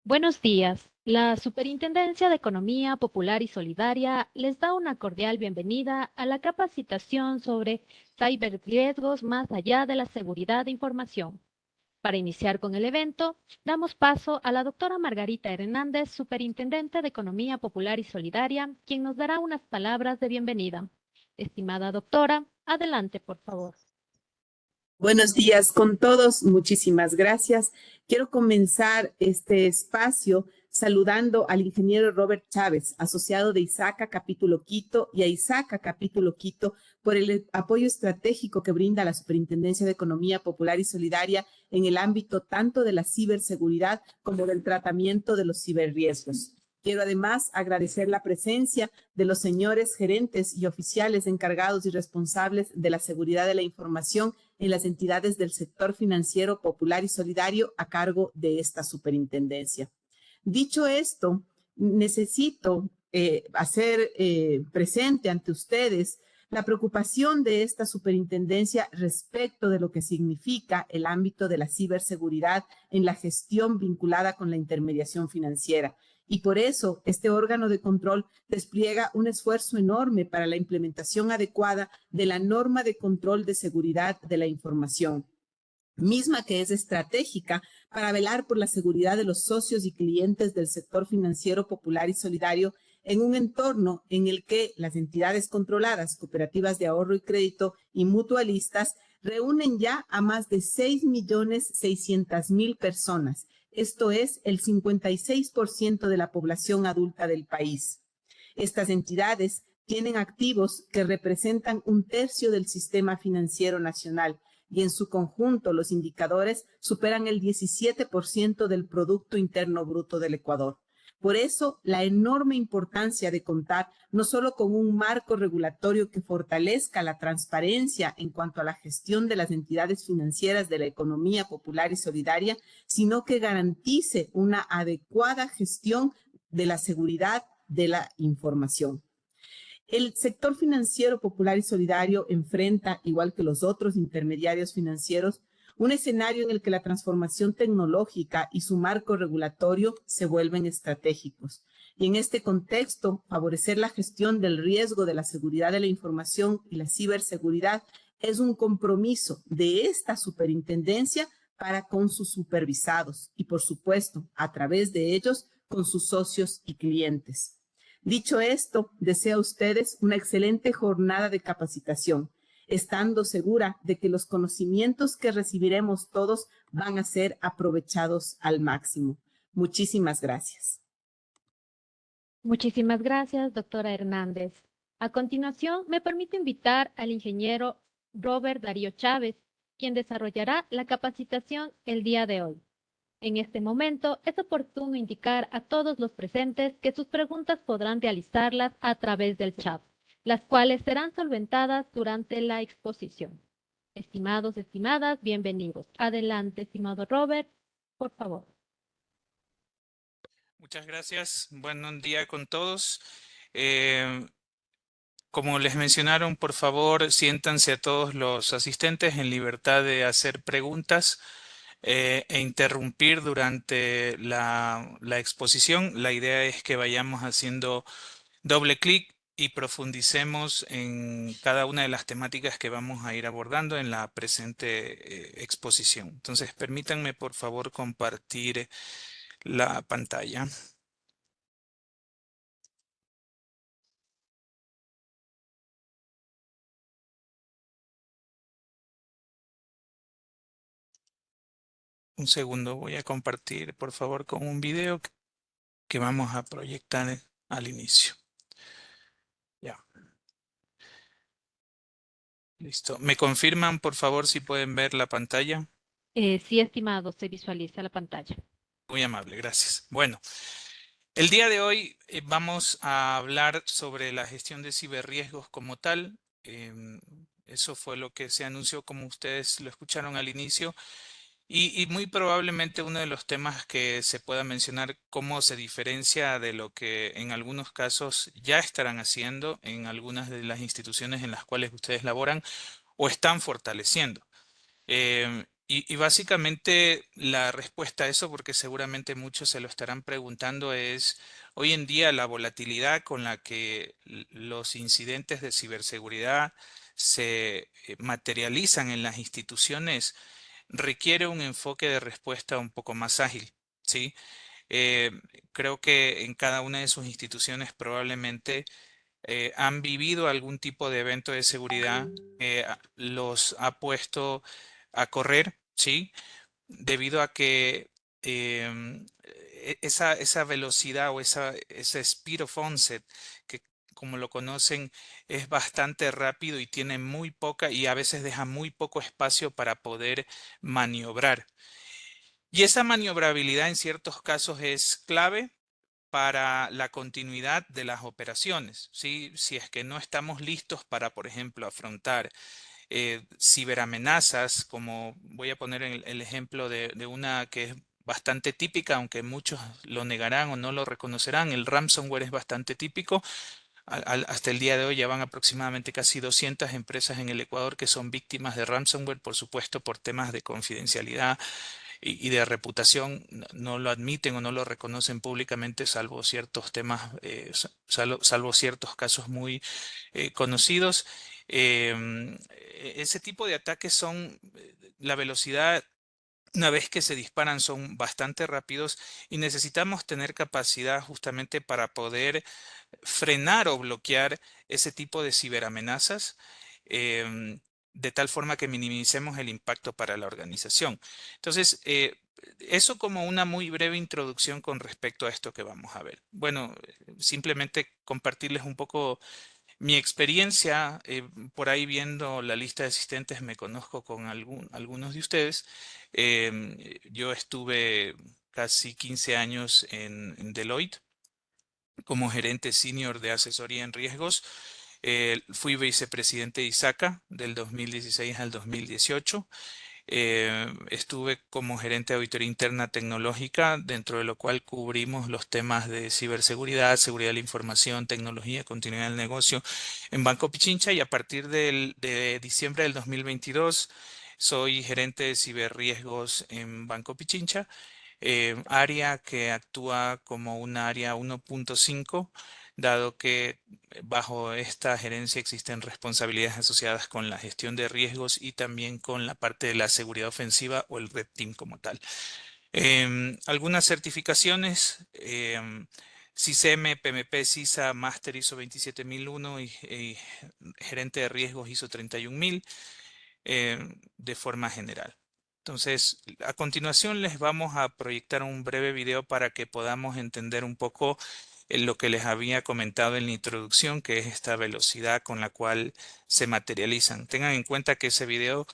Buenos días. La Superintendencia de Economía Popular y Solidaria les da una cordial bienvenida a la capacitación sobre ciberriesgos más allá de la seguridad de información. Para iniciar con el evento, damos paso a la doctora Margarita Hernández, Superintendente de Economía Popular y Solidaria, quien nos dará unas palabras de bienvenida. Estimada doctora, adelante, por favor. Buenos días con todos, muchísimas gracias. Quiero comenzar este espacio saludando al ingeniero Robert Chávez, asociado de ISACA Capítulo Quito y a ISACA Capítulo Quito por el apoyo estratégico que brinda la Superintendencia de Economía Popular y Solidaria en el ámbito tanto de la ciberseguridad como del tratamiento de los ciberriesgos. Quiero además agradecer la presencia de los señores gerentes y oficiales encargados y responsables de la seguridad de la información en las entidades del sector financiero popular y solidario a cargo de esta superintendencia. Dicho esto, necesito hacer presente ante ustedes la preocupación de esta superintendencia respecto de lo que significa el ámbito de la ciberseguridad en la gestión vinculada con la intermediación financiera. Y por eso este órgano de control despliega un esfuerzo enorme para la implementación adecuada de la norma de control de seguridad de la información, misma que es estratégica para velar por la seguridad de los socios y clientes del sector financiero popular y solidario en un entorno en el que las entidades controladas, cooperativas de ahorro y crédito y mutualistas reúnen ya a más de 6.600.000 personas. Esto es el 56% de la población adulta del país. Estas entidades tienen activos que representan un tercio del sistema financiero nacional y en su conjunto los indicadores superan el 17% del Producto Interno Bruto del Ecuador. Por eso, la enorme importancia de contar no solo con un marco regulatorio que fortalezca la transparencia en cuanto a la gestión de las entidades financieras de la economía popular y solidaria, sino que garantice una adecuada gestión de la seguridad de la información. El sector financiero popular y solidario enfrenta, igual que los otros intermediarios financieros, un escenario en el que la transformación tecnológica y su marco regulatorio se vuelven estratégicos. Y en este contexto, favorecer la gestión del riesgo de la seguridad de la información y la ciberseguridad es un compromiso de esta superintendencia para con sus supervisados y, por supuesto, a través de ellos, con sus socios y clientes. Dicho esto, deseo a ustedes una excelente jornada de capacitación, estando segura de que los conocimientos que recibiremos todos van a ser aprovechados al máximo. Muchísimas gracias. Muchísimas gracias, doctora Hernández. A continuación, me permito invitar al ingeniero Robert Darío Chávez, quien desarrollará la capacitación el día de hoy. En este momento, es oportuno indicar a todos los presentes que sus preguntas podrán realizarlas a través del chat, las cuales serán solventadas durante la exposición. Estimados, estimadas, bienvenidos. Adelante, estimado Robert, por favor. Muchas gracias. Buen día con todos. Eh, Como les mencionaron, por favor, siéntanse a todos los asistentes en libertad de hacer preguntas e interrumpir durante la exposición. La idea es que vayamos haciendo doble clic y profundicemos en cada una de las temáticas que vamos a ir abordando en la presente exposición. Entonces, permítanme, por favor, compartir la pantalla. Un segundo, voy a compartir por favor con un video que vamos a proyectar al inicio. Ya, listo. ¿Me confirman por favor si pueden ver la pantalla? Sí, estimado, se visualiza la pantalla. Muy amable, gracias. Bueno, el día de hoy vamos a hablar sobre la gestión de ciberriesgos como tal. Eso fue lo que se anunció, como ustedes lo escucharon al inicio. Y muy probablemente uno de los temas que se pueda mencionar cómo se diferencia de lo que en algunos casos ya estarán haciendo en algunas de las instituciones en las cuales ustedes laboran o están fortaleciendo. Y básicamente la respuesta a eso, porque seguramente muchos se lo estarán preguntando, es hoy en día la volatilidad con la que los incidentes de ciberseguridad se materializan en las instituciones requiere un enfoque de respuesta un poco más ágil, ¿sí? Eh, Creo que en cada una de sus instituciones probablemente han vivido algún tipo de evento de seguridad que los ha puesto a correr, ¿sí? Debido a que esa velocidad o ese speed of onset, que como lo conocen, es bastante rápido y tiene muy poca y a veces deja muy poco espacio para poder maniobrar. Y esa maniobrabilidad en ciertos casos es clave para la continuidad de las operaciones, ¿sí? Si es que no estamos listos para, por ejemplo, afrontar ciberamenazas, como voy a poner el ejemplo de una que es bastante típica, aunque muchos lo negarán o no lo reconocerán, el ransomware es bastante típico. Hasta el día de hoy ya van aproximadamente casi 200 empresas en el Ecuador que son víctimas de ransomware, por supuesto, por temas de confidencialidad y de reputación, no lo admiten o no lo reconocen públicamente, salvo ciertos temas, salvo ciertos casos muy conocidos. Ese tipo de ataques son la velocidad. Una vez que se disparan son bastante rápidos y necesitamos tener capacidad justamente para poder frenar o bloquear ese tipo de ciberamenazas, em, de tal forma que minimicemos el impacto para la organización. Entonces, eso como una muy breve introducción con respecto a esto que vamos a ver. Bueno, simplemente compartirles un poco mi experiencia. Por ahí viendo la lista de asistentes me conozco con algunos de ustedes. Yo estuve casi 15 años en Deloitte como gerente senior de asesoría en riesgos. Fui vicepresidente de ISACA del 2016 al 2018. Estuve como gerente de auditoría interna tecnológica, dentro de lo cual cubrimos los temas de ciberseguridad, seguridad de la información, tecnología, continuidad del negocio en Banco Pichincha, y a partir de diciembre del 2022 soy gerente de ciberriesgos en Banco Pichincha, área que actúa como un área 1.5, dado que bajo esta gerencia existen responsabilidades asociadas con la gestión de riesgos y también con la parte de la seguridad ofensiva o el Red Team como tal. Algunas certificaciones, CISM, PMP, CISA, Master ISO 27001 y gerente de riesgos ISO 31000, de forma general. Entonces, a continuación les vamos a proyectar un breve video para que podamos entender un poco lo que les había comentado en la introducción, que es esta velocidad con la cual se materializan. Tengan en cuenta que ese video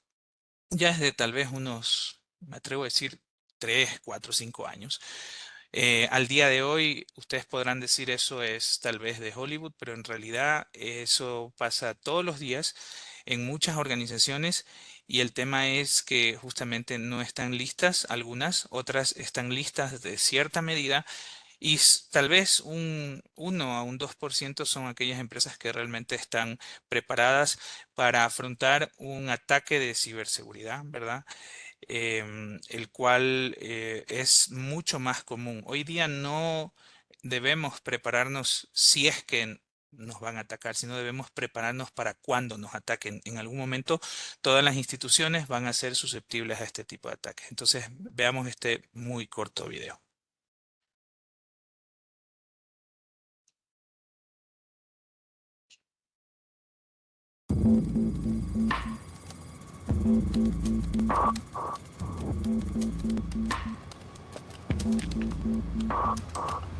ya es de tal vez unos, me atrevo a decir, 3, 4, 5 años. Al día de hoy, ustedes podrán decir eso es tal vez de Hollywood, pero en realidad eso pasa todos los días en muchas organizaciones, y el tema es que justamente no están listas algunas, otras están listas de cierta medida, y tal vez un 1 a un 2% son aquellas empresas que realmente están preparadas para afrontar un ataque de ciberseguridad, ¿verdad? El cual es mucho más común. Hoy día no debemos prepararnos si es que nos van a atacar, sino debemos prepararnos para cuando nos ataquen. En algún momento todas las instituciones van a ser susceptibles a este tipo de ataques. Entonces veamos este muy corto video.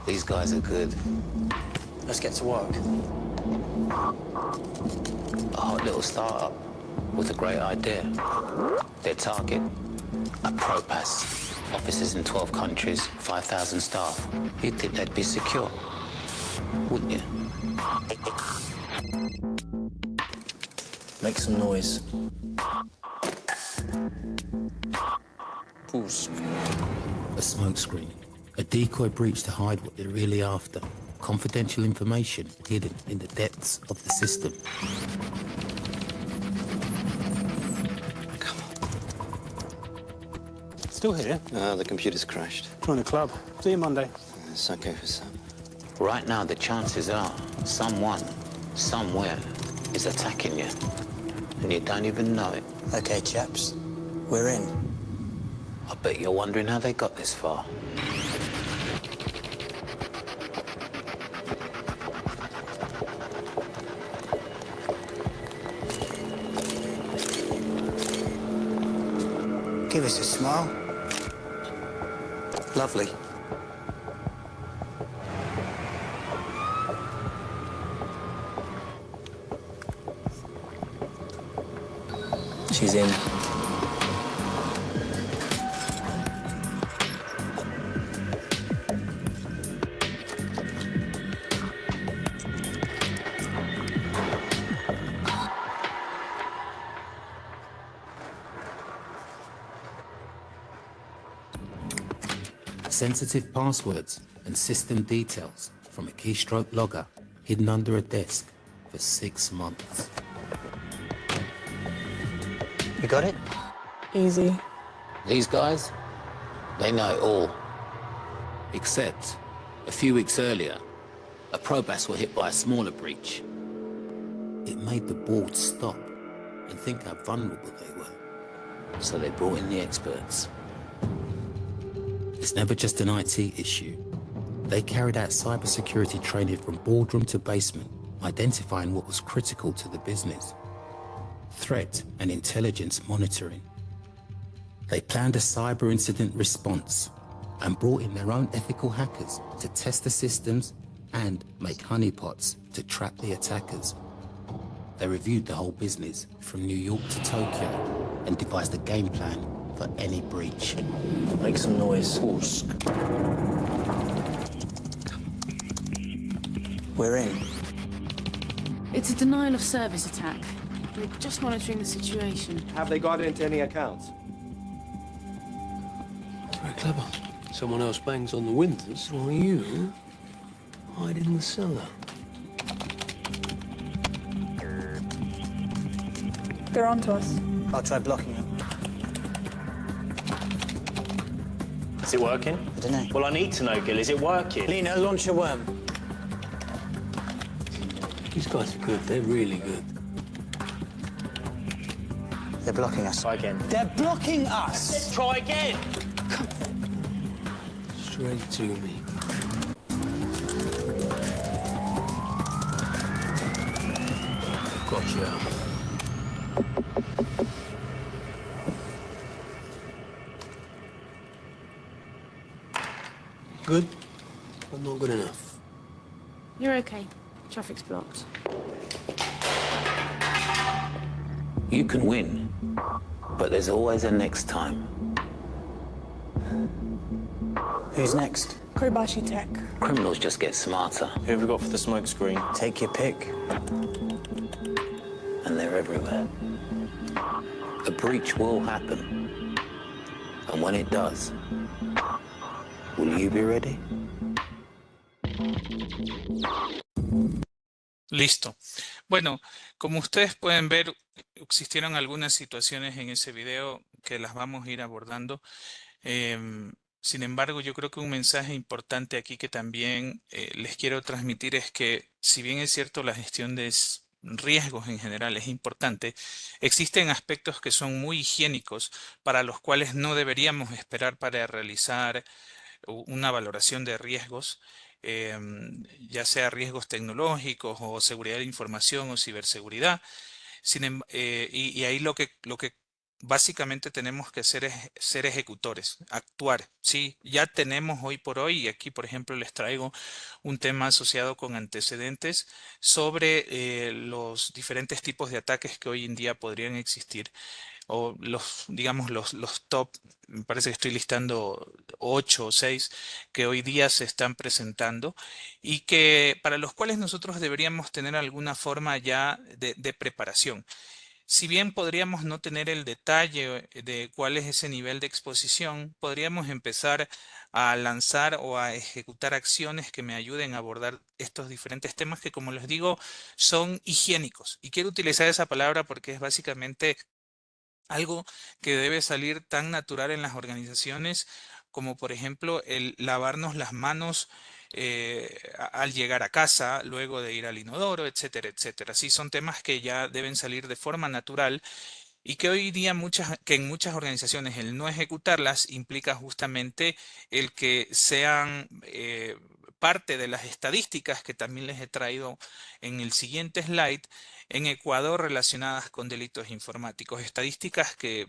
These guys are good. Let's get to work. A hot little startup with a great idea. Their target, a ProPass. Offices in 12 countries, 5,000 staff. You'd think they'd be secure, wouldn't you? Make some noise. Pause. A smokescreen, a decoy breach to hide what they're really after. Confidential information hidden in the depths of the system. Still here? The computer's crashed. Join the club. See you Monday. It's okay for some. Right now, the chances are someone, somewhere, is attacking you. And you don't even know it. Okay, chaps. We're in. I bet you're wondering how they got this far. Give us a smile. Lovely. She's in. Sensitive passwords and system details from a keystroke logger hidden under a desk for 6 months. You got it? Easy. These guys, they know it all. Except, a few weeks earlier, a Probas were hit by a smaller breach. It made the board stop and think how vulnerable they were. So they brought in the experts. It's never just an IT issue. They carried out cybersecurity training from boardroom to basement, identifying what was critical to the business. Threat and intelligence monitoring. They planned a cyber incident response and brought in their own ethical hackers to test the systems and make honeypots to trap the attackers. They reviewed the whole business from New York to Tokyo and devised a game plan for any breach. Make some noise. We're in. It's a denial of service attack. We're just monitoring the situation. Have they got into any accounts? Very clever. Someone else bangs on the windows while you hide in the cellar. They're on to us. I'll try blocking them. Is it working? I don't know. Well, I need to know, Gil. Is it working? Lena, launch a worm. These guys are good. They're really good. They're blocking us. Try again. They're blocking us! Try again! Straight to me. Gotcha. Good, but not good enough. You're okay. Traffic's blocked. You can win, but there's always a next time. Who's next? Kobashi Tech. Criminals just get smarter, Who have we got for the smoke screen? Take your pick. and they're everywhere. A breach will happen, and when it does, will you be ready? Listo. Bueno, como ustedes pueden ver, existieron algunas situaciones en ese video que las vamos a ir abordando. Sin embargo, yo creo que un mensaje importante aquí que también les quiero transmitir es que, si bien es cierto, la gestión de riesgos en general es importante, existen aspectos que son muy higiénicos para los cuales no deberíamos esperar para realizar una valoración de riesgos, ya sea riesgos tecnológicos o seguridad de información o ciberseguridad. Y ahí lo que básicamente tenemos que hacer es ser ejecutores, actuar. Sí, ya tenemos hoy por hoy, y aquí por ejemplo les traigo un tema asociado con antecedentes sobre los diferentes tipos de ataques que hoy en día podrían existir, o digamos los top, me parece que estoy listando 8 o 6 que hoy día se están presentando y que para los cuales nosotros deberíamos tener alguna forma ya de preparación. Si bien podríamos no tener el detalle de cuál es ese nivel de exposición, podríamos empezar a lanzar o a ejecutar acciones que me ayuden a abordar estos diferentes temas que, como les digo, son higiénicos. Y quiero utilizar esa palabra porque es básicamente algo que debe salir tan natural en las organizaciones como por ejemplo el lavarnos las manos al llegar a casa, luego de ir al inodoro, etcétera, etcétera. Sí, son temas que ya deben salir de forma natural y que hoy día que en muchas organizaciones el no ejecutarlas implica justamente el que sean parte de las estadísticas que también les he traído en el siguiente slide en Ecuador relacionadas con delitos informáticos. Estadísticas que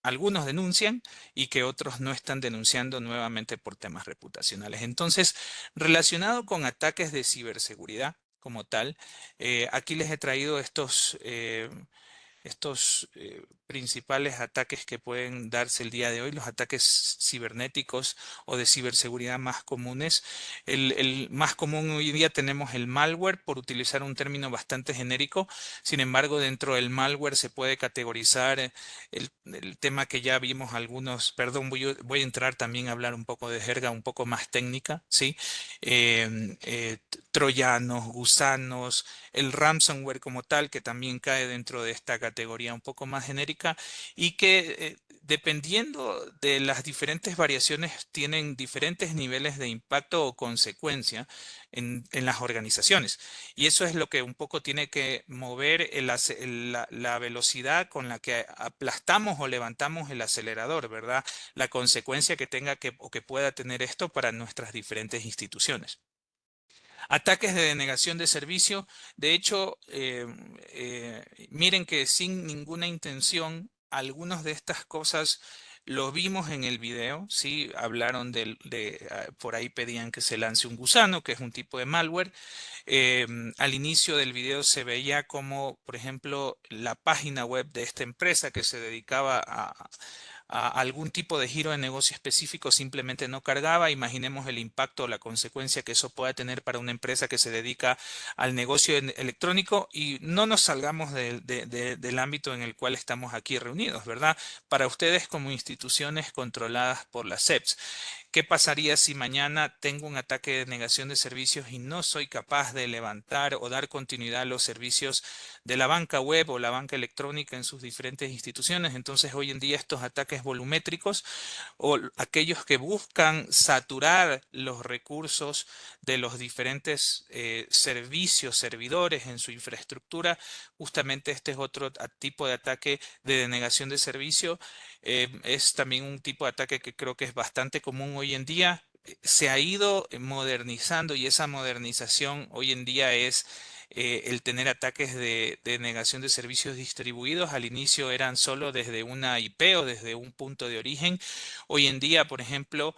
algunos denuncian y que otros no están denunciando nuevamente por temas reputacionales. Entonces, relacionado con ataques de ciberseguridad como tal, aquí les he traído estos principales ataques que pueden darse el día de hoy, los ataques cibernéticos o de ciberseguridad más comunes. El más común hoy día tenemos el malware, por utilizar un término bastante genérico. Sin embargo, dentro del malware se puede categorizar el tema que ya vimos algunos, perdón, voy a entrar también a hablar un poco de jerga un poco más técnica, ¿sí? Troyanos, gusanos, el ransomware como tal, que también cae dentro de esta categoría un poco más genérica y que dependiendo de las diferentes variaciones tienen diferentes niveles de impacto o consecuencia en las organizaciones. Y eso es lo que un poco tiene que mover la velocidad con la que aplastamos o levantamos el acelerador, ¿verdad? La consecuencia que tenga o que pueda tener esto para nuestras diferentes instituciones. Ataques de denegación de servicio. De hecho, miren que sin ninguna intención, algunas de estas cosas lo vimos en el video, ¿sí? Hablaron por ahí pedían que se lance un gusano, que es un tipo de malware. Al inicio del video se veía como, por ejemplo, la página web de esta empresa que se dedicaba a algún tipo de giro de negocio específico simplemente no cargaba. Imaginemos el impacto o la consecuencia que eso pueda tener para una empresa que se dedica al negocio electrónico y no nos salgamos del ámbito en el cual estamos aquí reunidos, ¿verdad? Para ustedes como instituciones controladas por la SEPS. ¿Qué pasaría si mañana tengo un ataque de negación de servicios y no soy capaz de levantar o dar continuidad a los servicios de la banca web o la banca electrónica en sus diferentes instituciones? Entonces, hoy en día estos ataques volumétricos o aquellos que buscan saturar los recursos de los diferentes servicios, servidores en su infraestructura, justamente este es otro tipo de ataque de denegación de servicio. Es también un tipo de ataque que creo que es bastante común hoy en día. Se ha ido modernizando y esa modernización hoy en día es el tener ataques de negación de servicios distribuidos. Al inicio eran solo desde una IP o desde un punto de origen. Hoy en día, por ejemplo,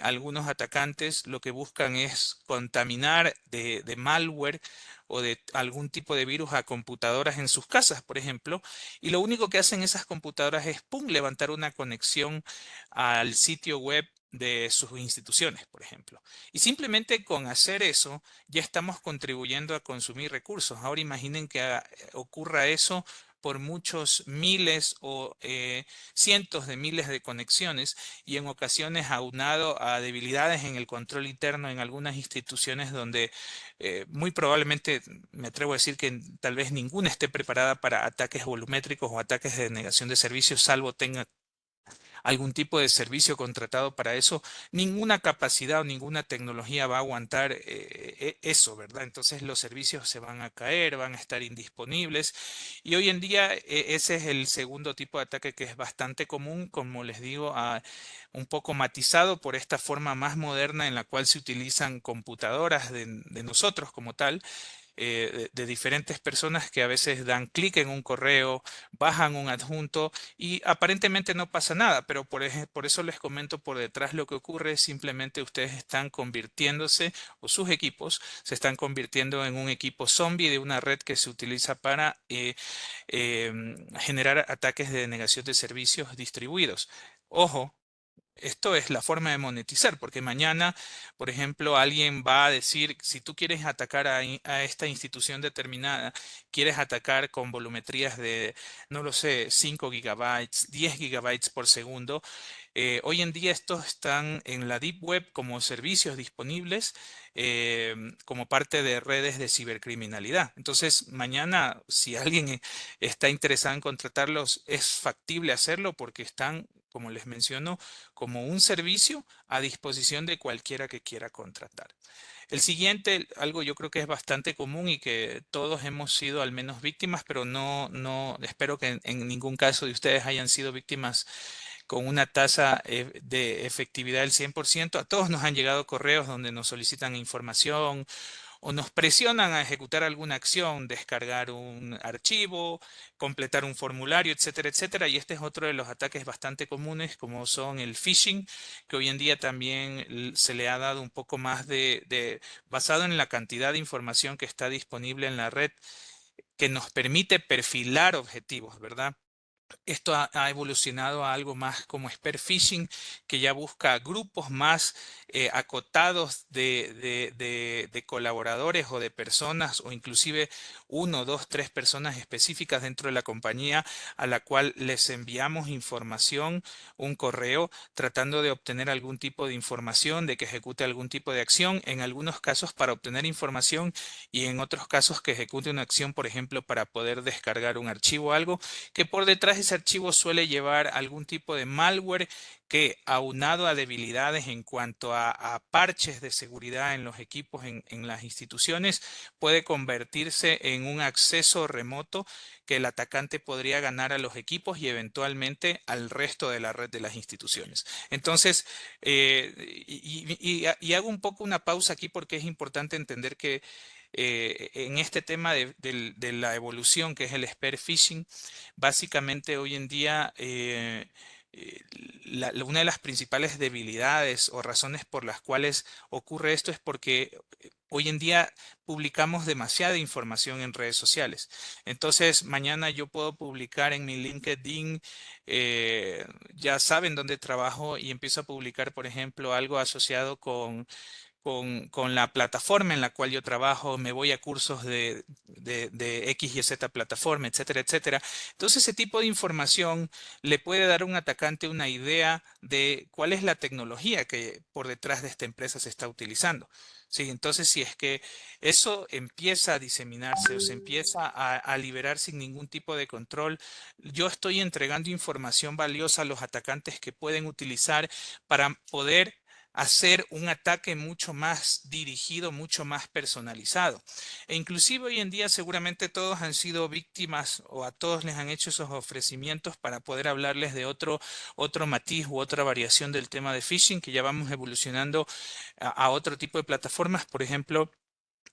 algunos atacantes lo que buscan es contaminar de malware o de algún tipo de virus a computadoras en sus casas, por ejemplo, y lo único que hacen esas computadoras es, ¡pum!, levantar una conexión al sitio web de sus instituciones, por ejemplo. Y simplemente con hacer eso ya estamos contribuyendo a consumir recursos. Ahora imaginen que ocurra eso por muchos miles o cientos de miles de conexiones y en ocasiones aunado a debilidades en el control interno en algunas instituciones donde muy probablemente me atrevo a decir que tal vez ninguna esté preparada para ataques volumétricos o ataques de denegación de servicios, salvo tenga algún tipo de servicio contratado para eso, ninguna capacidad o ninguna tecnología va a aguantar eso, ¿verdad? Entonces los servicios se van a caer, van a estar indisponibles y hoy en día ese es el segundo tipo de ataque que es bastante común, como les digo, un poco matizado por esta forma más moderna en la cual se utilizan computadoras de nosotros como tal de diferentes personas que a veces dan clic en un correo, bajan un adjunto y aparentemente no pasa nada, pero por eso les comento por detrás lo que ocurre es simplemente ustedes están convirtiéndose o sus equipos se están convirtiendo en un equipo zombie de una red que se utiliza para generar ataques de denegación de servicios distribuidos. Ojo. esto es la forma de monetizar, porque mañana, por ejemplo, alguien va a decir, si tú quieres atacar a esta institución determinada, quieres atacar con volumetrías de, no lo sé, 5 gigabytes, 10 gigabytes por segundo. Hoy en día estos están en la Deep Web como servicios disponibles como parte de redes de cibercriminalidad. Entonces, mañana, si alguien está interesado en contratarlos, es factible hacerlo porque están, como les menciono, como un servicio a disposición de cualquiera que quiera contratar. El siguiente, algo yo creo que es bastante común y que todos hemos sido al menos víctimas, pero no espero que en ningún caso de ustedes hayan sido víctimas con una tasa de efectividad del 100%. A todos nos han llegado correos donde nos solicitan información o nos presionan a ejecutar alguna acción, descargar un archivo, completar un formulario, etcétera, etcétera. Y este es otro de los ataques bastante comunes, como son el phishing, que hoy en día también se le ha dado un poco más basado en la cantidad de información que está disponible en la red, que nos permite perfilar objetivos, ¿verdad? Esto ha evolucionado a algo más como spear phishing, que ya busca grupos más acotados de colaboradores o de personas, o inclusive 1, 2, 3 personas específicas dentro de la compañía a la cual les enviamos información, un correo, tratando de obtener algún tipo de información, de que ejecute algún tipo de acción, en algunos casos para obtener información y en otros casos que ejecute una acción, por ejemplo, para poder descargar un archivo o algo que por detrás ese archivo suele llevar algún tipo de malware que, aunado a debilidades en cuanto a parches de seguridad en los equipos en las instituciones, puede convertirse en un acceso remoto que el atacante podría ganar a los equipos y eventualmente al resto de la red de las instituciones. Entonces, y hago un poco una pausa aquí porque es importante entender que en este tema de la evolución que es el spear phishing, básicamente hoy en día una de las principales debilidades o razones por las cuales ocurre esto es porque hoy en día publicamos demasiada información en redes sociales. Entonces, mañana yo puedo publicar en mi LinkedIn, ya saben dónde trabajo y empiezo a publicar, por ejemplo, algo asociado con la plataforma en la cual yo trabajo, me voy a cursos de X y Z plataforma, etcétera, etcétera. Entonces, ese tipo de información le puede dar a un atacante una idea de cuál es la tecnología que por detrás de esta empresa se está utilizando. Sí, entonces, si es que eso empieza a diseminarse o se empieza a liberar sin ningún tipo de control, yo estoy entregando información valiosa a los atacantes que pueden utilizar para poder hacer un ataque mucho más dirigido, mucho más personalizado. E inclusive hoy en día seguramente todos han sido víctimas o a todos les han hecho esos ofrecimientos para poder hablarles de otro matiz u otra variación del tema de phishing, que ya vamos evolucionando a otro tipo de plataformas. Por ejemplo,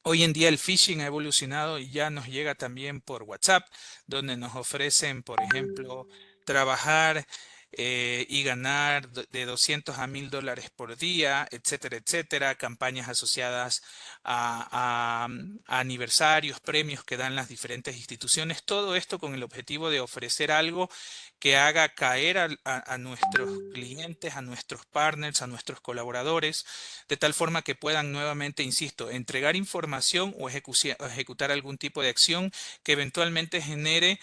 hoy en día el phishing ha evolucionado y ya nos llega también por WhatsApp, donde nos ofrecen, por ejemplo, trabajar y ganar de 200 a 1000 dólares por día, etcétera, etcétera, campañas asociadas a aniversarios, premios que dan las diferentes instituciones, todo esto con el objetivo de ofrecer algo que haga caer a nuestros clientes, a nuestros partners, a nuestros colaboradores, de tal forma que puedan nuevamente, insisto, entregar información o ejecutar algún tipo de acción que eventualmente genere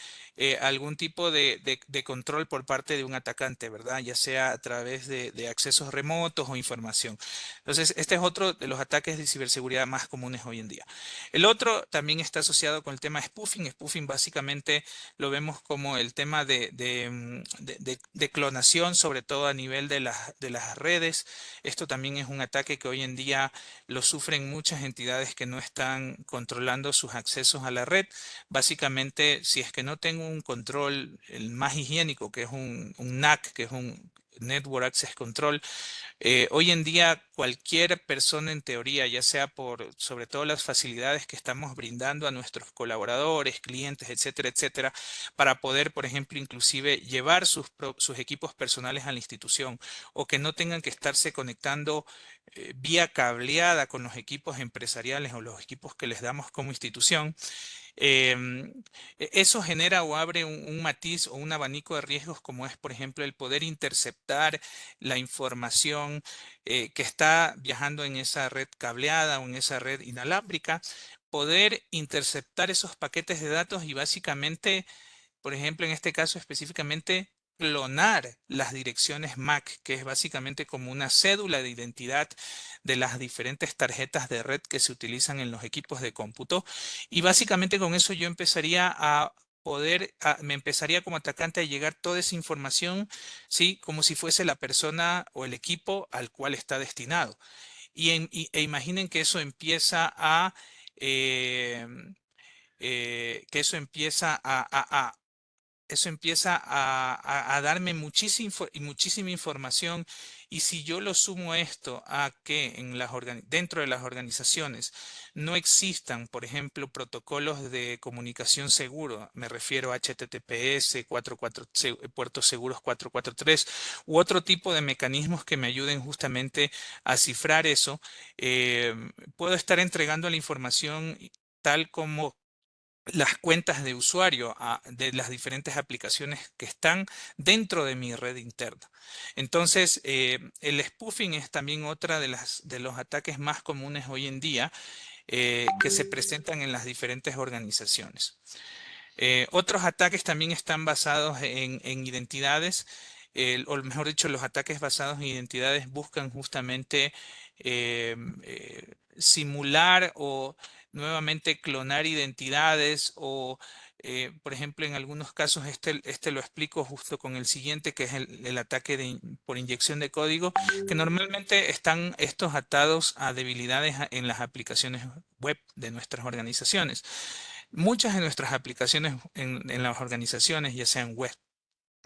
algún tipo de control por parte de un atacante, ¿verdad? Ya sea a través de accesos remotos o información. Entonces, este es otro de los ataques de ciberseguridad más comunes hoy en día. El otro también está asociado con el tema spoofing. Spoofing básicamente lo vemos como el tema de clonación, sobre todo a nivel de las redes. Esto también es un ataque que hoy en día lo sufren muchas entidades que no están controlando sus accesos a la red. Básicamente, si es que no tengo un control el más higiénico, que es un NAC, que es un Network Access Control, hoy en día cualquier persona en teoría, ya sea por sobre todo las facilidades que estamos brindando a nuestros colaboradores, clientes, etcétera, etcétera, para poder, por ejemplo, inclusive llevar sus equipos personales a la institución o que no tengan que estarse conectando vía cableada con los equipos empresariales o los equipos que les damos como institución. Eso genera o abre un matiz o un abanico de riesgos como es, por ejemplo, el poder interceptar la información que está viajando en esa red cableada o en esa red inalámbrica, poder interceptar esos paquetes de datos y básicamente, por ejemplo, en este caso específicamente, clonar las direcciones MAC, que es básicamente como una cédula de identidad de las diferentes tarjetas de red que se utilizan en los equipos de cómputo. Y básicamente con eso yo empezaría a me empezaría como atacante a llegar toda esa información, ¿sí? Como si fuese la persona o el equipo al cual está destinado. E imaginen que eso empieza a, eh, que eso empieza a darme muchísima información. Y si yo lo sumo esto a que dentro de las organizaciones no existan, por ejemplo, protocolos de comunicación seguro, me refiero a HTTPS, puertos seguros 443 u otro tipo de mecanismos que me ayuden justamente a cifrar eso, puedo estar entregando la información tal como las cuentas de usuario de las diferentes aplicaciones que están dentro de mi red interna. Entonces, el spoofing es también otra de los ataques más comunes hoy en día que se presentan en las diferentes organizaciones. Otros ataques también están basados en identidades, o mejor dicho, los ataques basados en identidades buscan justamente simular o nuevamente clonar identidades o, por ejemplo, en algunos casos, este lo explico justo con el siguiente, que es el ataque por inyección de código, que normalmente están estos atados a debilidades en las aplicaciones web de nuestras organizaciones. Muchas de nuestras aplicaciones en las organizaciones, ya sean web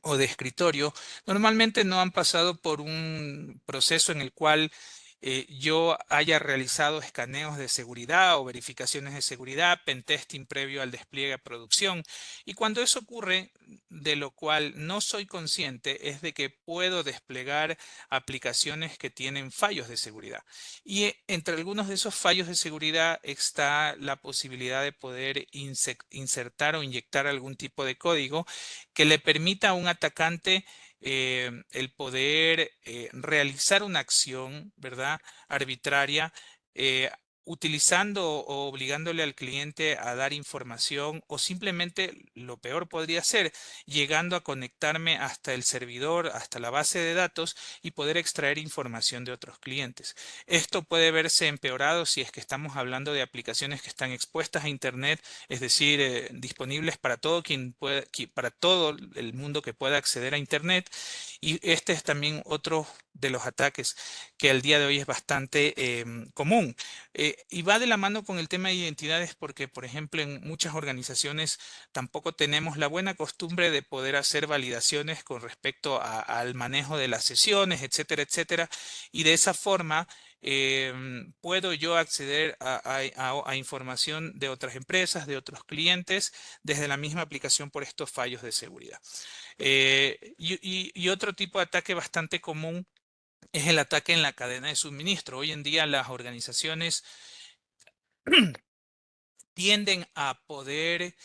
o de escritorio, normalmente no han pasado por un proceso en el cual yo haya realizado escaneos de seguridad o verificaciones de seguridad, pentesting previo al despliegue a producción. Y cuando eso ocurre, de lo cual no soy consciente, es de que puedo desplegar aplicaciones que tienen fallos de seguridad. Y entre algunos de esos fallos de seguridad está la posibilidad de poder insertar o inyectar algún tipo de código que le permita a un atacante el poder realizar una acción, ¿verdad? Arbitraria, utilizando o obligándole al cliente a dar información o simplemente, lo peor podría ser, llegando a conectarme hasta el servidor, hasta la base de datos y poder extraer información de otros clientes. Esto puede verse empeorado si es que estamos hablando de aplicaciones que están expuestas a Internet, es decir, disponibles para para todo el mundo que pueda acceder a Internet. Y este es también otro de los ataques que al día de hoy es bastante común. Y va de la mano con el tema de identidades porque, por ejemplo, en muchas organizaciones tampoco tenemos la buena costumbre de poder hacer validaciones con respecto al manejo de las sesiones, etcétera, etcétera. Y de esa forma puedo yo acceder a información de otras empresas, de otros clientes, desde la misma aplicación por estos fallos de seguridad. Y otro tipo de ataque bastante común es el ataque en la cadena de suministro. Hoy en día las organizaciones tienden a poder,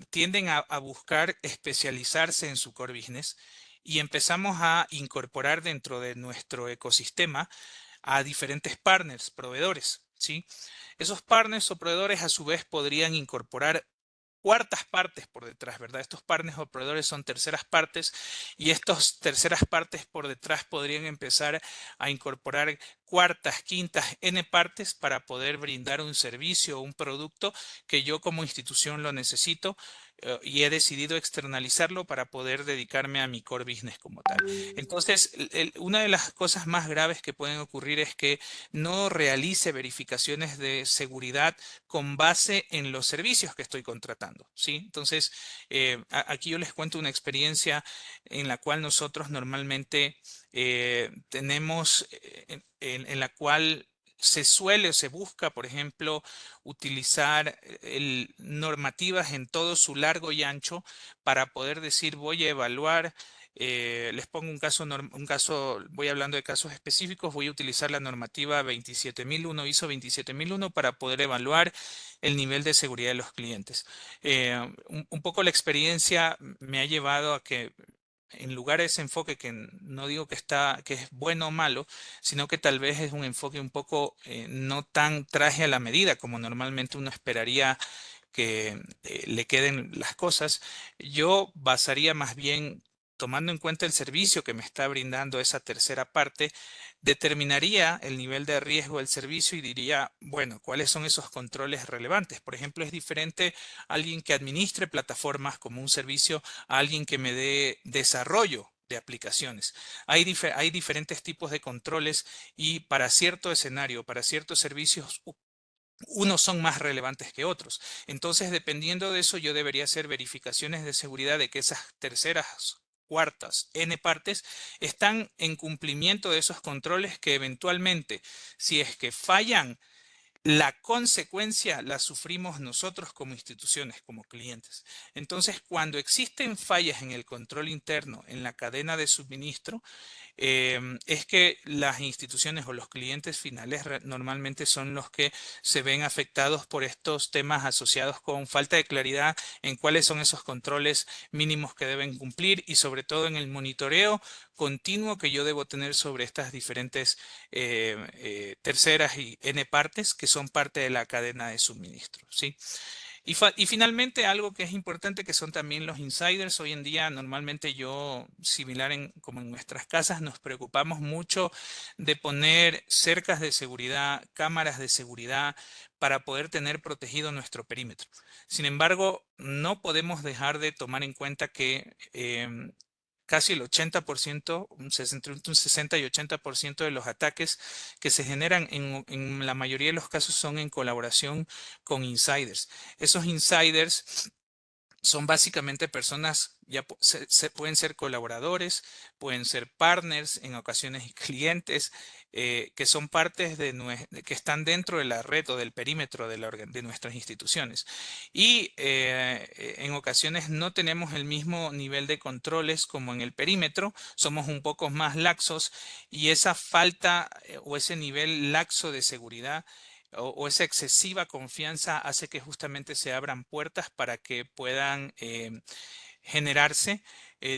tienden a buscar especializarse en su core business y empezamos a incorporar dentro de nuestro ecosistema a diferentes partners, proveedores, ¿sí? Esos partners o proveedores a su vez podrían incorporar cuartas partes por detrás, ¿verdad? Estos partners o proveedores son terceras partes y estas terceras partes por detrás podrían empezar a incorporar cuartas, quintas, n partes para poder brindar un servicio o un producto que yo como institución lo necesito y he decidido externalizarlo para poder dedicarme a mi core business como tal. Entonces, una de las cosas más graves que pueden ocurrir es que no realice verificaciones de seguridad con base en los servicios que estoy contratando, ¿sí? Entonces, aquí yo les cuento una experiencia en la cual nosotros normalmente tenemos, en la cual se suele o se busca, por ejemplo, utilizar normativas en todo su largo y ancho para poder decir voy a evaluar Les pongo un caso, voy hablando de casos específicos, voy a utilizar la normativa 27001, ISO 27001 para poder evaluar el nivel de seguridad de los clientes. Un poco la experiencia me ha llevado a que en lugar de ese enfoque que no digo que es bueno o malo, sino que tal vez es un enfoque un poco no tan traje a la medida como normalmente uno esperaría que le queden las cosas, yo basaría más bien, tomando en cuenta el servicio que me está brindando esa tercera parte, determinaría el nivel de riesgo del servicio y diría, bueno, ¿cuáles son esos controles relevantes? Por ejemplo, es diferente alguien que administre plataformas como un servicio a alguien que me dé desarrollo de aplicaciones. Hay diferentes tipos de controles y para cierto escenario, para ciertos servicios, unos son más relevantes que otros. Entonces, dependiendo de eso, yo debería hacer verificaciones de seguridad de que esas terceras, cuartas, N partes están en cumplimiento de esos controles que eventualmente, si es que fallan, la consecuencia la sufrimos nosotros como instituciones, como clientes. Entonces, cuando existen fallas en el control interno, en la cadena de suministro, es que las instituciones o los clientes finales normalmente son los que se ven afectados por estos temas asociados con falta de claridad en cuáles son esos controles mínimos que deben cumplir y sobre todo en el monitoreo continuo que yo debo tener sobre estas diferentes terceras y N partes que son parte de la cadena de suministro, ¿sí? Y finalmente algo que es importante que son también los insiders. Hoy en día normalmente similar como en nuestras casas, nos preocupamos mucho de poner cercas de seguridad, cámaras de seguridad para poder tener protegido nuestro perímetro. Sin embargo, no podemos dejar de tomar en cuenta que casi el 80%, entre un 60 y 80% de los ataques que se generan en la mayoría de los casos son en colaboración con insiders. Esos insiders son básicamente personas, pueden ser colaboradores, pueden ser partners, en ocasiones clientes, que son partes que están dentro de la red o del perímetro de nuestras instituciones. Y en ocasiones no tenemos el mismo nivel de controles como en el perímetro, somos un poco más laxos y esa falta o ese nivel laxo de seguridad o esa excesiva confianza hace que justamente se abran puertas para que puedan generarse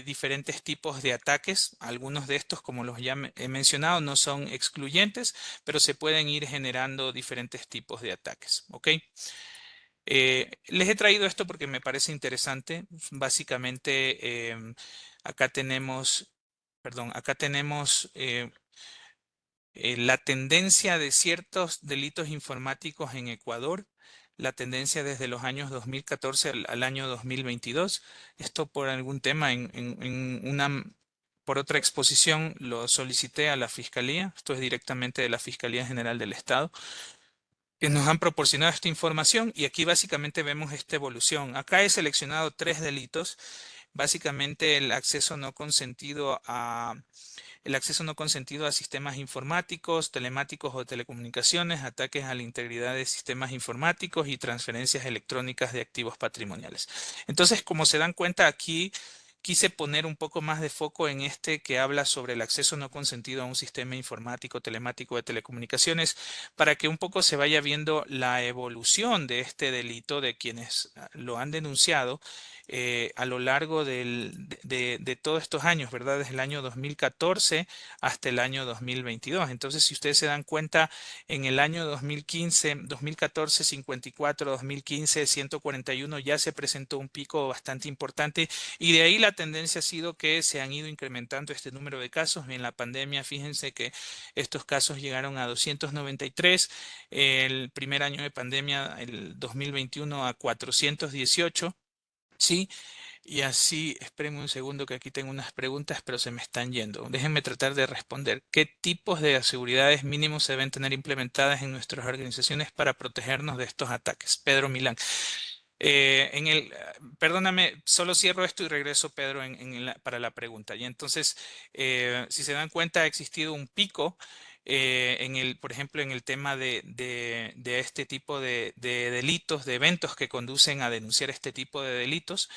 diferentes tipos de ataques. Algunos de estos, como los ya he mencionado, no son excluyentes, pero se pueden ir generando diferentes tipos de ataques. ¿Ok? Les he traído esto porque me parece interesante. Básicamente, acá tenemos, perdón, acá tenemos la tendencia de ciertos delitos informáticos en Ecuador, la tendencia desde los años 2014 al año 2022. Esto por algún tema por otra exposición lo solicité a la Fiscalía. Esto es directamente de la Fiscalía General del Estado, que nos han proporcionado esta información y aquí básicamente vemos esta evolución. Acá he seleccionado 3 delitos. Básicamente el acceso no consentido a sistemas informáticos, telemáticos o telecomunicaciones, ataques a la integridad de sistemas informáticos y transferencias electrónicas de activos patrimoniales. Entonces, como se dan cuenta aquí, quise poner un poco más de foco en este que habla sobre el acceso no consentido a un sistema informático, telemático de telecomunicaciones, para que un poco se vaya viendo la evolución de este delito de quienes lo han denunciado a lo largo de todos estos años, ¿verdad? Desde el año 2014 hasta el año 2022. Entonces, si ustedes se dan cuenta, en el año 2015, 2014, 54, 2015, 141, ya se presentó un pico bastante importante y de ahí la tendencia ha sido que se han ido incrementando este número de casos. En la pandemia, fíjense que estos casos llegaron a 293, el primer año de pandemia, el 2021, a 418. Sí, y así, espérenme un segundo que aquí tengo unas preguntas, pero se me están yendo. Déjenme tratar de responder. ¿Qué tipos de seguridades mínimos se deben tener implementadas en nuestras organizaciones para protegernos de estos ataques? Pedro Milán. Perdóname, solo cierro esto y regreso, Pedro, para la pregunta. Y entonces, si se dan cuenta, ha existido un pico por ejemplo, en el tema de este tipo de delitos, de eventos que conducen a denunciar este tipo de delitos.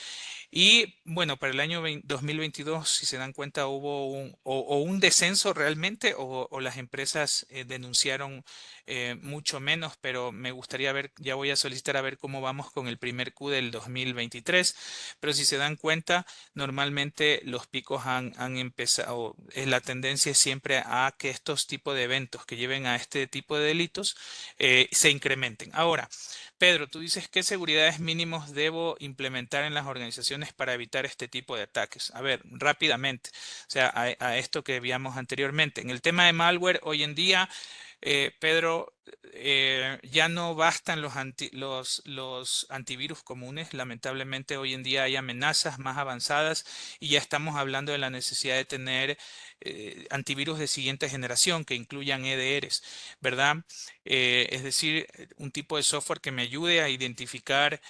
Y bueno, para el año 2022, si se dan cuenta, hubo un descenso realmente o las empresas denunciaron mucho menos, pero me gustaría ver, ya voy a solicitar a ver cómo vamos con el primer Q del 2023. Pero si se dan cuenta, normalmente los picos han empezado, la tendencia es siempre a que estos tipos de eventos que lleven a este tipo de delitos se incrementen. Ahora, Pedro, tú dices qué seguridades mínimos debo implementar en las organizaciones para evitar este tipo de ataques. A ver, rápidamente, o sea, a esto que veíamos anteriormente. En el tema de malware, hoy en día, Pedro, ya no bastan los antivirus comunes. Lamentablemente, hoy en día hay amenazas más avanzadas y ya estamos hablando de la necesidad de tener antivirus de siguiente generación que incluyan EDRs, ¿verdad? Es decir, un tipo de software que me ayude a identificar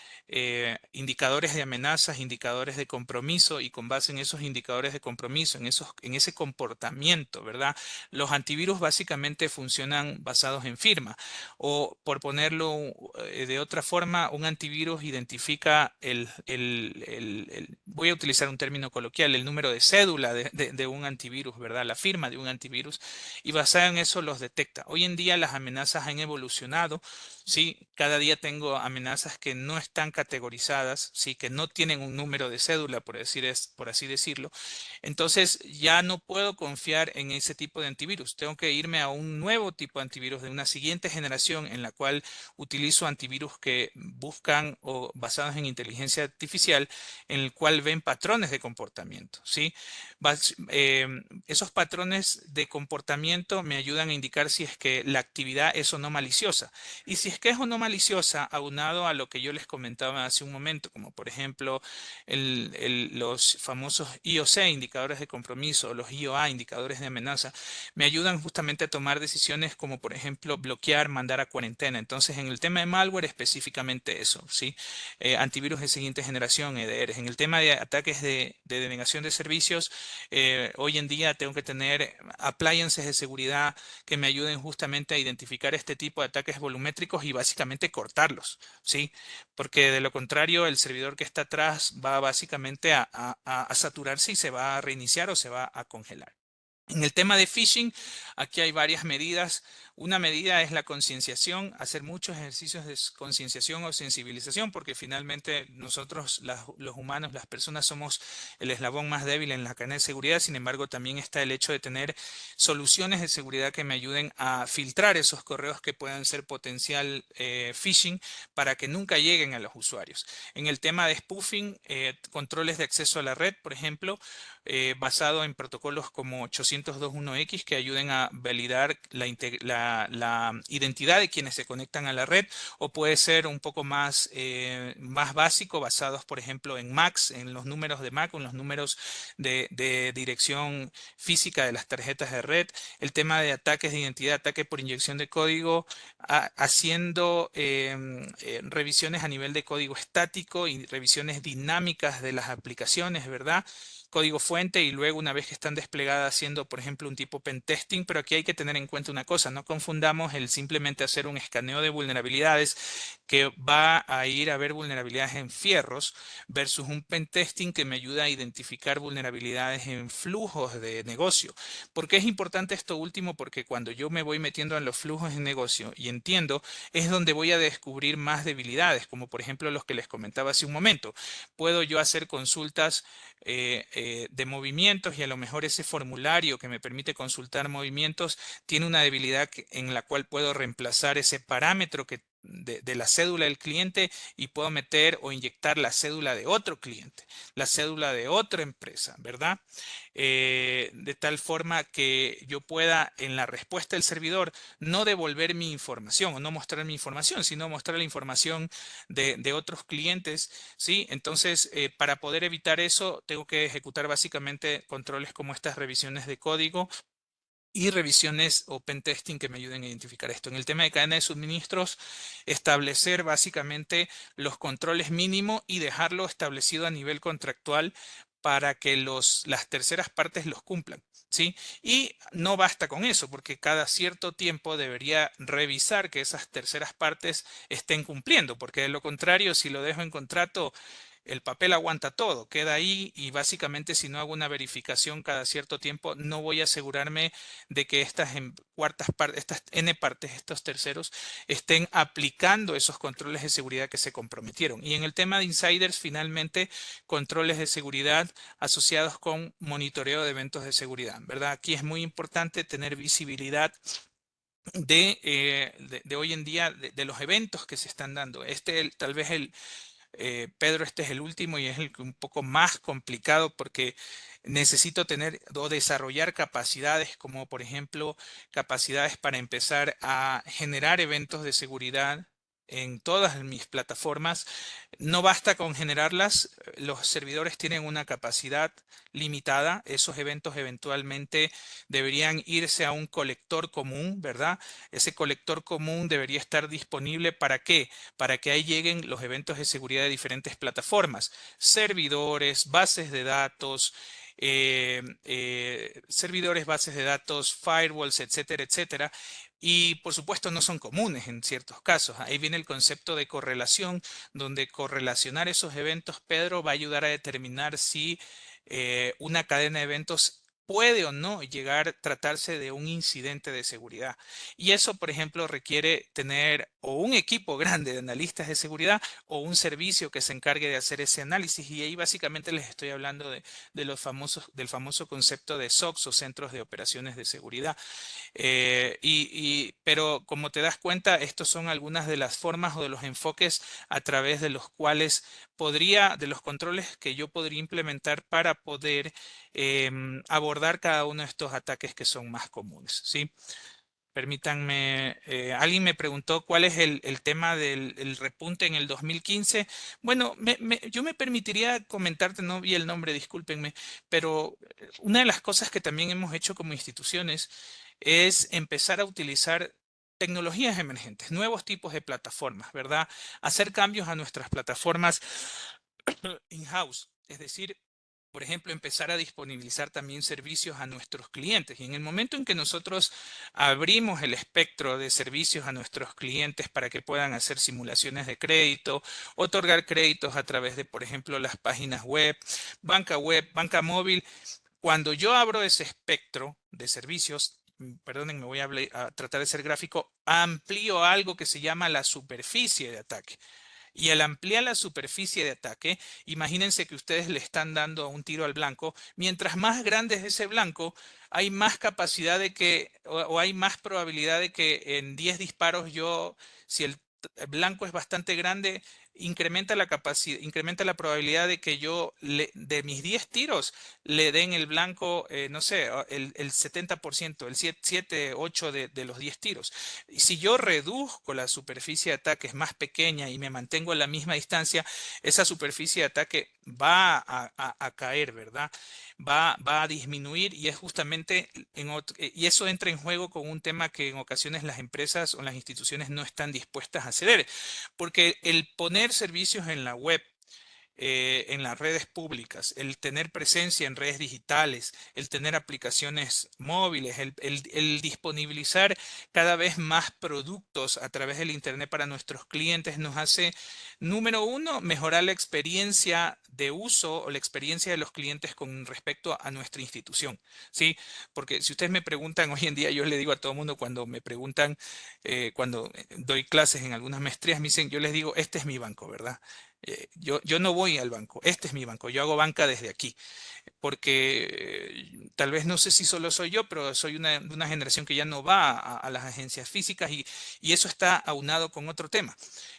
indicadores de amenazas, indicadores de compromiso y con base en esos indicadores de compromiso, en ese comportamiento, ¿verdad? Los antivirus básicamente funcionan basados en firma o por ponerlo de otra forma, un antivirus identifica voy a utilizar un término coloquial, el número de cédula de un antivirus, ¿verdad? La firma de un antivirus y basado en eso los detecta. Hoy en día las amenazas han evolucionado, ¿sí? Cada día tengo amenazas que no están categorizadas, ¿sí? Que no tienen un número de cédula, por así decirlo. Entonces ya no puedo confiar en ese tipo de antivirus. Tengo que irme a un nuevo tipo de antivirus de una siguiente generación en la cual utilizo antivirus que buscan o basados en inteligencia artificial, en el cual ven patrones de comportamiento, ¿sí? Esos patrones de comportamiento me ayudan a indicar si es que la actividad es o no maliciosa. Y si es que es o no maliciosa, aunado a lo que yo les comentaba hace un momento, como por ejemplo los famosos IOC, indicadores de compromiso, o los IOA, indicadores de amenaza, me ayudan justamente a tomar decisiones como por ejemplo bloquear, mandar a cuarentena. Entonces en el tema de malware específicamente eso, ¿sí? Antivirus de siguiente generación, EDRs. En el tema de ataques de denegación de servicios, hoy en día tengo que tener appliances de seguridad que me ayuden justamente a identificar este tipo de ataques volumétricos y básicamente cortarlos, ¿sí? Porque de lo contrario el servidor que está atrás va básicamente a saturarse y se va a reiniciar o se va a congelar. En el tema de phishing, aquí hay varias medidas. Una medida es la concienciación, hacer muchos ejercicios de concienciación o sensibilización, porque finalmente nosotros, los humanos, las personas, somos el eslabón más débil en la cadena de seguridad. Sin embargo, también está el hecho de tener soluciones de seguridad que me ayuden a filtrar esos correos que puedan ser potencial phishing para que nunca lleguen a los usuarios. En el tema de spoofing, controles de acceso a la red, por ejemplo, basado en protocolos como 802.1x que ayuden a validar la identidad de quienes se conectan a la red, o puede ser un poco más básico, basados por ejemplo en MACs, en los números de MAC o en los números de dirección física de las tarjetas de red. El tema de ataques de identidad, ataque por inyección de código, haciendo revisiones a nivel de código estático y revisiones dinámicas de las aplicaciones, ¿verdad? Código fuente y luego una vez que están desplegadas haciendo, por ejemplo, un tipo pentesting, pero aquí hay que tener en cuenta una cosa, no confundamos el simplemente hacer un escaneo de vulnerabilidades que va a ir a ver vulnerabilidades en fierros versus un pentesting que me ayuda a identificar vulnerabilidades en flujos de negocio. ¿Por qué es importante esto último? Porque cuando yo me voy metiendo en los flujos de negocio y entiendo, es donde voy a descubrir más debilidades, como por ejemplo los que les comentaba hace un momento. Puedo yo hacer consultas de movimientos y a lo mejor ese formulario que me permite consultar movimientos tiene una debilidad en la cual puedo reemplazar ese parámetro de la cédula del cliente y puedo meter o inyectar la cédula de otro cliente, la cédula de otra empresa, ¿verdad? De tal forma que yo pueda en la respuesta del servidor no devolver mi información o no mostrar mi información, sino mostrar la información de otros clientes, ¿sí? Entonces, para poder evitar eso, tengo que ejecutar básicamente controles como estas revisiones de código y revisiones o pentesting que me ayuden a identificar esto. En el tema de cadena de suministros, establecer básicamente los controles mínimos y dejarlo establecido a nivel contractual para que las terceras partes los cumplan, ¿sí? Y no basta con eso, porque cada cierto tiempo debería revisar que esas terceras partes estén cumpliendo, porque de lo contrario, si lo dejo en contrato, el papel aguanta todo, queda ahí y básicamente si no hago una verificación cada cierto tiempo, no voy a asegurarme de que estas estas N partes, estos terceros, estén aplicando esos controles de seguridad que se comprometieron. Y en el tema de insiders, finalmente, controles de seguridad asociados con monitoreo de eventos de seguridad, ¿verdad? Aquí es muy importante tener visibilidad de hoy en día de los eventos que se están dando. Tal vez Pedro, este es el último y es el un poco más complicado porque necesito tener o desarrollar capacidades como por ejemplo capacidades para empezar a generar eventos de seguridad en todas mis plataformas. No basta con generarlas, los servidores tienen una capacidad limitada. Esos eventos eventualmente deberían irse a un colector común, ¿verdad? Ese colector común debería estar disponible ¿para qué? Para que ahí lleguen los eventos de seguridad de diferentes plataformas, servidores, bases de datos, servidores, bases de datos, firewalls, etcétera, etcétera. Y por supuesto no son comunes en ciertos casos. Ahí viene el concepto de correlación, donde correlacionar esos eventos, Pedro, va a ayudar a determinar si una cadena de eventos puede o no llegar a tratarse de un incidente de seguridad. Y eso, por ejemplo, requiere tener o un equipo grande de analistas de seguridad o un servicio que se encargue de hacer ese análisis. Y ahí básicamente les estoy hablando del famoso concepto de SOCs o Centros de Operaciones de Seguridad. Pero como te das cuenta, estos son algunas de las formas o de los enfoques a través de los cuales de los controles que yo podría implementar para poder abordar cada uno de estos ataques que son más comunes, ¿sí? Permítanme, alguien me preguntó cuál es el tema del repunte en el 2015. Bueno, yo me permitiría comentarte, no vi el nombre, discúlpenme, pero una de las cosas que también hemos hecho como instituciones es empezar a utilizar tecnologías emergentes, nuevos tipos de plataformas, ¿verdad? Hacer cambios a nuestras plataformas in-house, es decir, por ejemplo, empezar a disponibilizar también servicios a nuestros clientes. Y en el momento en que nosotros abrimos el espectro de servicios a nuestros clientes para que puedan hacer simulaciones de crédito, otorgar créditos a través de, por ejemplo, las páginas web, banca móvil, cuando yo abro ese espectro de servicios, perdonen, me voy a tratar de ser gráfico, amplío algo que se llama la superficie de ataque. Y al ampliar la superficie de ataque, imagínense que ustedes le están dando un tiro al blanco. Mientras más grande es ese blanco, hay más capacidad de que, o hay más probabilidad de que en 10 disparos si el blanco es bastante grande, incrementa la probabilidad de que de mis 10 tiros, le den el blanco, no sé, el 70%, el 7, 8 de los 10 tiros. Y si yo reduzco la superficie de ataque, es más pequeña y me mantengo a la misma distancia, esa superficie de ataque va a caer, ¿verdad? Va a disminuir y es justamente, y eso entra en juego con un tema que en ocasiones las empresas o las instituciones no están dispuestas a ceder, porque el poner servicios en la web, en las redes públicas, el tener presencia en redes digitales, el tener aplicaciones móviles, el disponibilizar cada vez más productos a través del Internet para nuestros clientes nos hace, número uno, mejorar la experiencia de uso o la experiencia de los clientes con respecto a nuestra institución, ¿sí? Porque si ustedes me preguntan hoy en día, yo le digo a todo el mundo cuando me preguntan, cuando doy clases en algunas maestrías, me dicen, yo les digo, este es mi banco, ¿verdad? Yo no voy al banco, este es mi banco, yo hago banca desde aquí, porque tal vez no sé si solo soy yo, pero soy de una generación que ya no va a las agencias físicas y eso está aunado con otro tema.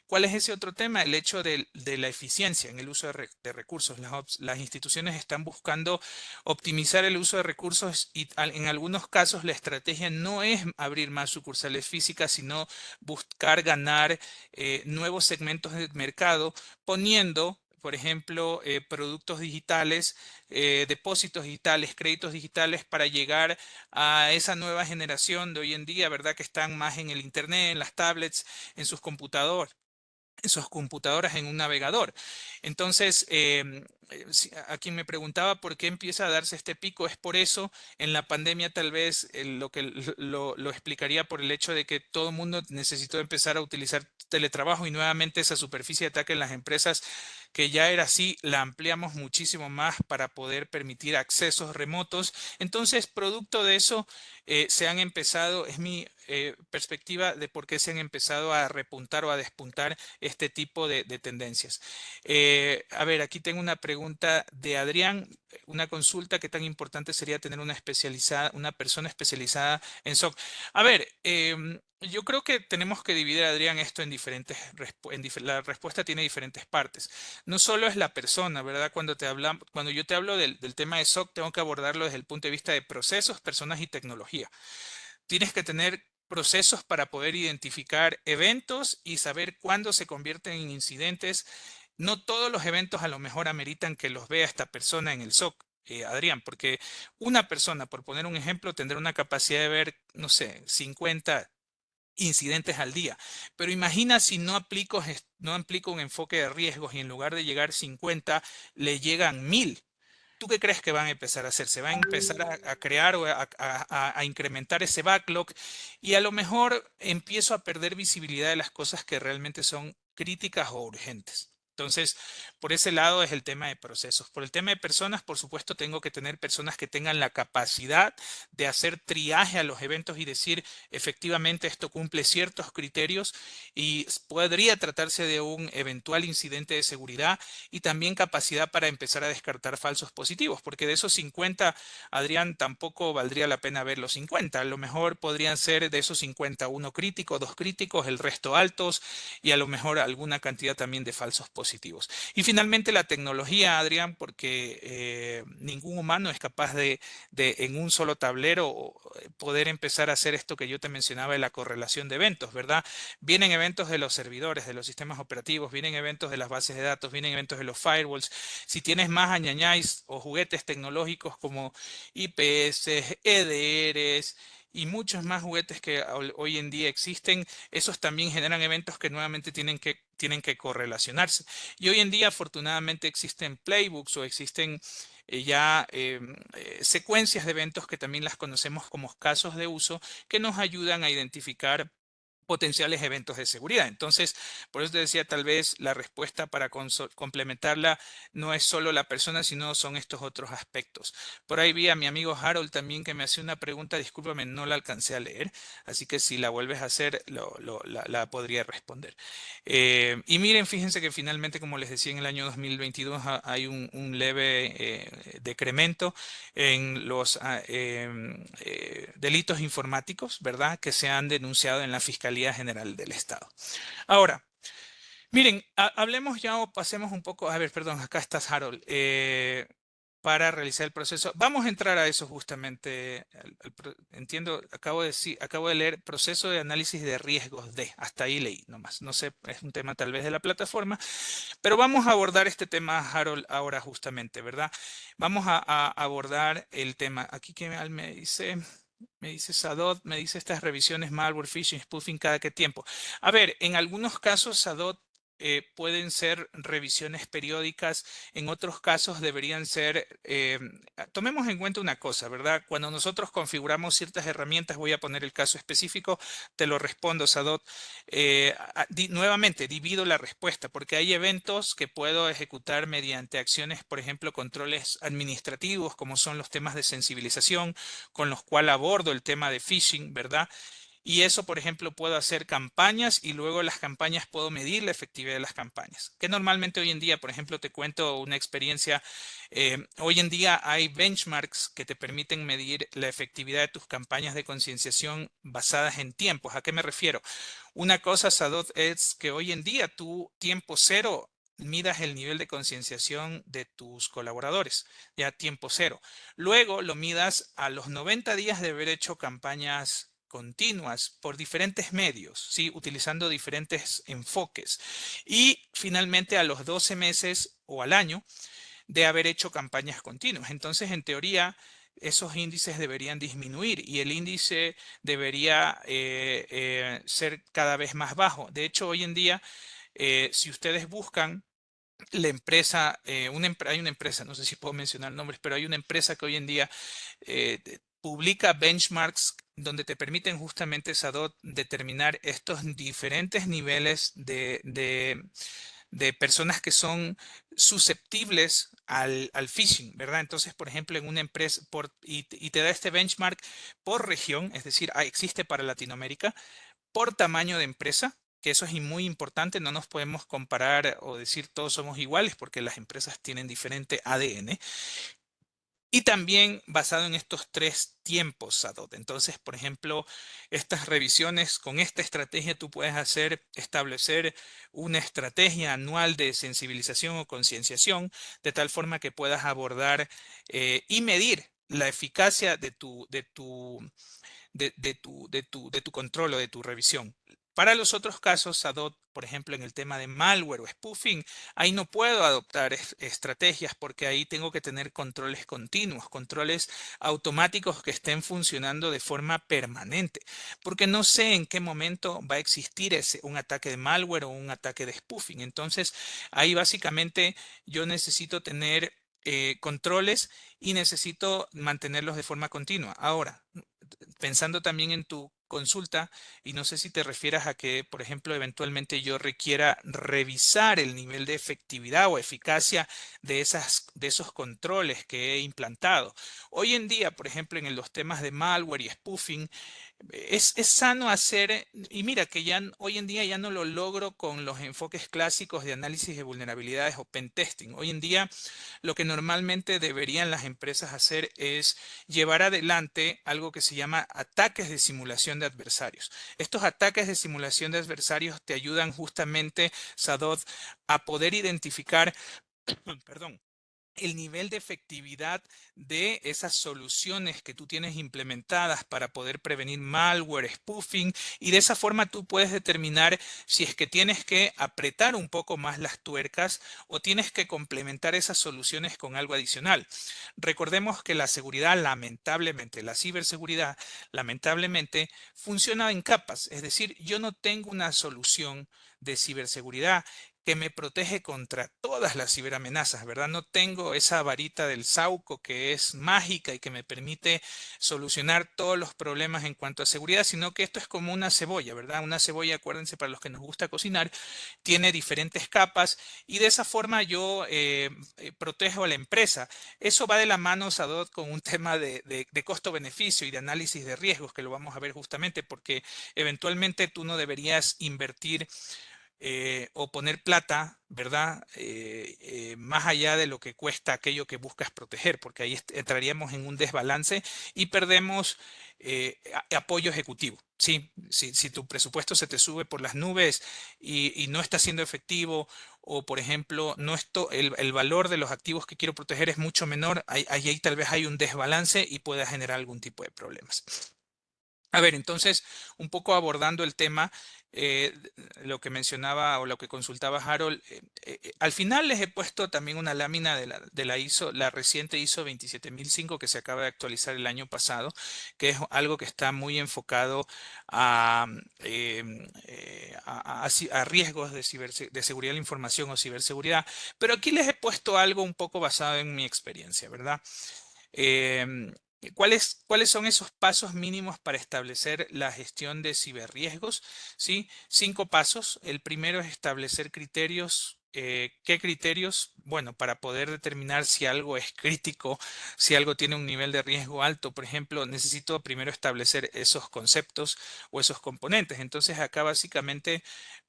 ¿Cuál es ese otro tema? El hecho de la eficiencia en el uso de recursos. Las instituciones están buscando optimizar el uso de recursos y en algunos casos la estrategia no es abrir más sucursales físicas, sino buscar ganar nuevos segmentos de mercado poniendo, por ejemplo, productos digitales, depósitos digitales, créditos digitales para llegar a esa nueva generación de hoy en día, ¿verdad? Que están más en el Internet, en las tablets, en sus computadoras en un navegador. Entonces, a quien me preguntaba por qué empieza a darse este pico, es por eso, en la pandemia tal vez lo explicaría por el hecho de que todo el mundo necesitó empezar a utilizar teletrabajo y nuevamente esa superficie de ataque en las empresas que ya era así, la ampliamos muchísimo más para poder permitir accesos remotos. Entonces, producto de eso, se han empezado, es mi perspectiva de por qué se han empezado a repuntar o a despuntar este tipo de tendencias. A ver, aquí tengo una pregunta de Adrián, una consulta: ¿qué tan importante sería tener una persona especializada en SOC? A ver, yo creo que tenemos que dividir, Adrián, esto en diferentes, la respuesta tiene diferentes partes. No solo es la persona, ¿verdad? Cuando yo te hablo del tema de SOC, tengo que abordarlo desde el punto de vista de procesos, personas y tecnología. Tienes que tener procesos para poder identificar eventos y saber cuándo se convierten en incidentes. No todos los eventos a lo mejor ameritan que los vea esta persona en el SOC. Adrián, porque una persona, por poner un ejemplo, tendrá una capacidad de ver, no sé, 50 incidentes al día. Pero imagina si no aplico un enfoque de riesgos y en lugar de llegar 50, le llegan 1000. ¿Tú qué crees que van a empezar a hacer? Se va a empezar a crear o a incrementar ese backlog y a lo mejor empiezo a perder visibilidad de las cosas que realmente son críticas o urgentes. Entonces, por ese lado es el tema de procesos. Por el tema de personas, por supuesto, tengo que tener personas que tengan la capacidad de hacer triaje a los eventos y decir, efectivamente, esto cumple ciertos criterios y podría tratarse de un eventual incidente de seguridad, y también capacidad para empezar a descartar falsos positivos, porque de esos 50, Adrián, tampoco valdría la pena ver los 50. A lo mejor podrían ser de esos 50, uno crítico, dos críticos, el resto altos y a lo mejor alguna cantidad también de falsos positivos. Y finalmente la tecnología, Adrián, porque ningún humano es capaz de en un solo tablero poder empezar a hacer esto que yo te mencionaba de la correlación de eventos, ¿verdad? Vienen eventos de los servidores, de los sistemas operativos, vienen eventos de las bases de datos, vienen eventos de los firewalls. Si tienes más añañáis o juguetes tecnológicos como IPS, EDRs y muchos más juguetes que hoy en día existen, esos también generan eventos que nuevamente tienen que correlacionarse. Y hoy en día, afortunadamente, existen playbooks o existen secuencias de eventos que también las conocemos como casos de uso, que nos ayudan a identificar potenciales eventos de seguridad. Entonces, por eso te decía, tal vez la respuesta para complementarla no es solo la persona, sino son estos otros aspectos. Por ahí vi a mi amigo Harold también que me hacía una pregunta, discúlpame, no la alcancé a leer, así que si la vuelves a hacer, la podría responder. Y miren, fíjense que finalmente, como les decía, en el año 2022 hay un leve decremento en los delitos informáticos, ¿verdad?, que se han denunciado en la Fiscalía General del Estado. Ahora, miren, hablemos ya o pasemos un poco, a ver, perdón, acá estás, Harold, para realizar el proceso. Vamos a entrar a eso justamente. Entiendo, acabo de leer proceso de análisis de riesgos hasta ahí leí nomás. No sé, es un tema tal vez de la plataforma, pero vamos a abordar este tema, Harold, ahora justamente, ¿verdad? Vamos a abordar el tema. Aquí que me dice Sadot, me dice estas revisiones malware, phishing, spoofing, ¿cada qué tiempo? A ver, en algunos casos, Sadot, pueden ser revisiones periódicas, en otros casos deberían ser, tomemos en cuenta una cosa, ¿verdad? Cuando nosotros configuramos ciertas herramientas, voy a poner el caso específico, te lo respondo, Sadot, nuevamente divido la respuesta, porque hay eventos que puedo ejecutar mediante acciones, por ejemplo, controles administrativos, como son los temas de sensibilización, con los cuales abordo el tema de phishing, ¿verdad? Y eso, por ejemplo, puedo hacer campañas y luego las campañas puedo medir la efectividad de las campañas. Que normalmente hoy en día, por ejemplo, te cuento una experiencia. Hoy en día hay benchmarks que te permiten medir la efectividad de tus campañas de concienciación basadas en tiempos. ¿A qué me refiero? Una cosa, Sadot, es que hoy en día tu tiempo cero midas el nivel de concienciación de tus colaboradores, ya tiempo cero. Luego lo midas a los 90 días de haber hecho campañas continuas por diferentes medios, ¿sí?, utilizando diferentes enfoques. Y finalmente a los 12 meses o al año de haber hecho campañas continuas. Entonces, en teoría, esos índices deberían disminuir y el índice debería ser cada vez más bajo. De hecho, hoy en día, si ustedes buscan la empresa, hay una empresa, no sé si puedo mencionar nombres, pero hay una empresa que hoy en día publica benchmarks donde te permiten justamente, Sadot, determinar estos diferentes niveles de personas que son susceptibles al phishing, ¿verdad? Entonces, por ejemplo, en una empresa, y te da este benchmark por región, es decir, existe para Latinoamérica, por tamaño de empresa, que eso es muy importante, no nos podemos comparar o decir todos somos iguales porque las empresas tienen diferente ADN. Y también basado en estos 3 tiempos, Sadot. Entonces, por ejemplo, estas revisiones con esta estrategia tú puedes establecer una estrategia anual de sensibilización o concienciación, de tal forma que puedas abordar y medir la eficacia de tu control o de tu revisión. Para los otros casos, Sadot, por ejemplo, en el tema de malware o spoofing, ahí no puedo adoptar estrategias porque ahí tengo que tener controles continuos, controles automáticos que estén funcionando de forma permanente, porque no sé en qué momento va a existir un ataque de malware o un ataque de spoofing. Entonces, ahí básicamente yo necesito tener controles y necesito mantenerlos de forma continua. Ahora, pensando también en tu consulta, y no sé si te refieras a que, por ejemplo, eventualmente yo requiera revisar el nivel de efectividad o eficacia de esos controles que he implantado. Hoy en día, por ejemplo, en los temas de malware y spoofing, es sano hacer, y mira que ya hoy en día ya no lo logro con los enfoques clásicos de análisis de vulnerabilidades o pentesting. Hoy en día lo que normalmente deberían las empresas hacer es llevar adelante algo que se llama ataques de simulación de adversarios. Estos ataques de simulación de adversarios te ayudan justamente, Sadot, a poder identificar, perdón, el nivel de efectividad de esas soluciones que tú tienes implementadas para poder prevenir malware, spoofing, y de esa forma tú puedes determinar si es que tienes que apretar un poco más las tuercas o tienes que complementar esas soluciones con algo adicional. Recordemos que la seguridad, lamentablemente, la ciberseguridad, lamentablemente, funciona en capas. Es decir, yo no tengo una solución de ciberseguridad que me protege contra todas las ciberamenazas, ¿verdad? No tengo esa varita del Sauco que es mágica y que me permite solucionar todos los problemas en cuanto a seguridad, sino que esto es como una cebolla, ¿verdad? Una cebolla, acuérdense, para los que nos gusta cocinar, tiene diferentes capas y de esa forma yo protejo a la empresa. Eso va de la mano, Sadot, con un tema de costo-beneficio y de análisis de riesgos, que lo vamos a ver justamente porque eventualmente tú no deberías invertir o poner plata, ¿verdad? Más allá de lo que cuesta aquello que buscas proteger, porque ahí entraríamos en un desbalance y perdemos apoyo ejecutivo. Sí, si tu presupuesto se te sube por las nubes y no está siendo efectivo, o por ejemplo, el valor de los activos que quiero proteger es mucho menor, ahí tal vez hay un desbalance y pueda generar algún tipo de problemas. A ver, entonces, un poco abordando el tema, lo que mencionaba o lo que consultaba Harold, al final les he puesto también una lámina de la ISO, la reciente ISO 27005 que se acaba de actualizar el año pasado, que es algo que está muy enfocado a, a riesgos de seguridad de la información o ciberseguridad. Pero aquí les he puesto algo un poco basado en mi experiencia, ¿verdad? ¿Cuáles son esos pasos mínimos para establecer la gestión de ciberriesgos? ¿Sí? 5 pasos. El primero es establecer criterios. ¿Qué criterios? Bueno, para poder determinar si algo es crítico, si algo tiene un nivel de riesgo alto, por ejemplo, necesito primero establecer esos conceptos o esos componentes. Entonces, acá básicamente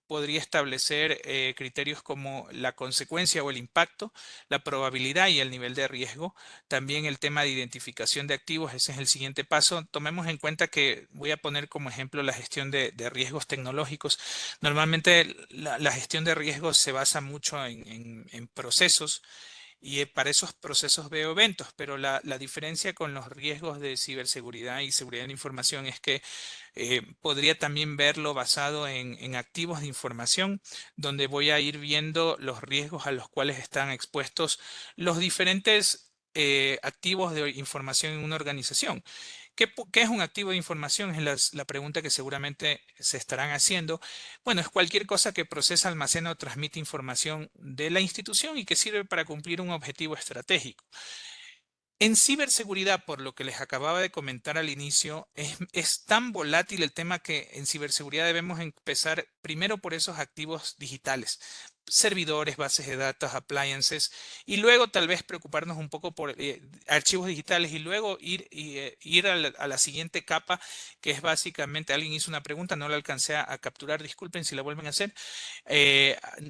podría establecer criterios como la consecuencia o el impacto, la probabilidad y el nivel de riesgo. También el tema de identificación de activos, ese es el siguiente paso. Tomemos en cuenta que voy a poner como ejemplo la gestión de riesgos tecnológicos. Normalmente la gestión de riesgos se basa mucho en procesos. Y para esos procesos veo eventos, pero la diferencia con los riesgos de ciberseguridad y seguridad de la información es que podría también verlo basado en activos de información, donde voy a ir viendo los riesgos a los cuales están expuestos los diferentes activos de información en una organización. ¿Qué es un activo de información? Es la pregunta que seguramente se estarán haciendo. Bueno, es cualquier cosa que procesa, almacena o transmite información de la institución y que sirve para cumplir un objetivo estratégico. En ciberseguridad, por lo que les acababa de comentar al inicio, es tan volátil el tema que en ciberseguridad debemos empezar primero por esos activos digitales, servidores, bases de datos, appliances, y luego tal vez preocuparnos un poco por archivos digitales y luego ir a la siguiente capa, que es básicamente, alguien hizo una pregunta, no la alcancé a capturar, disculpen si la vuelven a hacer.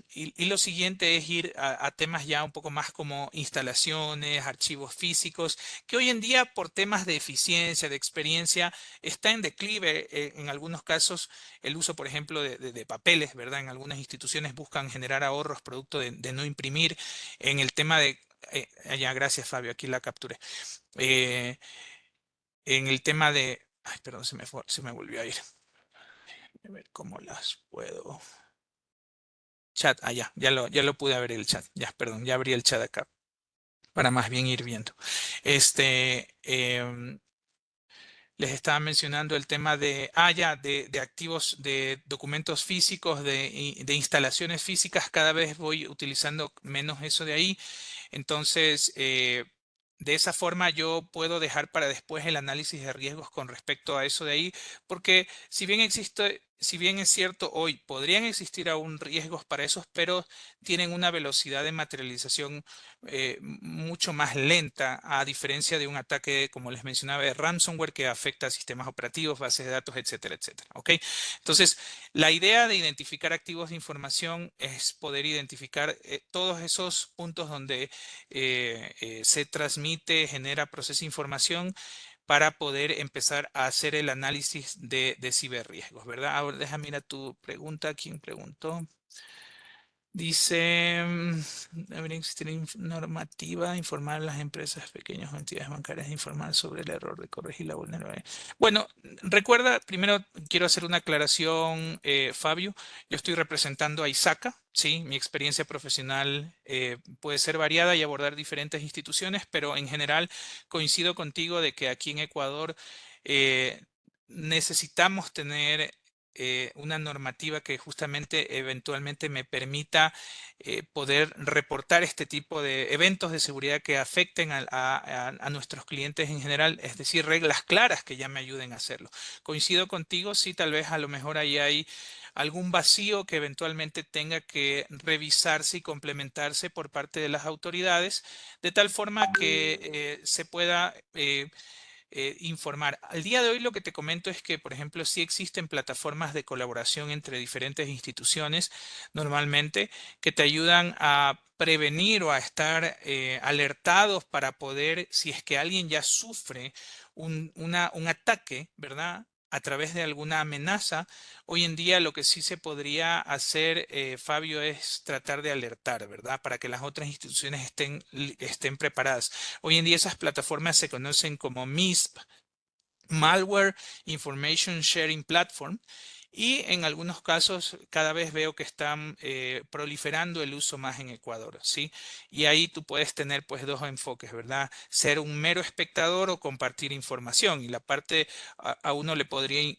Y lo siguiente es ir a temas ya un poco más como instalaciones, archivos físicos, que hoy en día por temas de eficiencia, de experiencia, está en declive en algunos casos el uso, por ejemplo, de papeles, ¿verdad? En algunas instituciones buscan generar ahorros producto de no imprimir. En el tema de... ya, gracias Fabio, aquí la capturé. En el tema de... Ay, perdón, se me volvió a ir. A ver cómo las puedo... Chat, ya lo pude ver el chat. Ya, perdón, ya abrí el chat acá para más bien ir viendo. Les estaba mencionando el tema de activos, de documentos físicos, de instalaciones físicas. Cada vez voy utilizando menos eso de ahí. Entonces, de esa forma yo puedo dejar para después el análisis de riesgos con respecto a eso de ahí, porque si bien es cierto hoy podrían existir aún riesgos para esos, pero tienen una velocidad de materialización mucho más lenta, a diferencia de un ataque, como les mencionaba, de ransomware que afecta a sistemas operativos, bases de datos, etcétera, etcétera. ¿Ok? Entonces, la idea de identificar activos de información es poder identificar todos esos puntos donde se transmite, genera, procesa información para poder empezar a hacer el análisis de ciberriesgos, ¿verdad? Ahora déjame mirar tu pregunta. ¿Quién preguntó? Dice, debería existir normativa, informar a las empresas pequeñas o entidades bancarias, informar sobre el error de corregir la vulnerabilidad. Bueno, recuerda, primero quiero hacer una aclaración, Fabio. Yo estoy representando a ISACA, ¿sí? Mi experiencia profesional puede ser variada y abordar diferentes instituciones, pero en general coincido contigo de que aquí en Ecuador necesitamos tener una normativa que justamente eventualmente me permita poder reportar este tipo de eventos de seguridad que afecten a nuestros clientes en general, es decir, reglas claras que ya me ayuden a hacerlo. Coincido contigo, sí, tal vez a lo mejor ahí hay algún vacío que eventualmente tenga que revisarse y complementarse por parte de las autoridades, de tal forma que se pueda informar. Al día de hoy lo que te comento es que, por ejemplo, sí existen plataformas de colaboración entre diferentes instituciones normalmente que te ayudan a prevenir o a estar alertados para poder, si es que alguien ya sufre un ataque, ¿verdad? A través de alguna amenaza, hoy en día lo que sí se podría hacer, Fabio, es tratar de alertar, ¿verdad? Para que las otras instituciones estén preparadas. Hoy en día esas plataformas se conocen como MISP, Malware Information Sharing Platform, y en algunos casos cada vez veo que están proliferando el uso más en Ecuador, ¿sí? Y ahí tú puedes tener pues dos enfoques, ¿verdad? Ser un mero espectador o compartir información. Y la parte a uno le podría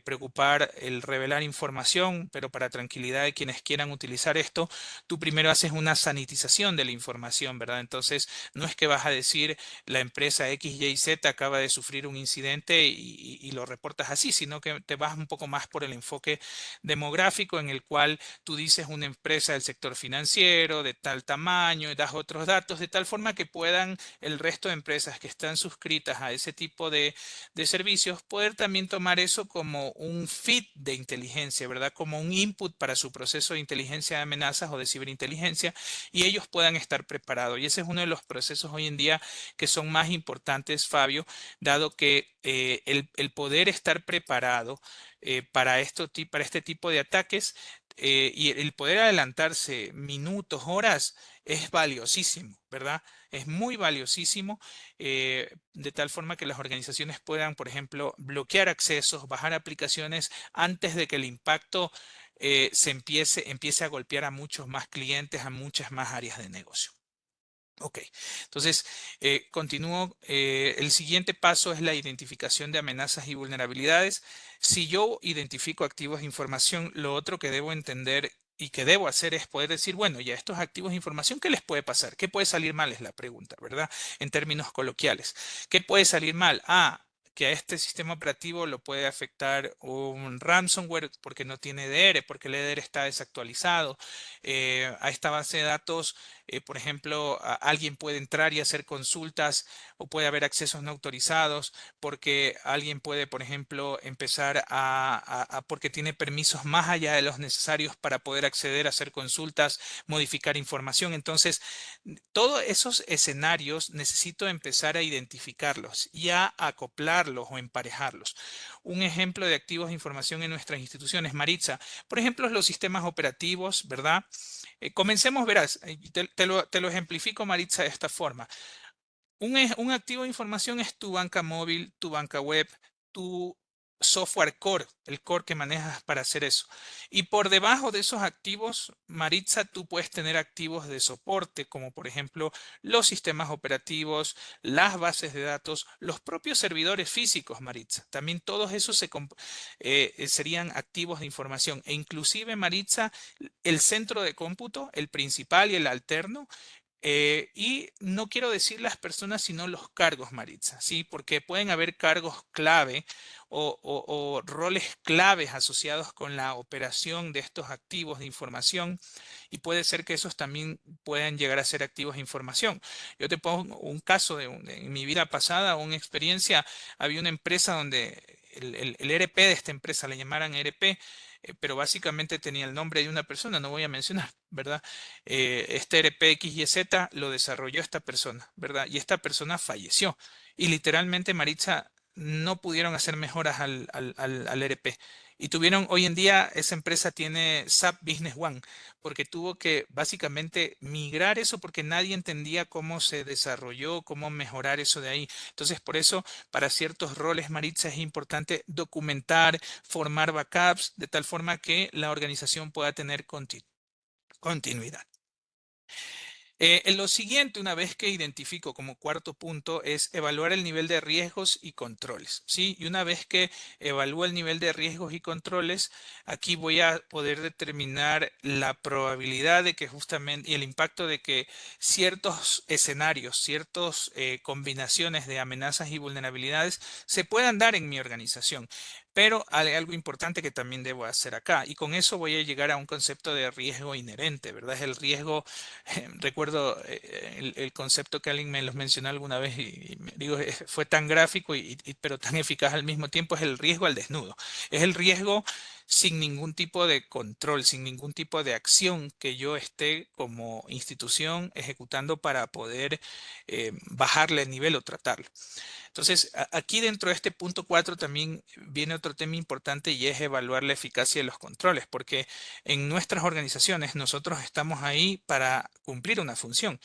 preocupar el revelar información, pero para tranquilidad de quienes quieran utilizar esto, tú primero haces una sanitización de la información, ¿verdad? Entonces no es que vas a decir la empresa X, Y, Z acaba de sufrir un incidente y lo reportas así, sino que te vas un poco más por el enfoque demográfico en el cual tú dices una empresa del sector financiero de tal tamaño y das otros datos de tal forma que puedan el resto de empresas que están suscritas a ese tipo de servicios poder también tomar eso como un feed de inteligencia, ¿verdad? Como un input para su proceso de inteligencia de amenazas o de ciberinteligencia y ellos puedan estar preparados. Y ese es uno de los procesos hoy en día que son más importantes, Fabio, dado que el poder estar preparado para este tipo de ataques y el poder adelantarse minutos, horas, es valiosísimo, ¿verdad? Es muy valiosísimo, de tal forma que las organizaciones puedan, por ejemplo, bloquear accesos, bajar aplicaciones antes de que el impacto empiece a golpear a muchos más clientes, a muchas más áreas de negocio. Ok, entonces continúo. El siguiente paso es la identificación de amenazas y vulnerabilidades. Si yo identifico activos de información, lo otro que debo entender y que debo hacer es poder decir, bueno, ya estos activos de información, ¿qué les puede pasar? ¿Qué puede salir mal? Es la pregunta, ¿verdad? En términos coloquiales. ¿Qué puede salir mal? Que a este sistema operativo lo puede afectar un ransomware porque no tiene EDR, porque el EDR está desactualizado. A esta base de datos, por ejemplo, alguien puede entrar y hacer consultas o puede haber accesos no autorizados porque alguien puede, por ejemplo, empezar porque tiene permisos más allá de los necesarios para poder acceder a hacer consultas, modificar información. Entonces, todos esos escenarios necesito empezar a identificarlos y a acoplarlos o emparejarlos. Un ejemplo de activos de información en nuestras instituciones, Maritza, por ejemplo, los sistemas operativos, ¿verdad? Comencemos, verás, te lo ejemplifico, Maritza, de esta forma. Un activo de información es tu banca móvil, tu banca web, tu software core, el core que manejas para hacer eso. Y por debajo de esos activos, Maritza, tú puedes tener activos de soporte, como por ejemplo los sistemas operativos, las bases de datos, los propios servidores físicos, Maritza. También todos esos serían activos de información. E inclusive, Maritza, el centro de cómputo, el principal y el alterno, y no quiero decir las personas, sino los cargos, Maritza, ¿sí? Porque pueden haber cargos clave o roles claves asociados con la operación de estos activos de información y puede ser que esos también puedan llegar a ser activos de información. Yo te pongo un caso en mi vida pasada, una experiencia, había una empresa donde el ERP de esta empresa le llamaran ERP, pero básicamente tenía el nombre de una persona, no voy a mencionar, ¿verdad? Este ERP XYZ lo desarrolló esta persona, ¿verdad? Y esta persona falleció. Y literalmente, Maritza, no pudieron hacer mejoras al ERP. Y tuvieron, hoy en día, esa empresa tiene SAP Business One, porque tuvo que básicamente migrar eso porque nadie entendía cómo se desarrolló, cómo mejorar eso de ahí. Entonces, por eso, para ciertos roles, Maritza, es importante documentar, formar backups, de tal forma que la organización pueda tener continuidad. Lo siguiente, una vez que identifico como cuarto punto, es evaluar el nivel de riesgos y controles, ¿sí? Y una vez que evalúo el nivel de riesgos y controles, aquí voy a poder determinar la probabilidad de que justamente y el impacto de que ciertos escenarios, ciertas combinaciones de amenazas y vulnerabilidades se puedan dar en mi organización. Pero hay algo importante que también debo hacer acá, y con eso voy a llegar a un concepto de riesgo inherente, ¿verdad? Es el riesgo, recuerdo el concepto que alguien me los mencionó alguna vez y me digo, fue tan gráfico pero tan eficaz al mismo tiempo, es el riesgo al desnudo. Es el riesgo sin ningún tipo de control, sin ningún tipo de acción que yo esté como institución ejecutando para poder bajarle el nivel o tratarlo. Entonces, aquí dentro de este punto 4 también viene otro tema importante y es evaluar la eficacia de los controles, porque en nuestras organizaciones nosotros estamos ahí para cumplir una función.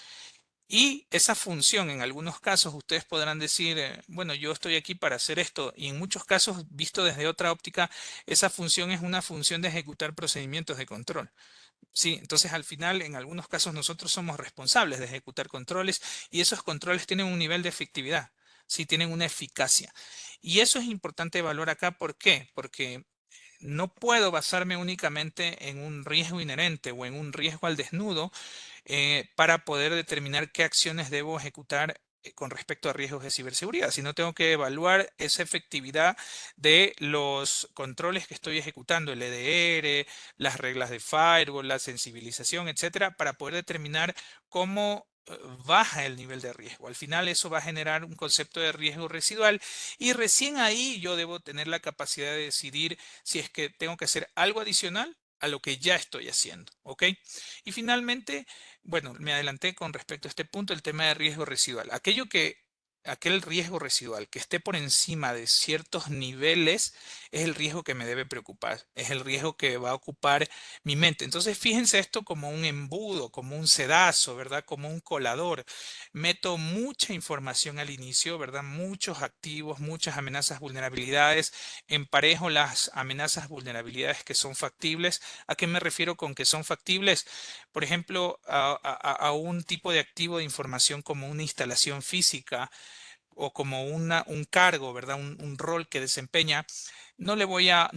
Y esa función, en algunos casos, ustedes podrán decir, bueno, yo estoy aquí para hacer esto, y en muchos casos, visto desde otra óptica, esa función es una función de ejecutar procedimientos de control. Sí, entonces al final, en algunos casos, nosotros somos responsables de ejecutar controles y esos controles tienen un nivel de efectividad, sí, tienen una eficacia. Y eso es importante evaluar acá. ¿Por qué? Porque no puedo basarme únicamente en un riesgo inherente o en un riesgo al desnudo para poder determinar qué acciones debo ejecutar con respecto a riesgos de ciberseguridad, sino tengo que evaluar esa efectividad de los controles que estoy ejecutando, el EDR, las reglas de firewall, la sensibilización, etcétera, para poder determinar cómo baja el nivel de riesgo. Al final eso va a generar un concepto de riesgo residual y recién ahí yo debo tener la capacidad de decidir si es que tengo que hacer algo adicional a lo que ya estoy haciendo, ¿ok? Y finalmente, bueno, me adelanté con respecto a este punto, el tema de riesgo residual. Aquel riesgo residual que esté por encima de ciertos niveles es el riesgo que me debe preocupar, es el riesgo que va a ocupar mi mente. Entonces, fíjense esto como un embudo, como un sedazo, ¿verdad? Como un colador. Meto mucha información al inicio, ¿verdad? Muchos activos, muchas amenazas, vulnerabilidades. Emparejo las amenazas, vulnerabilidades que son factibles. ¿A qué me refiero con que son factibles? Por ejemplo, a un tipo de activo de información como una instalación física o como un cargo, ¿verdad? Un rol que desempeña, no lo voy a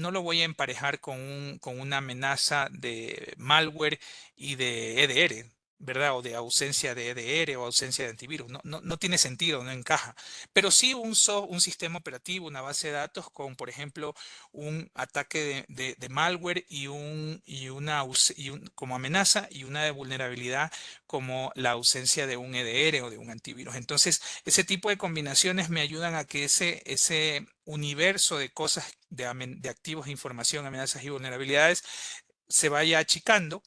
emparejar con una amenaza de malware y de EDR, ¿verdad? O de ausencia de EDR o ausencia de antivirus. No tiene sentido, no encaja. Pero sí un sistema operativo, una base de datos con, por ejemplo, un ataque de malware como amenaza y una de vulnerabilidad como la ausencia de un EDR o de un antivirus. Entonces, ese tipo de combinaciones me ayudan a que ese universo de cosas, de activos de información, amenazas y vulnerabilidades se vaya achicando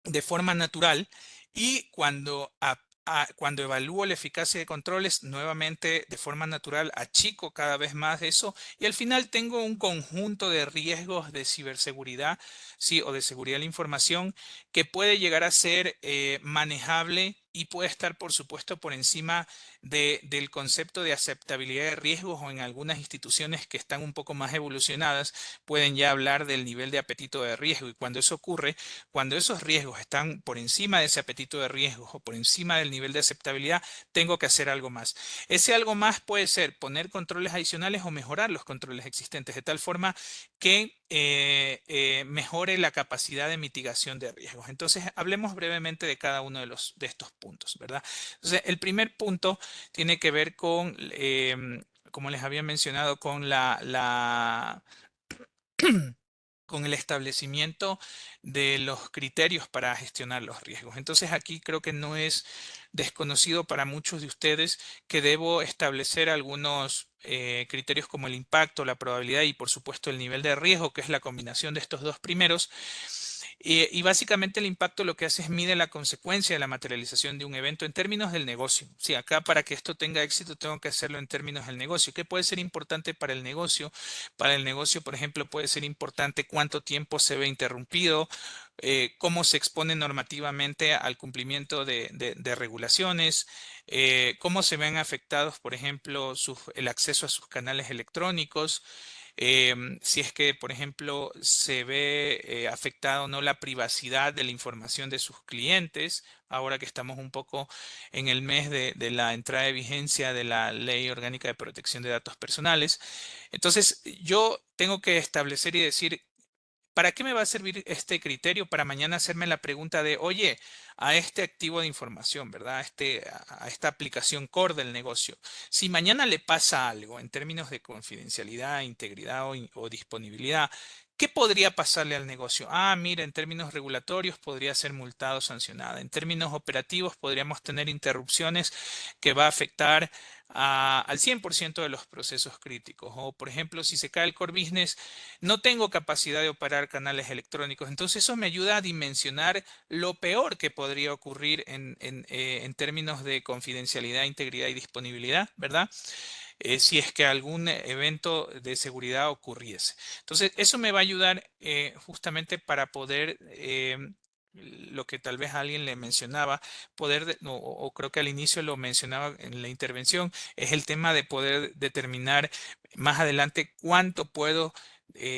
de forma natural y cuando evalúo la eficacia de controles, nuevamente de forma natural achico cada vez más eso y al final tengo un conjunto de riesgos de ciberseguridad, sí, o de seguridad de la información que puede llegar a ser manejable y puede estar, por supuesto, por encima del concepto de aceptabilidad de riesgos o en algunas instituciones que están un poco más evolucionadas pueden ya hablar del nivel de apetito de riesgo y cuando eso ocurre, cuando esos riesgos están por encima de ese apetito de riesgos o por encima del nivel de aceptabilidad, tengo que hacer algo más. Ese algo más puede ser poner controles adicionales o mejorar los controles existentes de tal forma que mejore la capacidad de mitigación de riesgos. Entonces, hablemos brevemente de cada uno de estos puntos, ¿verdad? Entonces, el primer punto tiene que ver con, como les había mencionado, con con el establecimiento de los criterios para gestionar los riesgos. Entonces aquí creo que no es desconocido para muchos de ustedes que debo establecer algunos criterios como el impacto, la probabilidad y por supuesto el nivel de riesgo, que es la combinación de estos dos primeros. Y básicamente el impacto lo que hace es mide la consecuencia de la materialización de un evento en términos del negocio. Sí, acá para que esto tenga éxito tengo que hacerlo en términos del negocio. ¿Qué puede ser importante para el negocio? Para el negocio, por ejemplo, puede ser importante cuánto tiempo se ve interrumpido, cómo se expone normativamente al cumplimiento de regulaciones, cómo se ven afectados, por ejemplo, el acceso a sus canales electrónicos. Si es que, por ejemplo, se ve afectada o no la privacidad de la información de sus clientes, ahora que estamos un poco en el mes de la entrada de vigencia de la Ley Orgánica de Protección de Datos Personales. Entonces, yo tengo que establecer y decir, ¿para qué me va a servir este criterio? Para mañana hacerme la pregunta de, oye, a este activo de información, ¿verdad? A esta aplicación core del negocio. Si mañana le pasa algo en términos de confidencialidad, integridad o disponibilidad, ¿qué podría pasarle al negocio? Ah, mira, en términos regulatorios podría ser multado o sancionada. En términos operativos podríamos tener interrupciones que va a afectar al 100% de los procesos críticos. O, por ejemplo, si se cae el core business, no tengo capacidad de operar canales electrónicos. Entonces, eso me ayuda a dimensionar lo peor que podría ocurrir en términos de confidencialidad, integridad y disponibilidad, ¿verdad? Si es que algún evento de seguridad ocurriese. Entonces, eso me va a ayudar justamente para poder, lo que tal vez alguien le mencionaba, o creo que al inicio lo mencionaba en la intervención, es el tema de poder determinar más adelante cuánto puedo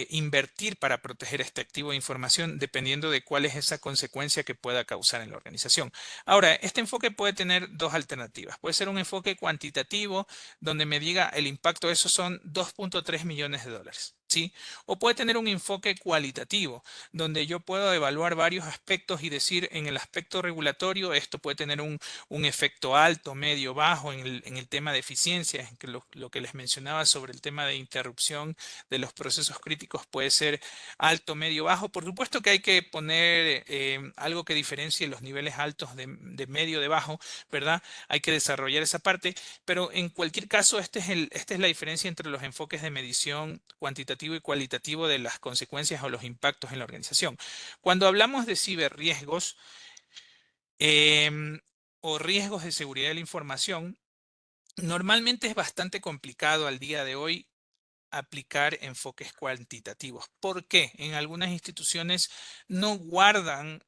invertir para proteger este activo de información dependiendo de cuál es esa consecuencia que pueda causar en la organización. Ahora, este enfoque puede tener dos alternativas. Puede ser un enfoque cuantitativo donde me diga el impacto de eso son 2.3 millones de dólares. ¿Sí? O puede tener un enfoque cualitativo, donde yo puedo evaluar varios aspectos y decir en el aspecto regulatorio esto puede tener un efecto alto, medio, bajo en el tema de eficiencia, en que lo que les mencionaba sobre el tema de interrupción de los procesos críticos puede ser alto, medio, bajo. Por supuesto que hay que poner algo que diferencie los niveles altos de medio, de bajo, ¿verdad? Hay que desarrollar esa parte, pero en cualquier caso esta es la diferencia entre los enfoques de medición cuantitativa y cualitativo de las consecuencias o los impactos en la organización. Cuando hablamos de ciberriesgos o riesgos de seguridad de la información, normalmente es bastante complicado al día de hoy aplicar enfoques cuantitativos. ¿Por qué? En algunas instituciones no guardan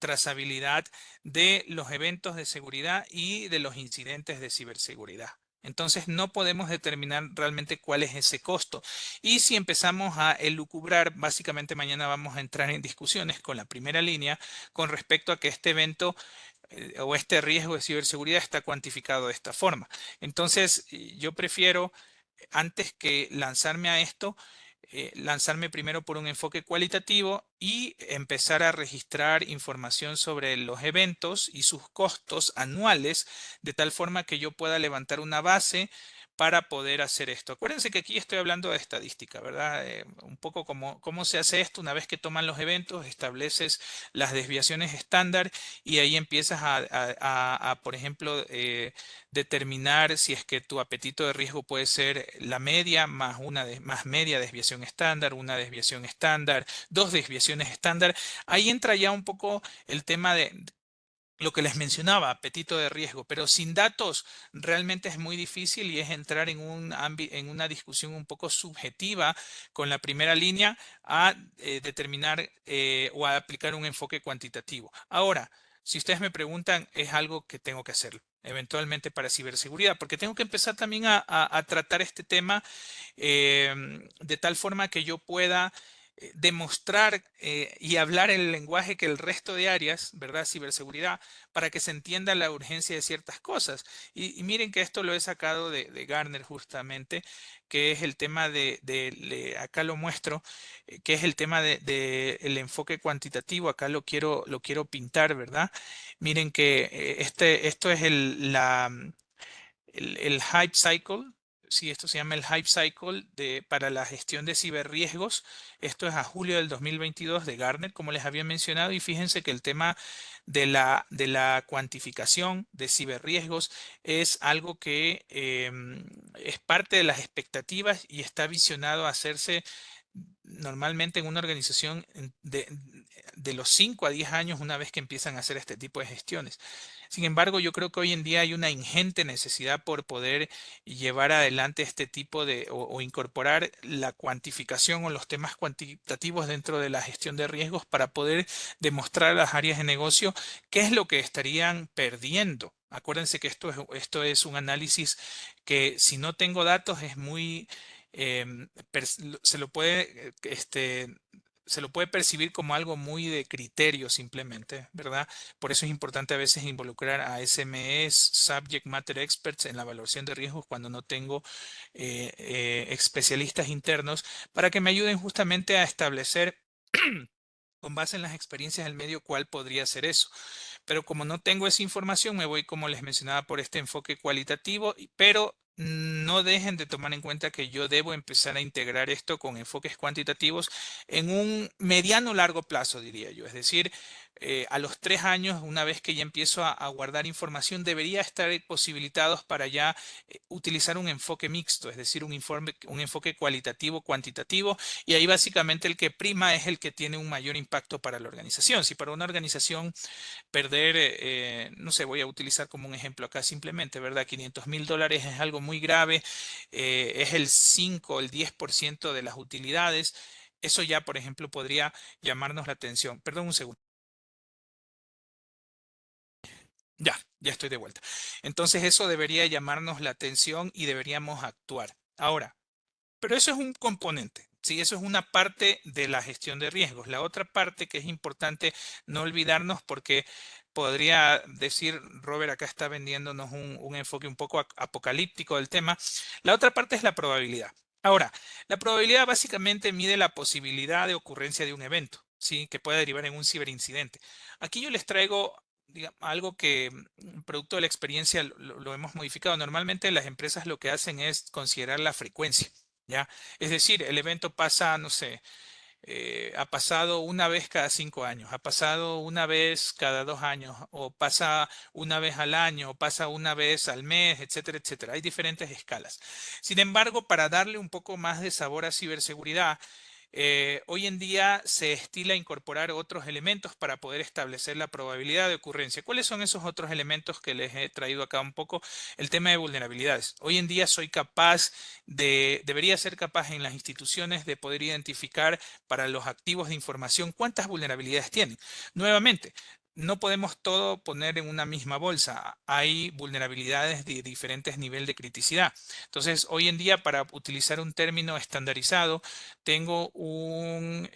trazabilidad de los eventos de seguridad y de los incidentes de ciberseguridad. Entonces no podemos determinar realmente cuál es ese costo. Y si empezamos a elucubrar, básicamente mañana vamos a entrar en discusiones con la primera línea con respecto a que este evento o este riesgo de ciberseguridad está cuantificado de esta forma. Entonces, yo prefiero, antes que lanzarme a esto, lanzarme primero por un enfoque cualitativo y empezar a registrar información sobre los eventos y sus costos anuales, de tal forma que yo pueda levantar una base para poder hacer esto. Acuérdense que aquí estoy hablando de estadística, ¿verdad? Un poco cómo se hace esto. Una vez que toman los eventos, estableces las desviaciones estándar y ahí empiezas por ejemplo, determinar si es que tu apetito de riesgo puede ser la media más más media desviación estándar, una desviación estándar, dos desviaciones estándar. Ahí entra ya un poco el tema de lo que les mencionaba, apetito de riesgo, pero sin datos realmente es muy difícil y es entrar en en una discusión un poco subjetiva con la primera línea a determinar o a aplicar un enfoque cuantitativo. Ahora, si ustedes me preguntan, es algo que tengo que hacer eventualmente para ciberseguridad, porque tengo que empezar también a tratar este tema de tal forma que yo pueda demostrar y hablar el lenguaje que el resto de áreas, ¿verdad? Ciberseguridad, para que se entienda la urgencia de ciertas cosas. Y miren que esto lo he sacado de Gartner justamente, que es el tema acá lo muestro, que es el tema el enfoque cuantitativo. Acá lo quiero pintar, ¿verdad? Miren que esto es el Hype Cycle. Sí, esto se llama el Hype Cycle para la gestión de ciberriesgos. Esto es a julio del 2022 de Gartner, como les había mencionado. Y fíjense que el tema de la cuantificación de ciberriesgos es algo que es parte de las expectativas y está visionado a hacerse normalmente en una organización de los 5 a 10 años una vez que empiezan a hacer este tipo de gestiones. Sin embargo, yo creo que hoy en día hay una ingente necesidad por poder llevar adelante este tipo o incorporar la cuantificación o los temas cuantitativos dentro de la gestión de riesgos para poder demostrar a las áreas de negocio qué es lo que estarían perdiendo. Acuérdense que esto es un análisis que si no tengo datos es muy se lo puede se lo puede percibir como algo muy de criterio simplemente, ¿verdad? Por eso es importante a veces involucrar a SMEs, Subject Matter Experts, en la evaluación de riesgos cuando no tengo especialistas internos para que me ayuden justamente a establecer con base en las experiencias del medio cuál podría ser eso. Pero como no tengo esa información, me voy, como les mencionaba, por este enfoque cualitativo, pero no dejen de tomar en cuenta que yo debo empezar a integrar esto con enfoques cuantitativos en un mediano largo plazo, diría yo. Es decir, a los 3 años, una vez que ya empiezo a guardar información, debería estar posibilitados para ya utilizar un enfoque mixto, es decir, un enfoque cualitativo, cuantitativo, y ahí básicamente el que prima es el que tiene un mayor impacto para la organización. Si para una organización perder, no sé, voy a utilizar como un ejemplo acá simplemente, ¿verdad? $500,000 es algo muy grave, es el 5 o el 10% de las utilidades. Eso ya, por ejemplo, podría llamarnos la atención. Perdón un segundo. Ya estoy de vuelta. Entonces eso debería llamarnos la atención y deberíamos actuar. Ahora, pero eso es un componente, ¿sí? Eso es una parte de la gestión de riesgos. La otra parte que es importante no olvidarnos, porque podría decir, Robert acá está vendiéndonos un enfoque un poco apocalíptico del tema. La otra parte es la probabilidad. Ahora, la probabilidad básicamente mide la posibilidad de ocurrencia de un evento, ¿sí? Que pueda derivar en un ciberincidente. Aquí yo les traigo algo que, producto de la experiencia, lo hemos modificado. Normalmente las empresas lo que hacen es considerar la frecuencia. ¿Ya? Es decir, el evento pasa, no sé, ha pasado una vez cada 5 años, ha pasado una vez cada 2 años, o pasa una vez al año, o pasa una vez al mes, etcétera, etcétera. Hay diferentes escalas. Sin embargo, para darle un poco más de sabor a ciberseguridad, hoy en día se estila incorporar otros elementos para poder establecer la probabilidad de ocurrencia. ¿Cuáles son esos otros elementos que les he traído acá un poco? El tema de vulnerabilidades. Hoy en día debería ser capaz en las instituciones de poder identificar para los activos de información cuántas vulnerabilidades tienen. Nuevamente, no podemos todo poner en una misma bolsa. Hay vulnerabilidades de diferentes niveles de criticidad. Entonces, hoy en día, para utilizar un término estandarizado, tengo un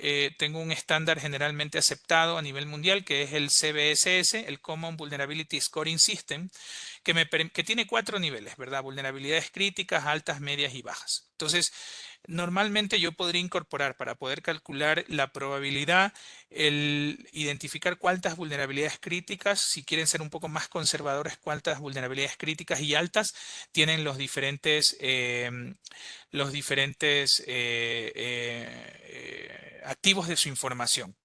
estándar generalmente aceptado a nivel mundial, que es el CVSS, el Common Vulnerability Scoring System, que tiene 4 niveles, ¿verdad? Vulnerabilidades críticas, altas, medias y bajas. Entonces, normalmente yo podría incorporar, para poder calcular la probabilidad, el identificar cuántas vulnerabilidades críticas, si quieren ser un poco más conservadores, cuántas vulnerabilidades críticas y altas tienen los diferentes activos de su información.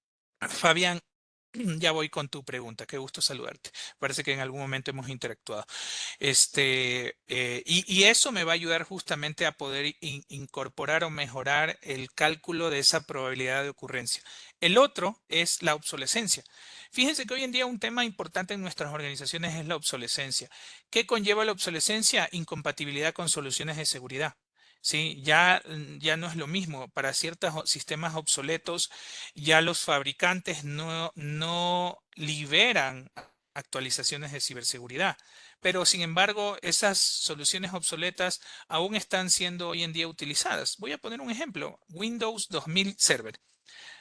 Fabián, ya voy con tu pregunta. Qué gusto saludarte. Parece que en algún momento hemos interactuado. Y eso me va a ayudar justamente a poder incorporar o mejorar el cálculo de esa probabilidad de ocurrencia. El otro es la obsolescencia. Fíjense que hoy en día un tema importante en nuestras organizaciones es la obsolescencia. ¿Qué conlleva la obsolescencia? Incompatibilidad con soluciones de seguridad. Sí, ya no es lo mismo. Para ciertos sistemas obsoletos, ya los fabricantes no liberan actualizaciones de ciberseguridad. Pero sin embargo, esas soluciones obsoletas aún están siendo hoy en día utilizadas. Voy a poner un ejemplo: Windows 2000 Server.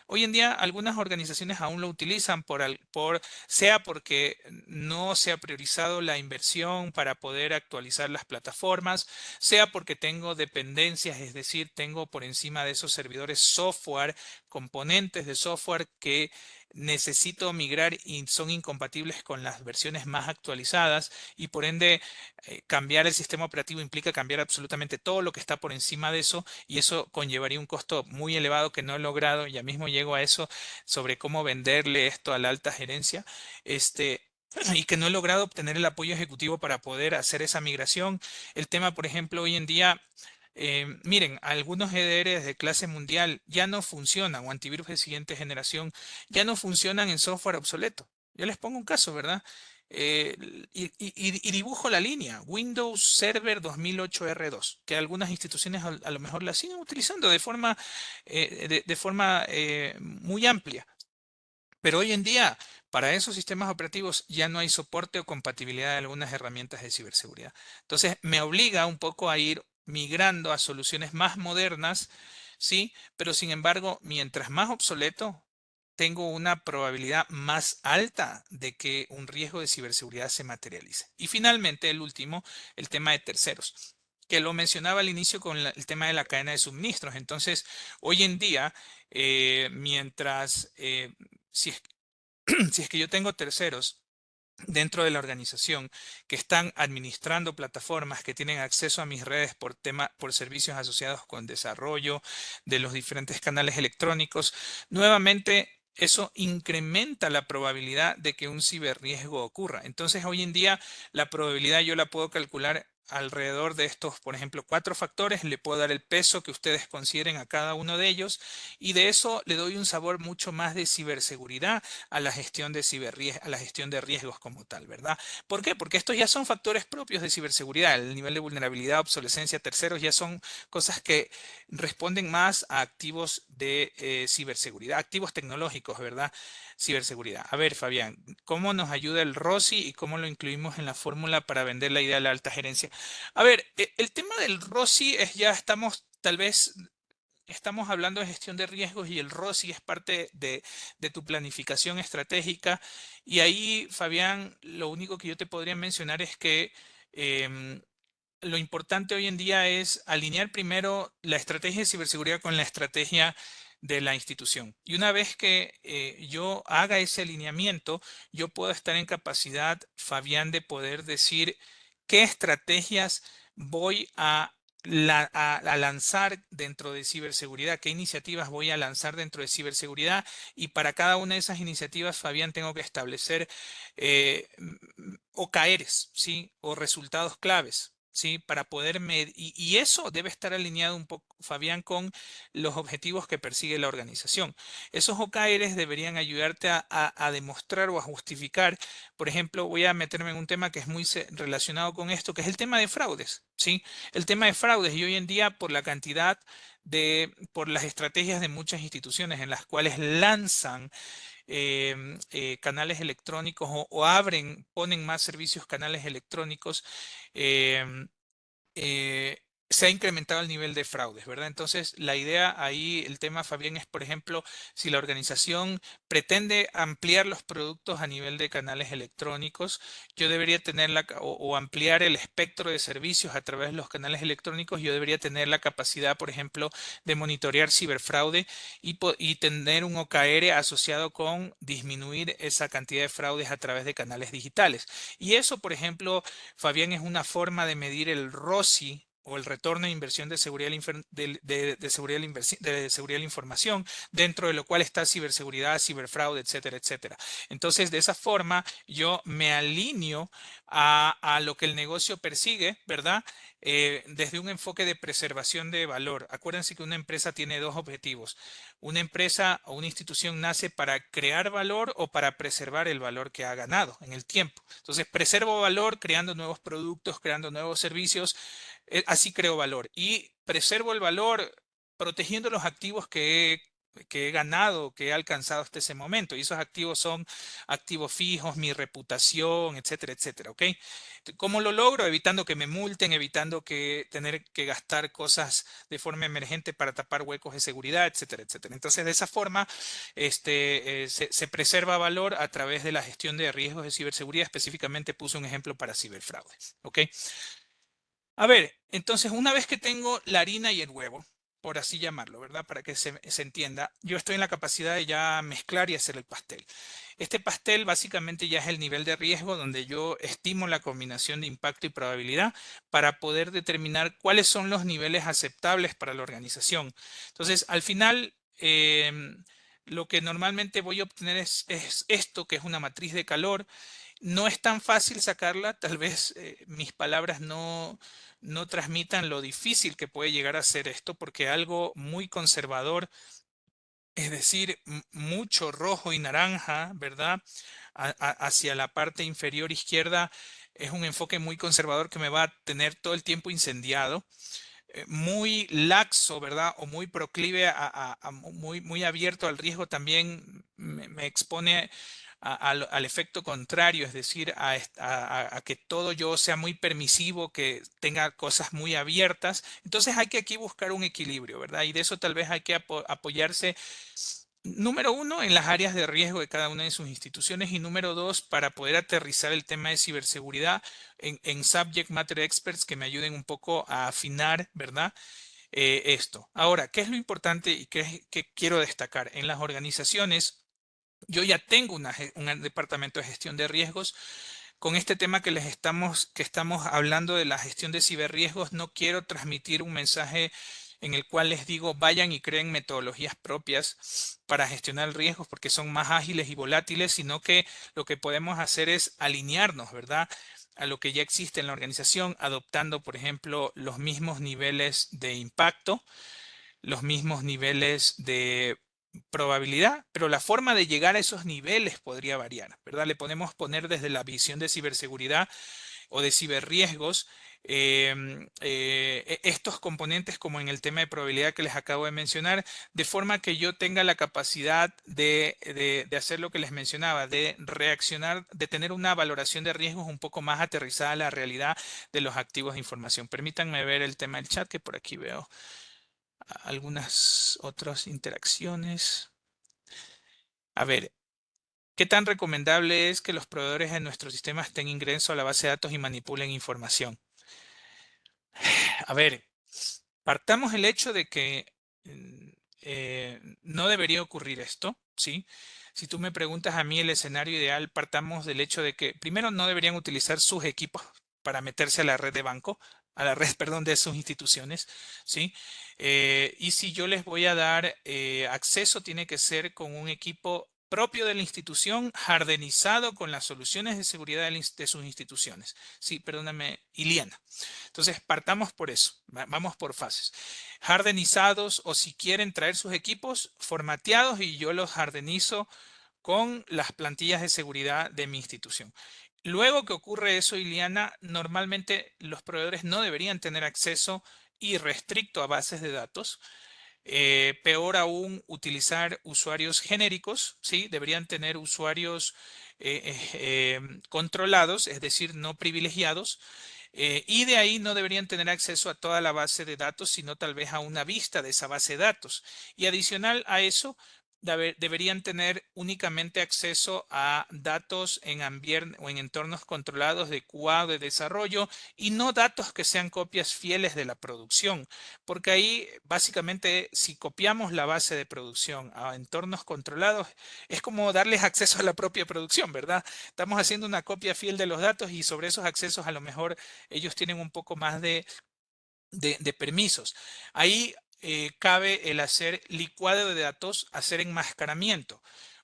Hoy en día algunas organizaciones aún lo utilizan sea porque no se ha priorizado la inversión para poder actualizar las plataformas, sea porque tengo dependencias, es decir, tengo por encima de esos servidores software, componentes de software que necesito migrar y son incompatibles con las versiones más actualizadas, y por ende cambiar el sistema operativo implica cambiar absolutamente todo lo que está por encima de eso, y eso conllevaría un costo muy elevado que no he logrado. Ya mismo llego a eso, sobre cómo venderle esto a la alta gerencia, y que no he logrado obtener el apoyo ejecutivo para poder hacer esa migración. El tema, por ejemplo, hoy en día, miren, algunos EDRs de clase mundial ya no funcionan, o antivirus de siguiente generación ya no funcionan en software obsoleto. Yo les pongo un caso, ¿verdad? Y dibujo la línea Windows Server 2008 R2, que algunas instituciones a lo mejor la siguen utilizando de forma muy amplia. Pero hoy en día, para esos sistemas operativos ya no hay soporte o compatibilidad de algunas herramientas de ciberseguridad. Entonces, me obliga un poco a ir migrando a soluciones más modernas, ¿sí? Pero sin embargo, mientras más obsoleto, tengo una probabilidad más alta de que un riesgo de ciberseguridad se materialice. Y finalmente, el último, el tema de terceros, que lo mencionaba al inicio con el tema de la cadena de suministros. Entonces, hoy en día, si es que yo tengo terceros dentro de la organización que están administrando plataformas, que tienen acceso a mis redes por servicios asociados con desarrollo de los diferentes canales electrónicos, nuevamente eso incrementa la probabilidad de que un ciberriesgo ocurra. Entonces, hoy en día la probabilidad yo la puedo calcular alrededor de estos, por ejemplo, 4 factores. Le puedo dar el peso que ustedes consideren a cada uno de ellos, y de eso le doy un sabor mucho más de ciberseguridad a la gestión de a la gestión de riesgos como tal, ¿verdad? ¿Por qué? Porque estos ya son factores propios de ciberseguridad. El nivel de vulnerabilidad, obsolescencia, terceros, ya son cosas que responden más a activos de ciberseguridad, activos tecnológicos, ¿verdad? Ciberseguridad. A ver, Fabián, ¿cómo nos ayuda el ROSI y cómo lo incluimos en la fórmula para vender la idea a la alta gerencia? A ver, el tema del ROSI es, ya tal vez estamos hablando de gestión de riesgos, y el ROSI es parte de tu planificación estratégica. Y ahí, Fabián, lo único que yo te podría mencionar es que lo importante hoy en día es alinear primero la estrategia de ciberseguridad con la estrategia de la institución. Y una vez que yo haga ese alineamiento, yo puedo estar en capacidad, Fabián, de poder decir qué estrategias voy a lanzar dentro de ciberseguridad, qué iniciativas voy a lanzar dentro de ciberseguridad. Y para cada una de esas iniciativas, Fabián, tengo que establecer OKRs, ¿sí? O resultados claves, ¿sí? Para poder medir, y eso debe estar alineado un poco, Fabián, con los objetivos que persigue la organización. Esos OKRs deberían ayudarte a demostrar o a justificar. Por ejemplo, voy a meterme en un tema que es muy relacionado con esto, que es el tema de fraudes, ¿sí? El tema de fraudes, y hoy en día, por la cantidad por las estrategias de muchas instituciones en las cuales lanzan canales electrónicos o ponen más servicios canales electrónicos, se ha incrementado el nivel de fraudes, ¿verdad? Entonces, la idea ahí, el tema, Fabián, es, por ejemplo, si la organización pretende ampliar los productos a nivel de canales electrónicos, yo debería tener o ampliar el espectro de servicios a través de los canales electrónicos, yo debería tener la capacidad, por ejemplo, de monitorear ciberfraude y tener un OKR asociado con disminuir esa cantidad de fraudes a través de canales digitales. Y eso, por ejemplo, Fabián, es una forma de medir el ROSI o el retorno de inversión de seguridad de seguridad de seguridad de la información, dentro de lo cual está ciberseguridad, ciberfraude, etcétera, etcétera. Entonces, de esa forma, yo me alineo a lo que el negocio persigue, ¿verdad? Desde un enfoque de preservación de valor. Acuérdense que una empresa tiene dos objetivos. Una empresa o una institución nace para crear valor o para preservar el valor que ha ganado en el tiempo. Entonces, preservo valor creando nuevos productos, creando nuevos servicios. Así creo valor. Y preservo el valor protegiendo los activos que he ganado, que he alcanzado hasta ese momento. Y esos activos son activos fijos, mi reputación, etcétera, etcétera. ¿Ok? ¿Cómo lo logro? Evitando que me multen, evitando que tener que gastar cosas de forma emergente para tapar huecos de seguridad, etcétera, etcétera. Entonces, de esa forma, se preserva valor a través de la gestión de riesgos de ciberseguridad. Específicamente puse un ejemplo para ciberfraudes. ¿Ok? A ver, entonces una vez que tengo la harina y el huevo, por así llamarlo, ¿verdad? Para que se entienda, yo estoy en la capacidad de ya mezclar y hacer el pastel. Este pastel básicamente ya es el nivel de riesgo donde yo estimo la combinación de impacto y probabilidad para poder determinar cuáles son los niveles aceptables para la organización. Entonces, al final, lo que normalmente voy a obtener es esto, que es una matriz de calor. No es tan fácil sacarla, tal vez mis palabras no transmitan lo difícil que puede llegar a ser esto, porque algo muy conservador, es decir, mucho rojo y naranja, ¿verdad? Hacia la parte inferior izquierda es un enfoque muy conservador que me va a tener todo el tiempo incendiado. Muy laxo, ¿verdad? O muy proclive muy abierto al riesgo también me expone al efecto contrario, es decir, a que todo yo sea muy permisivo, que tenga cosas muy abiertas. Entonces hay que aquí buscar un equilibrio, ¿verdad? Y de eso tal vez hay que apoyarse, número uno, en las áreas de riesgo de cada una de sus instituciones, y número dos, para poder aterrizar el tema de ciberseguridad en subject matter experts que me ayuden un poco a afinar, ¿verdad? Esto. Ahora, ¿qué es lo importante y qué quiero destacar? En las organizaciones, yo ya tengo un departamento de gestión de riesgos. Con este tema que estamos hablando de la gestión de ciberriesgos, no quiero transmitir un mensaje en el cual les digo vayan y creen metodologías propias para gestionar riesgos porque son más ágiles y volátiles, sino que lo que podemos hacer es alinearnos, ¿verdad?, a lo que ya existe en la organización, adoptando, por ejemplo, los mismos niveles de impacto, los mismos niveles de probabilidad, pero la forma de llegar a esos niveles podría variar, ¿verdad? Le podemos poner desde la visión de ciberseguridad o de ciberriesgos estos componentes como en el tema de probabilidad que les acabo de mencionar, de forma que yo tenga la capacidad de hacer lo que les mencionaba, de reaccionar, de tener una valoración de riesgos un poco más aterrizada a la realidad de los activos de información. Permítanme ver el tema del chat, que por aquí veo algunas otras interacciones. A ver, ¿qué tan recomendable es que los proveedores de nuestros sistemas tengan ingreso a la base de datos y manipulen información? A ver, partamos el hecho de que no debería ocurrir esto, ¿sí? Si tú me preguntas a mí el escenario ideal, partamos del hecho de que primero no deberían utilizar sus equipos para meterse a la red de banco, a la red, perdón, de sus instituciones, ¿sí? Y si yo les voy a dar acceso, tiene que ser con un equipo propio de la institución, hardenizado con las soluciones de seguridad de sus instituciones. Sí, perdóname, Iliana. Entonces, partamos por eso. Vamos por fases. Hardenizados, o si quieren traer sus equipos formateados, y yo los hardenizo con las plantillas de seguridad de mi institución. Luego que ocurre eso, Iliana, normalmente los proveedores no deberían tener acceso irrestricto a bases de datos. Peor aún, utilizar usuarios genéricos, ¿sí? Deberían tener usuarios controlados, es decir, no privilegiados. Y de ahí no deberían tener acceso a toda la base de datos, sino tal vez a una vista de esa base de datos. Y adicional a eso, deberían tener únicamente acceso a datos en ambiente o en entornos controlados de QA o de desarrollo y no datos que sean copias fieles de la producción. Porque ahí básicamente si copiamos la base de producción a entornos controlados es como darles acceso a la propia producción, ¿verdad? Estamos haciendo una copia fiel de los datos y sobre esos accesos a lo mejor ellos tienen un poco más de permisos. Ahí cabe el hacer licuado de datos, hacer enmascaramiento.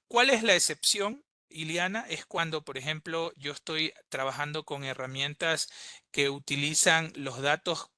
¿Cuál es la excepción, Iliana? Es cuando, por ejemplo, yo estoy trabajando con herramientas que utilizan los datos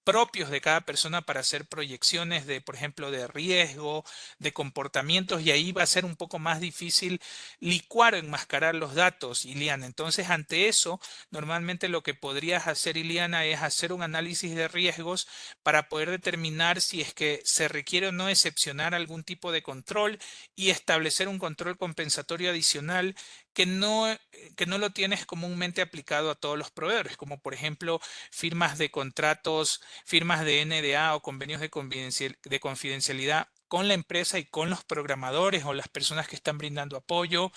propios de cada persona para hacer proyecciones de, por ejemplo, de riesgo, de comportamientos, y ahí va a ser un poco más difícil licuar o enmascarar los datos, Iliana. Entonces, ante eso, normalmente lo que podrías hacer, Iliana, es hacer un análisis de riesgos para poder determinar si es que se requiere o no excepcionar algún tipo de control y establecer un control compensatorio adicional que no lo tienes comúnmente aplicado a todos los proveedores, como por ejemplo firmas de contratos, firmas de NDA o convenios de confidencialidad con la empresa y con los programadores o las personas que están brindando apoyo.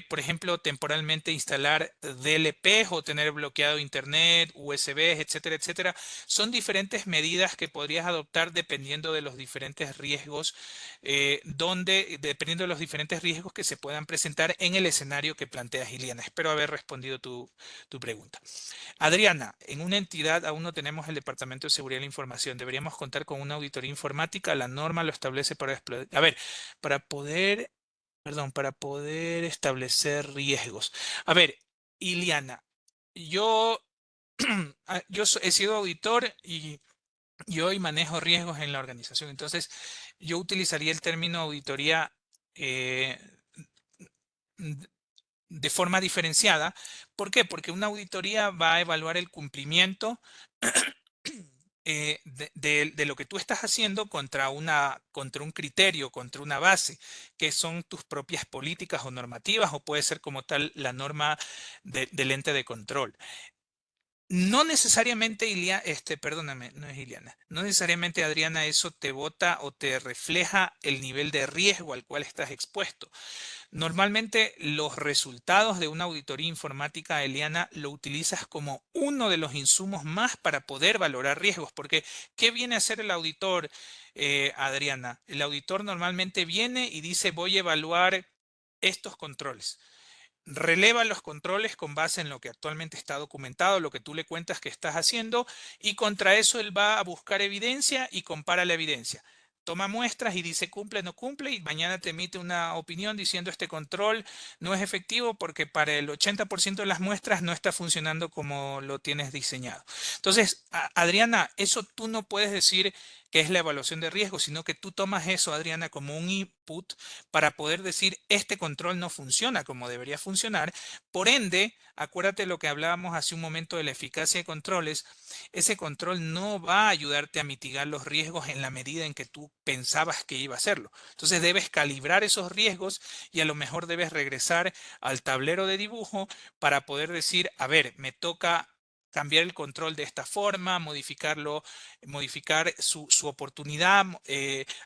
Por ejemplo, temporalmente instalar DLPs o tener bloqueado internet, USBs, etcétera, etcétera. Son diferentes medidas que podrías adoptar dependiendo de los diferentes riesgos, dependiendo de los diferentes riesgos que se puedan presentar en el escenario que planteas, Iliana. Espero haber respondido tu pregunta. Adriana, en una entidad aún no tenemos el Departamento de Seguridad de la Información. Deberíamos contar con una auditoría informática. La norma lo establece para poder establecer riesgos. A ver, Iliana, yo, he sido auditor y hoy manejo riesgos en la organización. Entonces, yo utilizaría el término auditoría de forma diferenciada. ¿Por qué? Porque una auditoría va a evaluar el cumplimiento de lo que tú estás haciendo contra un criterio, contra una base, que son tus propias políticas o normativas, o puede ser como tal la norma del ente de control. No necesariamente, perdóname, no es Iliana, no necesariamente, Adriana, eso te bota o te refleja el nivel de riesgo al cual estás expuesto. Normalmente los resultados de una auditoría informática, Eliana, lo utilizas como uno de los insumos más para poder valorar riesgos, porque ¿qué viene a hacer el auditor, Adriana? El auditor normalmente viene y dice, voy a evaluar estos controles. Releva los controles con base en lo que actualmente está documentado, lo que tú le cuentas que estás haciendo, y contra eso él va a buscar evidencia y compara la evidencia. Toma muestras y dice cumple o no cumple, y mañana te emite una opinión diciendo este control no es efectivo porque para el 80% de las muestras no está funcionando como lo tienes diseñado. Entonces, Adriana, eso tú no puedes decir que es la evaluación de riesgo, sino que tú tomas eso, Adriana, como un input para poder decir este control no funciona como debería funcionar. Por ende, acuérdate lo que hablábamos hace un momento de la eficacia de controles. Ese control no va a ayudarte a mitigar los riesgos en la medida en que tú pensabas que iba a hacerlo. Entonces debes calibrar esos riesgos y a lo mejor debes regresar al tablero de dibujo para poder decir, a ver, me toca cambiar el control de esta forma, modificar su oportunidad,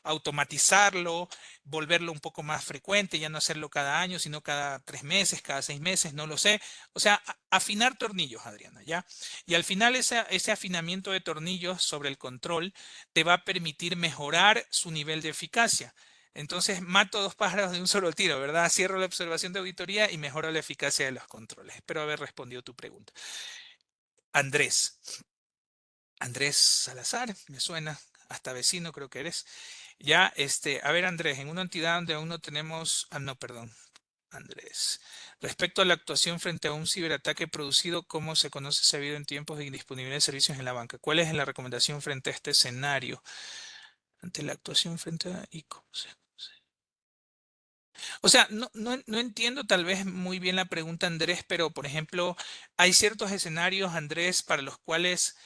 automatizarlo, volverlo un poco más frecuente, ya no hacerlo cada año, sino cada 3 meses, cada 6 meses, no lo sé. O sea, afinar tornillos, Adriana, ¿ya? Y al final ese afinamiento de tornillos sobre el control te va a permitir mejorar su nivel de eficacia. Entonces, mato 2 pájaros de un solo tiro, ¿verdad? Cierro la observación de auditoría y mejoro la eficacia de los controles. Espero haber respondido tu pregunta. Andrés Salazar, me suena, hasta vecino creo que eres. Ya, a ver, Andrés, en una entidad donde aún no tenemos, no, perdón, Andrés. Respecto a la actuación frente a un ciberataque producido, ¿cómo se conoce si ha habido en tiempos de indisponibilidad de servicios en la banca? ¿Cuál es la recomendación frente a este escenario? Ante la actuación frente a ICO. O sea, no entiendo tal vez muy bien la pregunta, Andrés, pero por ejemplo, hay ciertos escenarios, Andrés, para los cuales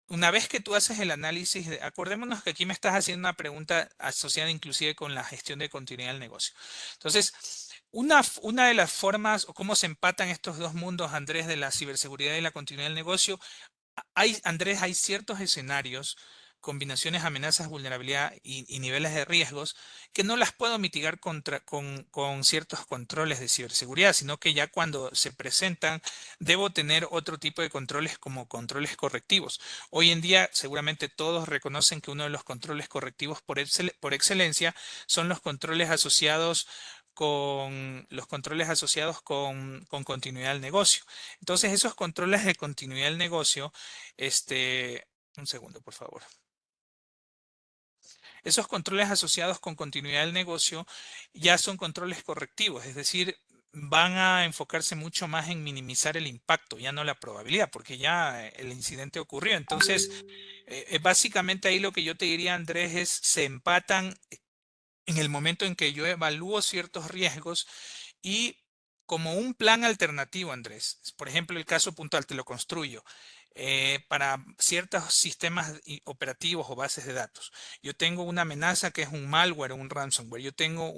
una vez que tú haces el análisis, acordémonos que aquí me estás haciendo una pregunta asociada inclusive con la gestión de continuidad del negocio. Entonces, una de las formas o cómo se empatan estos dos mundos, Andrés, de la ciberseguridad y la continuidad del negocio, Andrés, hay ciertos escenarios, combinaciones, amenazas, vulnerabilidad y niveles de riesgos que no las puedo mitigar con ciertos controles de ciberseguridad, sino que ya cuando se presentan debo tener otro tipo de controles como controles correctivos. Hoy en día seguramente todos reconocen que uno de los controles correctivos por excelencia son los controles asociados con continuidad del negocio. Entonces, esos controles de continuidad del negocio, un segundo, por favor. Esos controles asociados con continuidad del negocio ya son controles correctivos, es decir, van a enfocarse mucho más en minimizar el impacto, ya no la probabilidad, porque ya el incidente ocurrió. Entonces, básicamente ahí lo que yo te diría, Andrés, es se empatan en el momento en que yo evalúo ciertos riesgos y como un plan alternativo, Andrés. Por ejemplo, el caso puntual, te lo construyo. Para ciertos sistemas operativos o bases de datos. Yo tengo una amenaza que es un malware o un ransomware. Yo tengo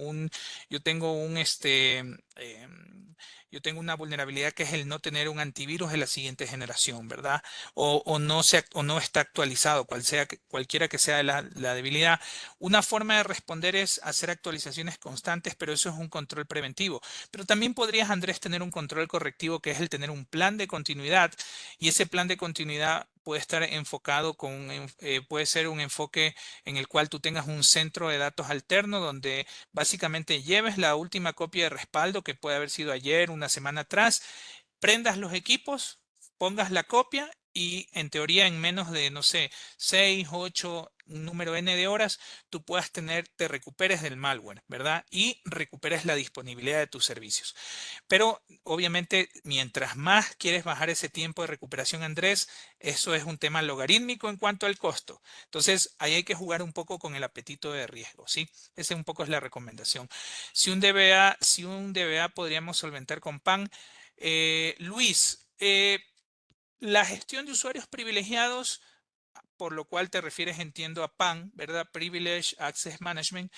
yo tengo una vulnerabilidad que es el no tener un antivirus de la siguiente generación, ¿verdad? O no está actualizado, cualquiera que sea la debilidad. Una forma de responder es hacer actualizaciones constantes, pero eso es un control preventivo. Pero también podrías, Andrés, tener un control correctivo que es el tener un plan de continuidad y ese plan de continuidad puede estar enfocado puede ser un enfoque en el cual tú tengas un centro de datos alterno donde básicamente lleves la última copia de respaldo que puede haber sido ayer, una semana atrás, prendas los equipos, pongas la copia y en teoría en menos de, no sé, 6, 8, un número n de horas, tú puedas te recuperes del malware, ¿verdad? Y recuperes la disponibilidad de tus servicios. Pero obviamente, mientras más quieres bajar ese tiempo de recuperación, Andrés, eso es un tema logarítmico en cuanto al costo. Entonces, ahí hay que jugar un poco con el apetito de riesgo, ¿sí? Ese un poco es la recomendación. Si un DBA podríamos solventar con PAN, Luis, la gestión de usuarios privilegiados, por lo cual te refieres, entiendo, a PAN, ¿verdad? Privilege Access Management.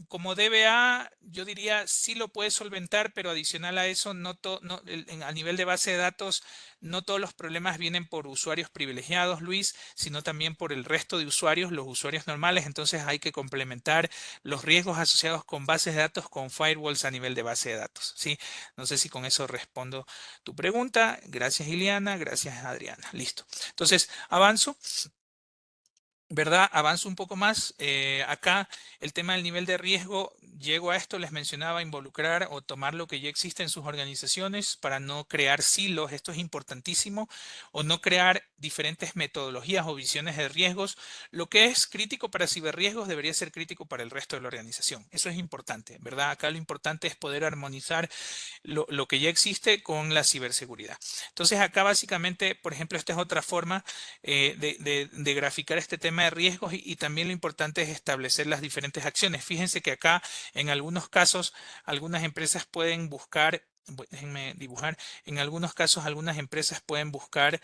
Como DBA, yo diría sí lo puedes solventar, pero adicional a eso, a nivel de base de datos, no todos los problemas vienen por usuarios privilegiados, Luis, sino también por el resto de usuarios, los usuarios normales. Entonces hay que complementar los riesgos asociados con bases de datos con firewalls a nivel de base de datos, ¿sí? No sé si con eso respondo tu pregunta. Gracias, Ileana. Gracias, Adriana. Listo. Entonces, avanzo. ¿Verdad? Avanzo un poco más. Acá el tema del nivel de riesgo, llego a esto, les mencionaba involucrar o tomar lo que ya existe en sus organizaciones para no crear silos, esto es importantísimo, o no crear diferentes metodologías o visiones de riesgos. Lo que es crítico para ciberriesgos debería ser crítico para el resto de la organización. Eso es importante, ¿verdad? Acá lo importante es poder armonizar lo que ya existe con la ciberseguridad. Entonces acá básicamente, por ejemplo, esta es otra forma de graficar este tema de riesgos y también lo importante es establecer las diferentes acciones. Fíjense que acá en algunos casos algunas empresas pueden buscar, déjenme dibujar, en algunos casos algunas empresas pueden buscar,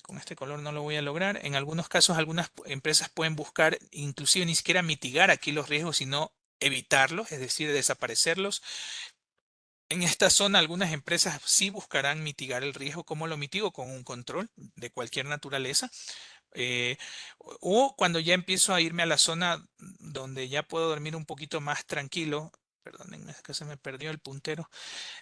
con este color no lo voy a lograr, en algunos casos algunas empresas pueden buscar inclusive ni siquiera mitigar aquí los riesgos, sino evitarlos, es decir, desaparecerlos. En esta zona, algunas empresas sí buscarán mitigar el riesgo. ¿Cómo lo mitigo? Con un control de cualquier naturaleza. O cuando ya empiezo a irme a la zona donde ya puedo dormir un poquito más tranquilo. Perdonen, es que se me perdió el puntero.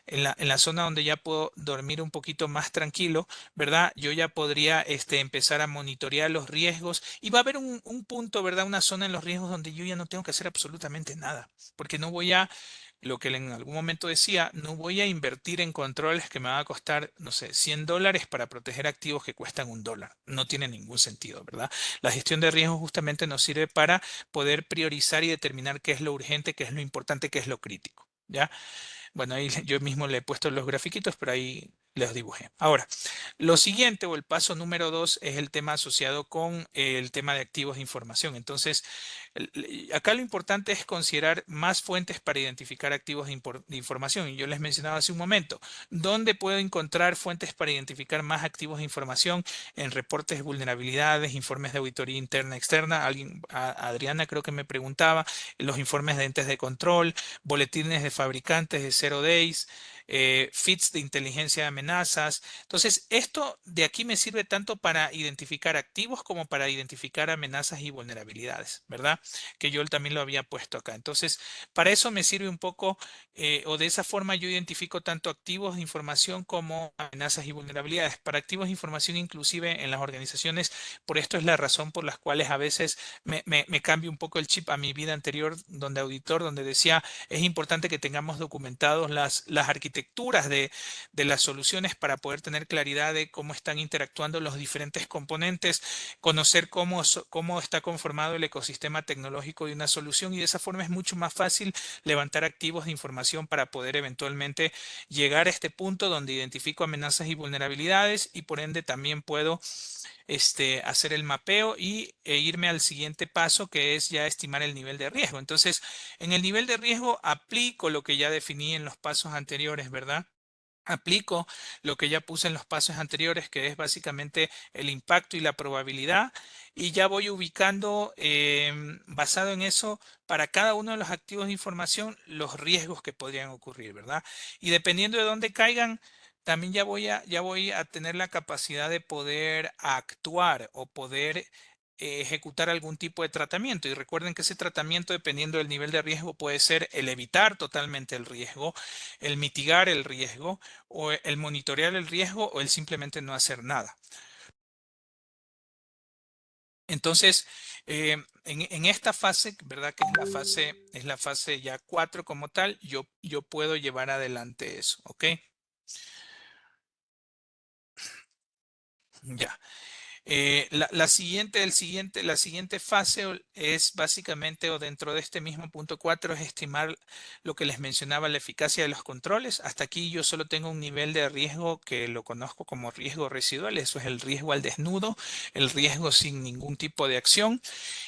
En la zona donde ya puedo dormir un poquito más tranquilo, ¿verdad? Yo ya podría empezar a monitorear los riesgos y va a haber un punto, ¿verdad? Una zona en los riesgos donde yo ya no tengo que hacer absolutamente nada, porque no voy a, lo que en algún momento decía, no voy a invertir en controles que me va a costar, no sé, $100 para proteger activos que cuestan $1. No tiene ningún sentido, ¿verdad? La gestión de riesgos justamente nos sirve para poder priorizar y determinar qué es lo urgente, qué es lo importante, qué es lo crítico, ¿ya? Bueno, ahí yo mismo le he puesto los grafiquitos, pero ahí los dibujé. Ahora, lo siguiente o el paso número 2 es el tema asociado con el tema de activos de información. Entonces, acá lo importante es considerar más fuentes para identificar activos de información. Y yo les mencionaba hace un momento, ¿dónde puedo encontrar fuentes para identificar más activos de información? En reportes de vulnerabilidades, informes de auditoría interna, externa. Adriana creo que me preguntaba, los informes de entes de control, boletines de fabricantes de Zero Days, feeds de inteligencia de amenazas. Entonces, esto de aquí me sirve tanto para identificar activos como para identificar amenazas y vulnerabilidades, ¿verdad? Que yo también lo había puesto acá. Entonces, para eso me sirve un poco, o de esa forma yo identifico tanto activos de información como amenazas y vulnerabilidades. Para activos de información, inclusive en las organizaciones, por esto es la razón por las cuales a veces me cambio un poco el chip a mi vida anterior, donde auditor, donde decía, es importante que tengamos documentados las arquitecturas de las soluciones para poder tener claridad de cómo están interactuando los diferentes componentes, conocer cómo está conformado el ecosistema tecnológico de una solución, y de esa forma es mucho más fácil levantar activos de información para poder eventualmente llegar a este punto donde identifico amenazas y vulnerabilidades y por ende también puedo hacer el mapeo e irme al siguiente paso, que es ya estimar el nivel de riesgo. Entonces, en el nivel de riesgo aplico lo que ya definí en los pasos anteriores, ¿verdad? Aplico lo que ya puse en los pasos anteriores, que es básicamente el impacto y la probabilidad, y ya voy ubicando, basado en eso, para cada uno de los activos de información, los riesgos que podrían ocurrir, ¿verdad? Y dependiendo de dónde caigan, también ya voy a tener la capacidad de poder actuar o poder ejecutar algún tipo de tratamiento. Y recuerden que ese tratamiento, dependiendo del nivel de riesgo, puede ser el evitar totalmente el riesgo, el mitigar el riesgo, o el monitorear el riesgo, o el simplemente no hacer nada. Entonces, en esta fase, ¿verdad? Que es la fase ya 4 como tal, yo puedo llevar adelante eso, ¿ok? Ya. La siguiente fase es básicamente, o dentro de este mismo punto 4, es estimar lo que les mencionaba, la eficacia de los controles. Hasta aquí yo solo tengo un nivel de riesgo que lo conozco como riesgo residual. Eso es el riesgo al desnudo, el riesgo sin ningún tipo de acción.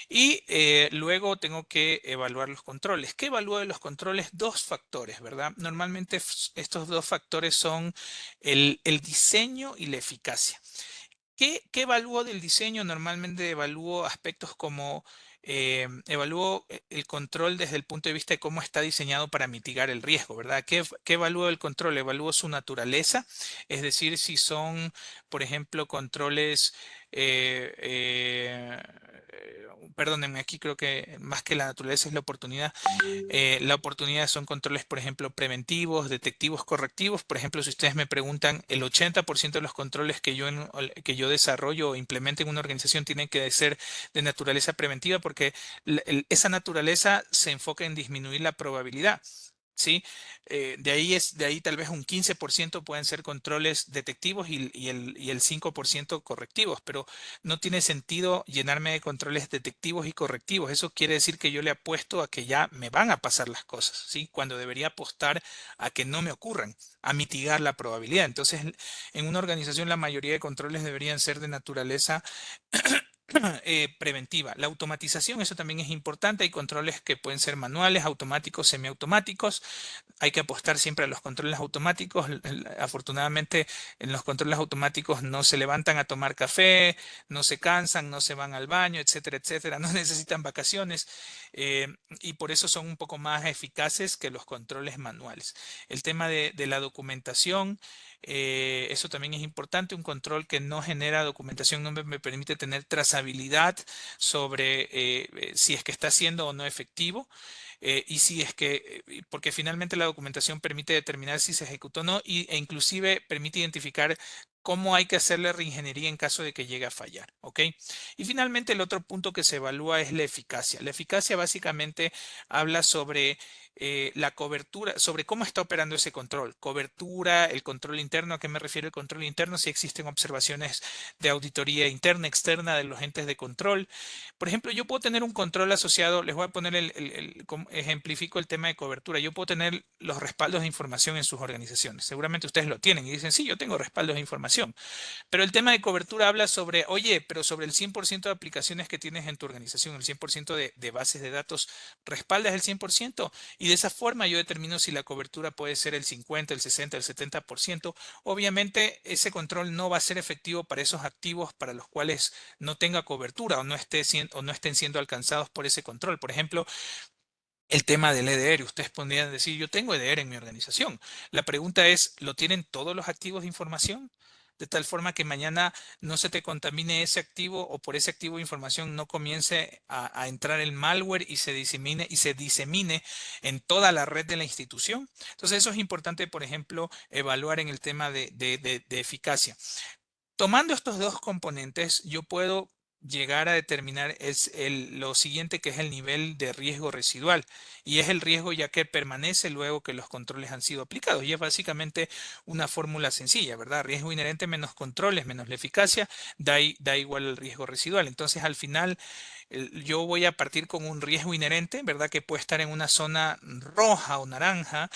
Y luego tengo que evaluar los controles. ¿Qué evalúo de los controles? Dos factores, ¿verdad? Normalmente estos dos factores son el diseño y la eficacia. ¿Qué evalúo del diseño? Normalmente evalúo aspectos como evalúo el control desde el punto de vista de cómo está diseñado para mitigar el riesgo, ¿verdad? ¿Qué evalúo del control? Evalúo su naturaleza, es decir, si son, por ejemplo, controles, perdónenme, aquí creo que más que la naturaleza es la oportunidad. La oportunidad son controles, por ejemplo, preventivos, detectivos, correctivos. Por ejemplo, si ustedes me preguntan, el 80% de los controles que yo desarrollo o implemento en una organización tienen que ser de naturaleza preventiva, porque esa naturaleza se enfoca en disminuir la probabilidad. ¿Sí? De ahí tal vez un 15% pueden ser controles detectivos y el 5% correctivos, pero no tiene sentido llenarme de controles detectivos y correctivos. Eso quiere decir que yo le apuesto a que ya me van a pasar las cosas, ¿sí? Cuando debería apostar a que no me ocurran, a mitigar la probabilidad. Entonces, en una organización la mayoría de controles deberían ser de naturaleza preventiva. La automatización, eso también es importante. Hay controles que pueden ser manuales, automáticos, semiautomáticos. Hay que apostar siempre a los controles automáticos. Afortunadamente, en los controles automáticos no se levantan a tomar café, no se cansan, no se van al baño, etcétera, etcétera. No necesitan vacaciones, y por eso son un poco más eficaces que los controles manuales. El tema de la documentación. Eso también es importante. Un control que no genera documentación no me permite tener trazabilidad sobre si es que está siendo o no efectivo. Y si es que, porque finalmente la documentación permite determinar si se ejecutó o no, e inclusive permite identificar cómo hay que hacer la reingeniería en caso de que llegue a fallar, ¿ok? Y finalmente el otro punto que se evalúa es la eficacia. La eficacia básicamente habla sobre la cobertura, sobre cómo está operando ese control. Cobertura, el control interno, ¿a qué me refiero el control interno? Si existen observaciones de auditoría interna, externa de los entes de control. Por ejemplo, yo puedo tener un control asociado, les voy a poner ejemplifico el tema de cobertura. Yo puedo tener los respaldos de información en sus organizaciones. Seguramente ustedes lo tienen y dicen, sí, yo tengo respaldos de información. Pero el tema de cobertura habla sobre, oye, pero sobre el 100% de aplicaciones que tienes en tu organización, el 100% de bases de datos, ¿respaldas el 100%? Y de esa forma yo determino si la cobertura puede ser el 50, el 60, el 70%. Obviamente ese control no va a ser efectivo para esos activos para los cuales no tenga cobertura o no estén siendo alcanzados por ese control. Por ejemplo, el tema del EDR. Ustedes podrían decir, yo tengo EDR en mi organización. La pregunta es, ¿lo tienen todos los activos de información? De tal forma que mañana no se te contamine ese activo o por ese activo de información no comience a entrar el malware y se disemine en toda la red de la institución. Entonces eso es importante, por ejemplo, evaluar en el tema de eficacia. Tomando estos dos componentes, yo puedo llegar a determinar lo siguiente, que es el nivel de riesgo residual, y es el riesgo ya que permanece luego que los controles han sido aplicados, y es básicamente una fórmula sencilla, ¿verdad? Riesgo inherente menos controles menos la eficacia da igual el riesgo residual. Entonces al final yo voy a partir con un riesgo inherente, ¿verdad? Que puede estar en una zona roja o naranja,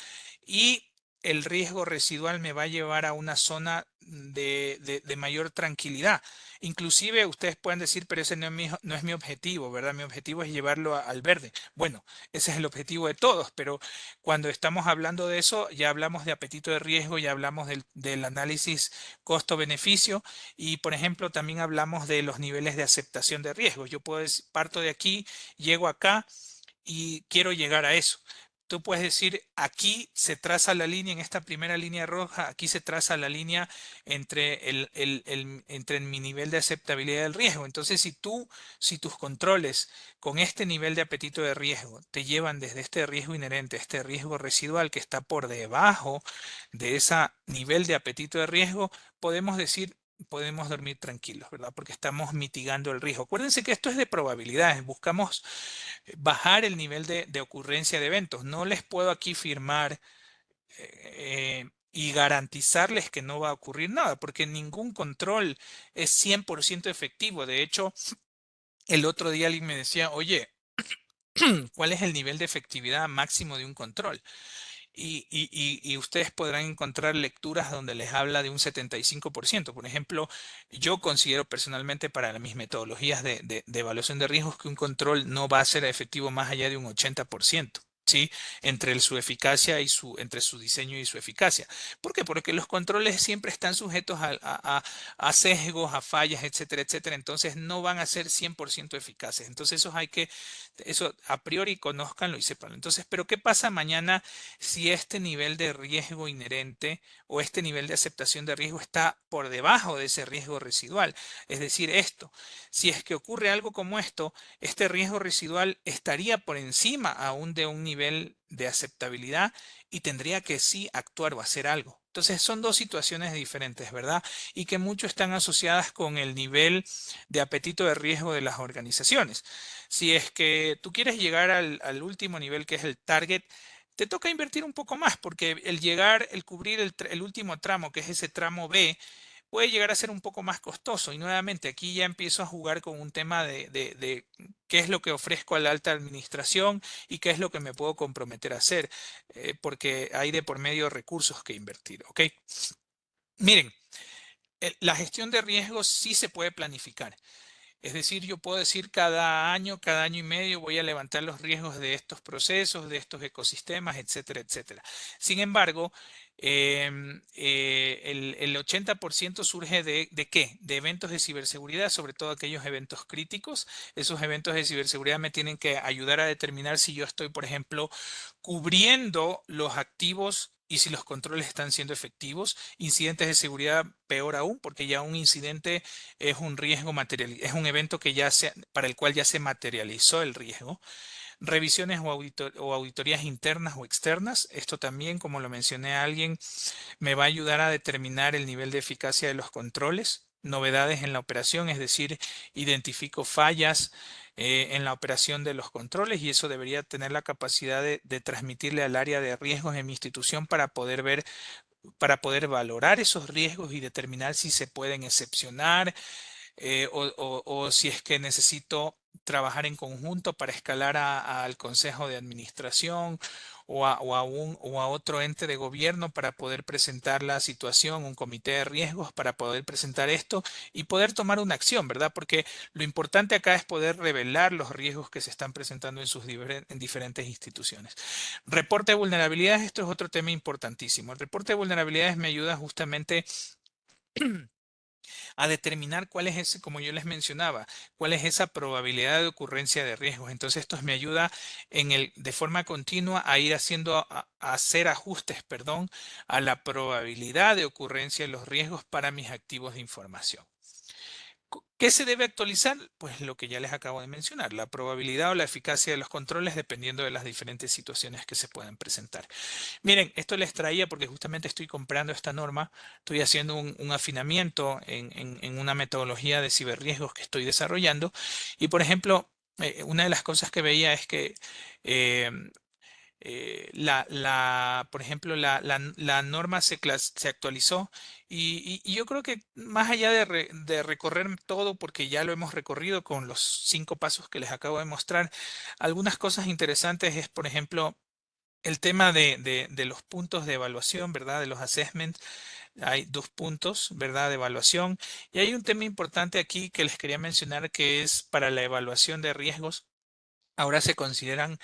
y el riesgo residual me va a llevar a una zona de mayor tranquilidad. Inclusive ustedes pueden decir, pero ese no es mi objetivo, ¿verdad? Mi objetivo es llevarlo al verde. Bueno, ese es el objetivo de todos, pero cuando estamos hablando de eso, ya hablamos de apetito de riesgo, ya hablamos del análisis costo-beneficio y, por ejemplo, también hablamos de los niveles de aceptación de riesgo. Yo puedo decir, parto de aquí, llego acá y quiero llegar a eso. Tú puedes decir, aquí se traza la línea, en esta primera línea roja, aquí se traza la línea entre mi nivel de aceptabilidad del riesgo. Entonces, si tus controles con este nivel de apetito de riesgo te llevan desde este riesgo inherente a este riesgo residual que está por debajo de ese nivel de apetito de riesgo, podemos decir, podemos dormir tranquilos, ¿verdad? Porque estamos mitigando el riesgo. Acuérdense que esto es de probabilidades. Buscamos bajar el nivel de ocurrencia de eventos. No les puedo aquí firmar y garantizarles que no va a ocurrir nada, porque ningún control es 100% efectivo. De hecho, el otro día alguien me decía, oye, ¿cuál es el nivel de efectividad máximo de un control? Y ustedes podrán encontrar lecturas donde les habla de un 75%. Por ejemplo, yo considero personalmente para mis metodologías de evaluación de riesgos que un control no va a ser efectivo más allá de un 80%. ¿Sí? Entre su eficacia y entre su diseño y su eficacia. ¿Por qué? Porque los controles siempre están sujetos a sesgos, a fallas, etcétera, etcétera. Entonces no van a ser 100% eficaces. Entonces eso a priori conózcanlo y sépanlo. Entonces, ¿pero qué pasa mañana si este nivel de riesgo inherente o este nivel de aceptación de riesgo está por debajo de ese riesgo residual? Es decir, si es que ocurre algo como esto, este riesgo residual estaría por encima aún de un nivel de aceptabilidad y tendría que sí actuar o hacer algo. Entonces son dos situaciones diferentes, ¿verdad? Y que mucho están asociadas con el nivel de apetito de riesgo de las organizaciones. Si es que tú quieres llegar al último nivel, que es el target, te toca invertir un poco más, porque el cubrir el último tramo, que es ese tramo B, puede llegar a ser un poco más costoso. Y nuevamente aquí ya empiezo a jugar con un tema de qué es lo que ofrezco a la alta administración y qué es lo que me puedo comprometer a hacer, porque hay de por medio recursos que invertir, ¿ok? Miren, la gestión de riesgos sí se puede planificar. Es decir, yo puedo decir cada año y medio voy a levantar los riesgos de estos procesos, de estos ecosistemas, etcétera, etcétera. Sin embargo, el 80% surge ¿de qué? De eventos de ciberseguridad, sobre todo aquellos eventos críticos. Esos eventos de ciberseguridad me tienen que ayudar a determinar si yo estoy, por ejemplo, cubriendo los activos y si los controles están siendo efectivos. Incidentes de seguridad, peor aún, porque ya un incidente es un riesgo material, es un evento para el cual ya se materializó el riesgo. Revisiones o auditorías internas o externas. Esto también, como lo mencioné a alguien, me va a ayudar a determinar el nivel de eficacia de los controles. novedades en la operación, es decir, identifico fallas en la operación de los controles y eso debería tener la capacidad de transmitirle al área de riesgos en mi institución para poder valorar esos riesgos y determinar si se pueden excepcionar o si es que necesito trabajar en conjunto para escalar al consejo de administración o a otro ente de gobierno para poder presentar la situación, un comité de riesgos para poder presentar esto y poder tomar una acción, ¿verdad? Porque lo importante acá es poder revelar los riesgos que se están presentando en diferentes instituciones. Reporte de vulnerabilidades, esto es otro tema importantísimo. El reporte de vulnerabilidades me ayuda justamente a determinar cuál es ese, como yo les mencionaba, cuál es esa probabilidad de ocurrencia de riesgos. Entonces, esto me ayuda de forma continua a ir a hacer ajustes, perdón, a la probabilidad de ocurrencia de los riesgos para mis activos de información. ¿Qué se debe actualizar? Pues lo que ya les acabo de mencionar, la probabilidad o la eficacia de los controles dependiendo de las diferentes situaciones que se puedan presentar. Miren, esto les traía porque justamente estoy comprando esta norma, estoy haciendo un afinamiento en una metodología de ciberriesgos que estoy desarrollando y, por ejemplo, una de las cosas que veía es que eh, por ejemplo, la norma se actualizó y yo creo que más allá de recorrer todo, porque ya lo hemos recorrido con los 5 pasos que les acabo de mostrar, algunas cosas interesantes es, por ejemplo, el tema de los puntos de evaluación, ¿verdad? De los assessments. Hay 2 puntos, ¿verdad? De evaluación. Y hay un tema importante aquí que les quería mencionar que es para la evaluación de riesgos. Ahora se consideran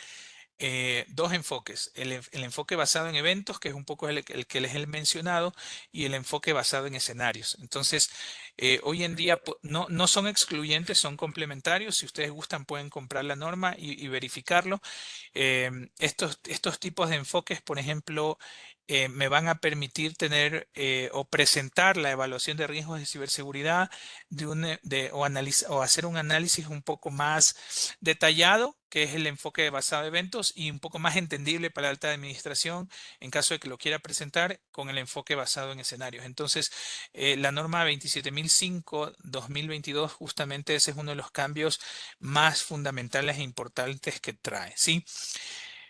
2 enfoques, el enfoque basado en eventos, que es un poco el que les he mencionado, y el enfoque basado en escenarios. Entonces, hoy en día no son excluyentes, son complementarios. Si ustedes gustan, pueden comprar la norma y verificarlo. Estos tipos de enfoques, por ejemplo, me van a permitir tener o presentar la evaluación de riesgos de ciberseguridad o hacer un análisis un poco más detallado, que es el enfoque basado en eventos, y un poco más entendible para la alta administración en caso de que lo quiera presentar con el enfoque basado en escenarios. Entonces, la norma 27005-2022, justamente ese es uno de los cambios más fundamentales e importantes que trae, ¿sí?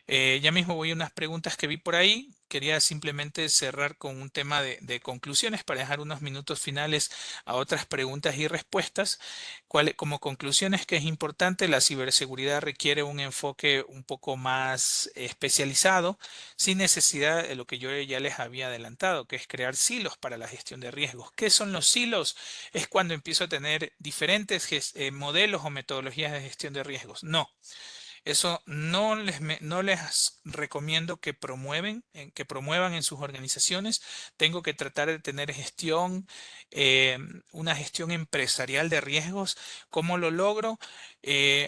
Ya mismo voy a unas preguntas que vi por ahí. Quería simplemente cerrar con un tema de conclusiones para dejar unos minutos finales a otras preguntas y respuestas. Como conclusiones que es importante, la ciberseguridad requiere un enfoque un poco más especializado, sin necesidad de lo que yo ya les había adelantado, que es crear silos para la gestión de riesgos. ¿Qué son los silos? Es cuando empiezo a tener diferentes modelos o metodologías de gestión de riesgos. No. Eso no les recomiendo que promuevan en sus organizaciones. Tengo que tratar de tener una gestión empresarial de riesgos. ¿Cómo lo logro?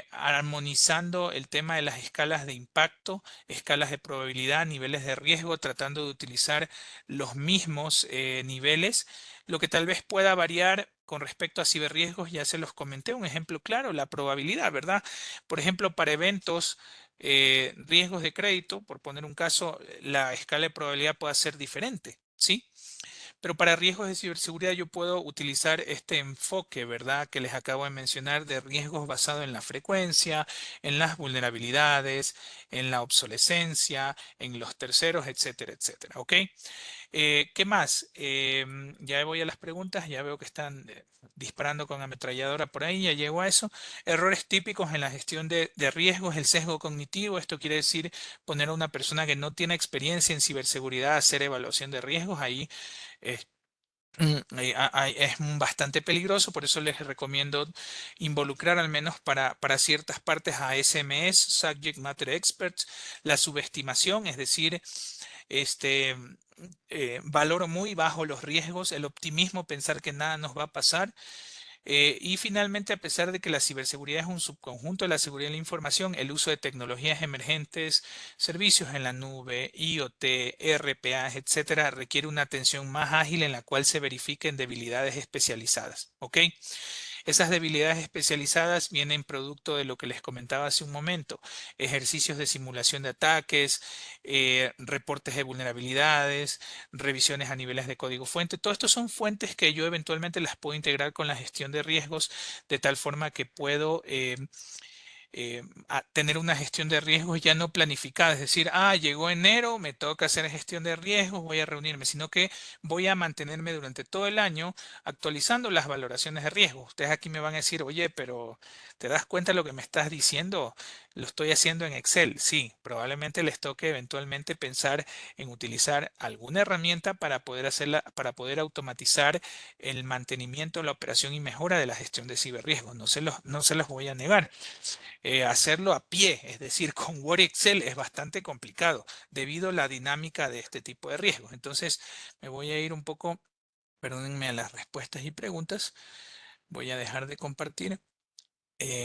Armonizando el tema de las escalas de impacto, escalas de probabilidad, niveles de riesgo, tratando de utilizar los mismos niveles. Lo que tal vez pueda variar con respecto a ciberriesgos, ya se los comenté, un ejemplo claro, la probabilidad, ¿verdad? Por ejemplo, para eventos, riesgos de crédito, por poner un caso, la escala de probabilidad puede ser diferente, ¿sí? Pero para riesgos de ciberseguridad yo puedo utilizar este enfoque, ¿verdad? Que les acabo de mencionar de riesgos basado en la frecuencia, en las vulnerabilidades, en la obsolescencia, en los terceros, etcétera, etcétera, ¿ok? ¿Qué más? Ya voy a las preguntas, ya veo que están disparando con ametralladora por ahí, ya llego a eso. Errores típicos en la gestión de riesgos, el sesgo cognitivo, esto quiere decir poner a una persona que no tiene experiencia en ciberseguridad a hacer evaluación de riesgos, ahí es bastante peligroso, por eso les recomiendo involucrar al menos para ciertas partes a SMS, Subject Matter Experts, la subestimación, es decir, valoro muy bajo los riesgos, el optimismo, pensar que nada nos va a pasar. Y finalmente, a pesar de que la ciberseguridad es un subconjunto de la seguridad de la información, el uso de tecnologías emergentes, servicios en la nube, IoT, RPA, etcétera, requiere una atención más ágil en la cual se verifiquen debilidades especializadas. ¿Ok? Esas debilidades especializadas vienen producto de lo que les comentaba hace un momento, ejercicios de simulación de ataques, reportes de vulnerabilidades, revisiones a niveles de código fuente. Todo esto son fuentes que yo eventualmente las puedo integrar con la gestión de riesgos de tal forma que puedo a tener una gestión de riesgos ya no planificada, es decir, llegó enero, me toca hacer gestión de riesgos, voy a reunirme, sino que voy a mantenerme durante todo el año actualizando las valoraciones de riesgos. Ustedes aquí me van a decir, oye, pero ¿te das cuenta de lo que me estás diciendo? Lo estoy haciendo en Excel. Sí, probablemente les toque eventualmente pensar en utilizar alguna herramienta para poder hacerla, para poder automatizar el mantenimiento, la operación y mejora de la gestión de ciberriesgos. No se los voy a negar. Hacerlo a pie, es decir, con Word y Excel es bastante complicado debido a la dinámica de este tipo de riesgos. Entonces, me voy a ir un poco, perdónenme a las respuestas y preguntas. Voy a dejar de compartir.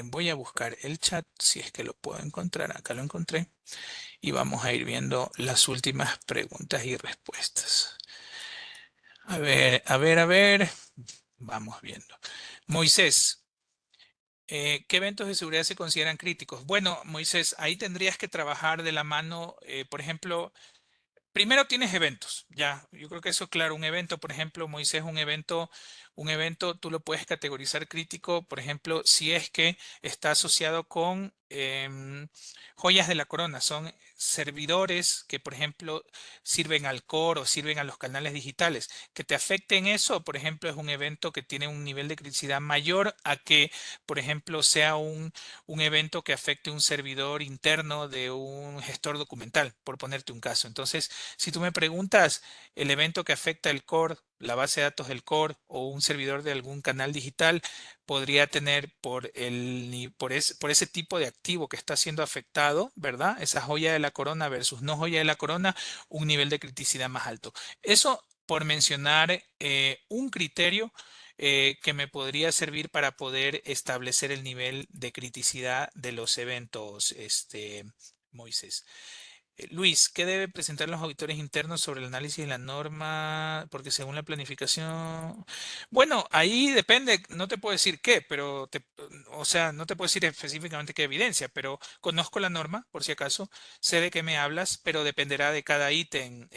Voy a buscar el chat, si es que lo puedo encontrar. Acá lo encontré. Y vamos a ir viendo las últimas preguntas y respuestas. A ver, a ver, a ver. Vamos viendo. Moisés. ¿Qué eventos de seguridad se consideran críticos? Bueno, Moisés, ahí tendrías que trabajar de la mano, por ejemplo, primero tienes eventos, ya, yo creo que eso es claro, un evento, por ejemplo, Moisés, un evento tú lo puedes categorizar crítico, por ejemplo, si es que está asociado con joyas de la corona, son servidores que, por ejemplo, sirven al core o sirven a los canales digitales. Que te afecten eso, por ejemplo, es un evento que tiene un nivel de criticidad mayor a que, por ejemplo, sea un evento que afecte un servidor interno de un gestor documental, por ponerte un caso. Entonces, si tú me preguntas el evento que afecta el core, la base de datos del core o un servidor de algún canal digital, podría tener por ese tipo de activo que está siendo afectado, ¿verdad? Esa joya de la corona versus no joya de la corona, un nivel de criticidad más alto. Eso por mencionar un criterio que me podría servir para poder establecer el nivel de criticidad de los eventos, Moisés. Luis, ¿qué debe presentar los auditores internos sobre el análisis de la norma? Porque según la planificación... Bueno, ahí depende, no te puedo decir qué, pero o sea, no te puedo decir específicamente qué evidencia, pero conozco la norma, por si acaso, sé de qué me hablas, pero dependerá de cada ítem,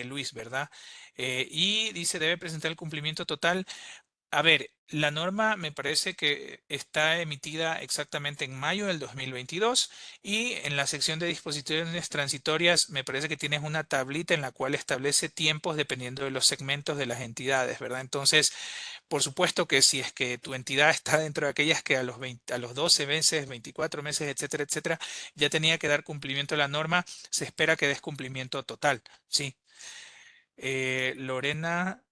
Luis, ¿verdad? Y dice, debe presentar el cumplimiento total. A ver, la norma me parece que está emitida exactamente en mayo del 2022 y en la sección de disposiciones transitorias me parece que tienes una tablita en la cual establece tiempos dependiendo de los segmentos de las entidades, ¿verdad? Entonces, por supuesto que si es que tu entidad está dentro de aquellas que a los 12 meses, 24 meses, etcétera, etcétera, ya tenía que dar cumplimiento a la norma, se espera que des cumplimiento total, sí. Lorena,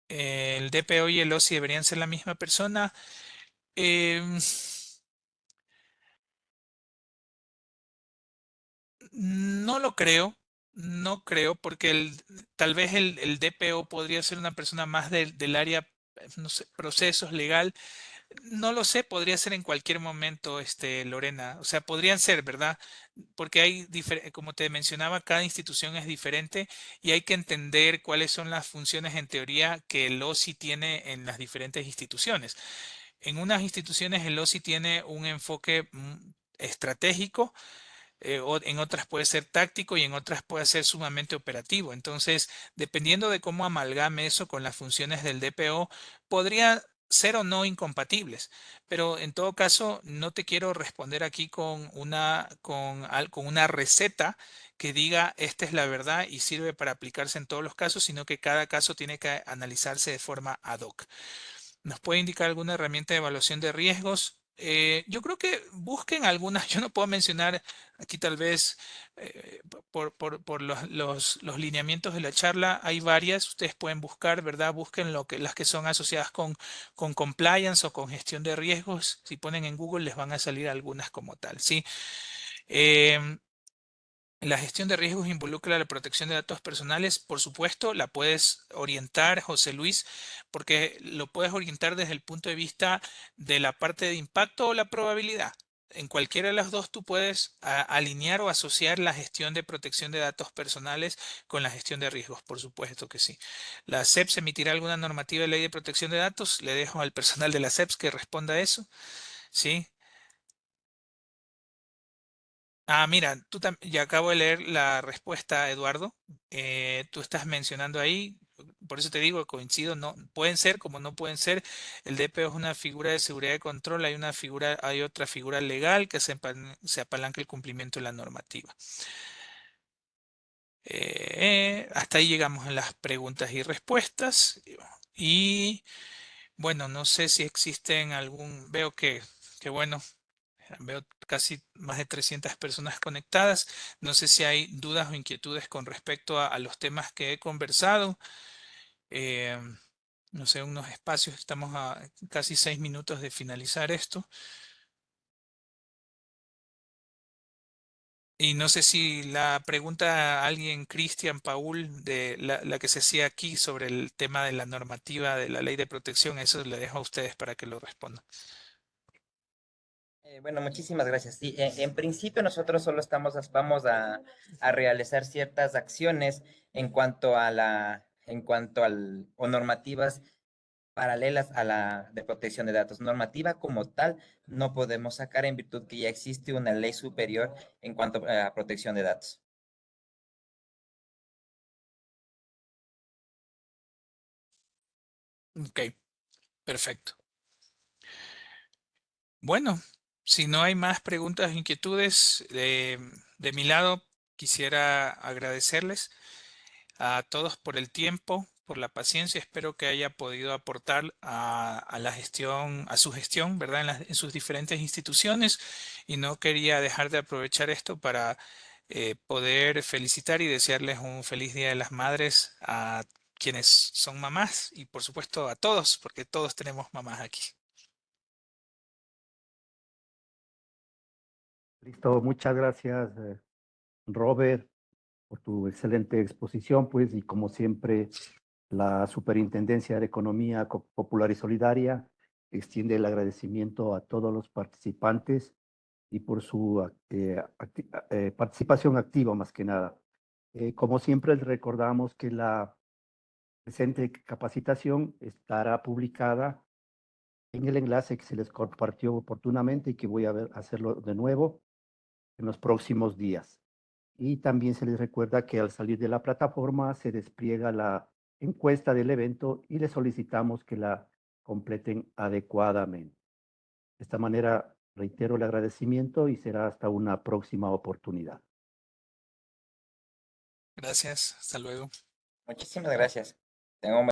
el DPO y el OSI deberían ser la misma persona. Em, no lo creo, no creo, porque tal vez el DPO podría ser una persona más del área, no sé, procesos legal. No lo sé, podría ser en cualquier momento, Lorena. O sea, podrían ser, ¿verdad? Porque como te mencionaba, cada institución es diferente y hay que entender cuáles son las funciones en teoría que el OSI tiene en las diferentes instituciones. En unas instituciones el OSI tiene un enfoque estratégico, en otras puede ser táctico y en otras puede ser sumamente operativo. Entonces, dependiendo de cómo amalgame eso con las funciones del DPO, podría ser o no incompatibles. Pero en todo caso, no te quiero responder aquí con una receta que diga esta es la verdad y sirve para aplicarse en todos los casos, sino que cada caso tiene que analizarse de forma ad hoc. ¿Nos puede indicar alguna herramienta de evaluación de riesgos? Yo creo que busquen algunas. Yo no puedo mencionar aquí tal vez por los lineamientos de la charla. Hay varias. Ustedes pueden buscar, ¿verdad? Busquen las que son asociadas con compliance o con gestión de riesgos. Si ponen en Google les van a salir algunas como tal, ¿sí? La gestión de riesgos involucra la protección de datos personales. Por supuesto, la puedes orientar, José Luis, porque lo puedes orientar desde el punto de vista de la parte de impacto o la probabilidad. en cualquiera de las dos tú puedes alinear o asociar la gestión de protección de datos personales con la gestión de riesgos, por supuesto que sí. La SEPS emitirá alguna normativa de ley de protección de datos. Le dejo al personal de la SEPS que responda a eso. ¿Sí? Mira, ya acabo de leer la respuesta, Eduardo. Tú estás mencionando ahí, por eso te digo, coincido, no pueden ser como no pueden ser. El DPO es una figura de seguridad y control, hay otra figura legal que se apalanca el cumplimiento de la normativa. Hasta ahí llegamos en las preguntas y respuestas. Y bueno, no sé si existen veo que bueno. Veo casi más de 300 personas conectadas. No sé si hay dudas o inquietudes con respecto a los temas que he conversado. Eh, no sé, unos espacios. Estamos a casi 6 minutos de finalizar esto. Y no sé si la pregunta a alguien, Cristian, Paul, de la que se hacía aquí sobre el tema de la normativa de la ley de protección, eso le dejo a ustedes para que lo respondan. Bueno, muchísimas gracias. Sí, en principio nosotros solo vamos a realizar ciertas acciones o normativas paralelas a la de protección de datos. Normativa como tal no podemos sacar en virtud que ya existe una ley superior en cuanto a protección de datos. Ok, perfecto. Bueno, si no hay más preguntas o inquietudes, de mi lado quisiera agradecerles a todos por el tiempo, por la paciencia. Espero que haya podido aportar a la gestión, a su gestión, ¿verdad? En sus diferentes instituciones. Y no quería dejar de aprovechar esto para poder felicitar y desearles un feliz Día de las Madres a quienes son mamás y por supuesto a todos, porque todos tenemos mamás aquí. Listo, muchas gracias, Robert, por tu excelente exposición, pues, y como siempre, la Superintendencia de Economía Popular y Solidaria extiende el agradecimiento a todos los participantes y por su participación activa, más que nada. Como siempre, les recordamos que la presente capacitación estará publicada en el enlace que se les compartió oportunamente y que voy a hacerlo de nuevo en los próximos días. Y también se les recuerda que al salir de la plataforma se despliega la encuesta del evento y les solicitamos que la completen adecuadamente. De esta manera, reitero el agradecimiento y será hasta una próxima oportunidad. Gracias, hasta luego. Muchísimas gracias. Tengo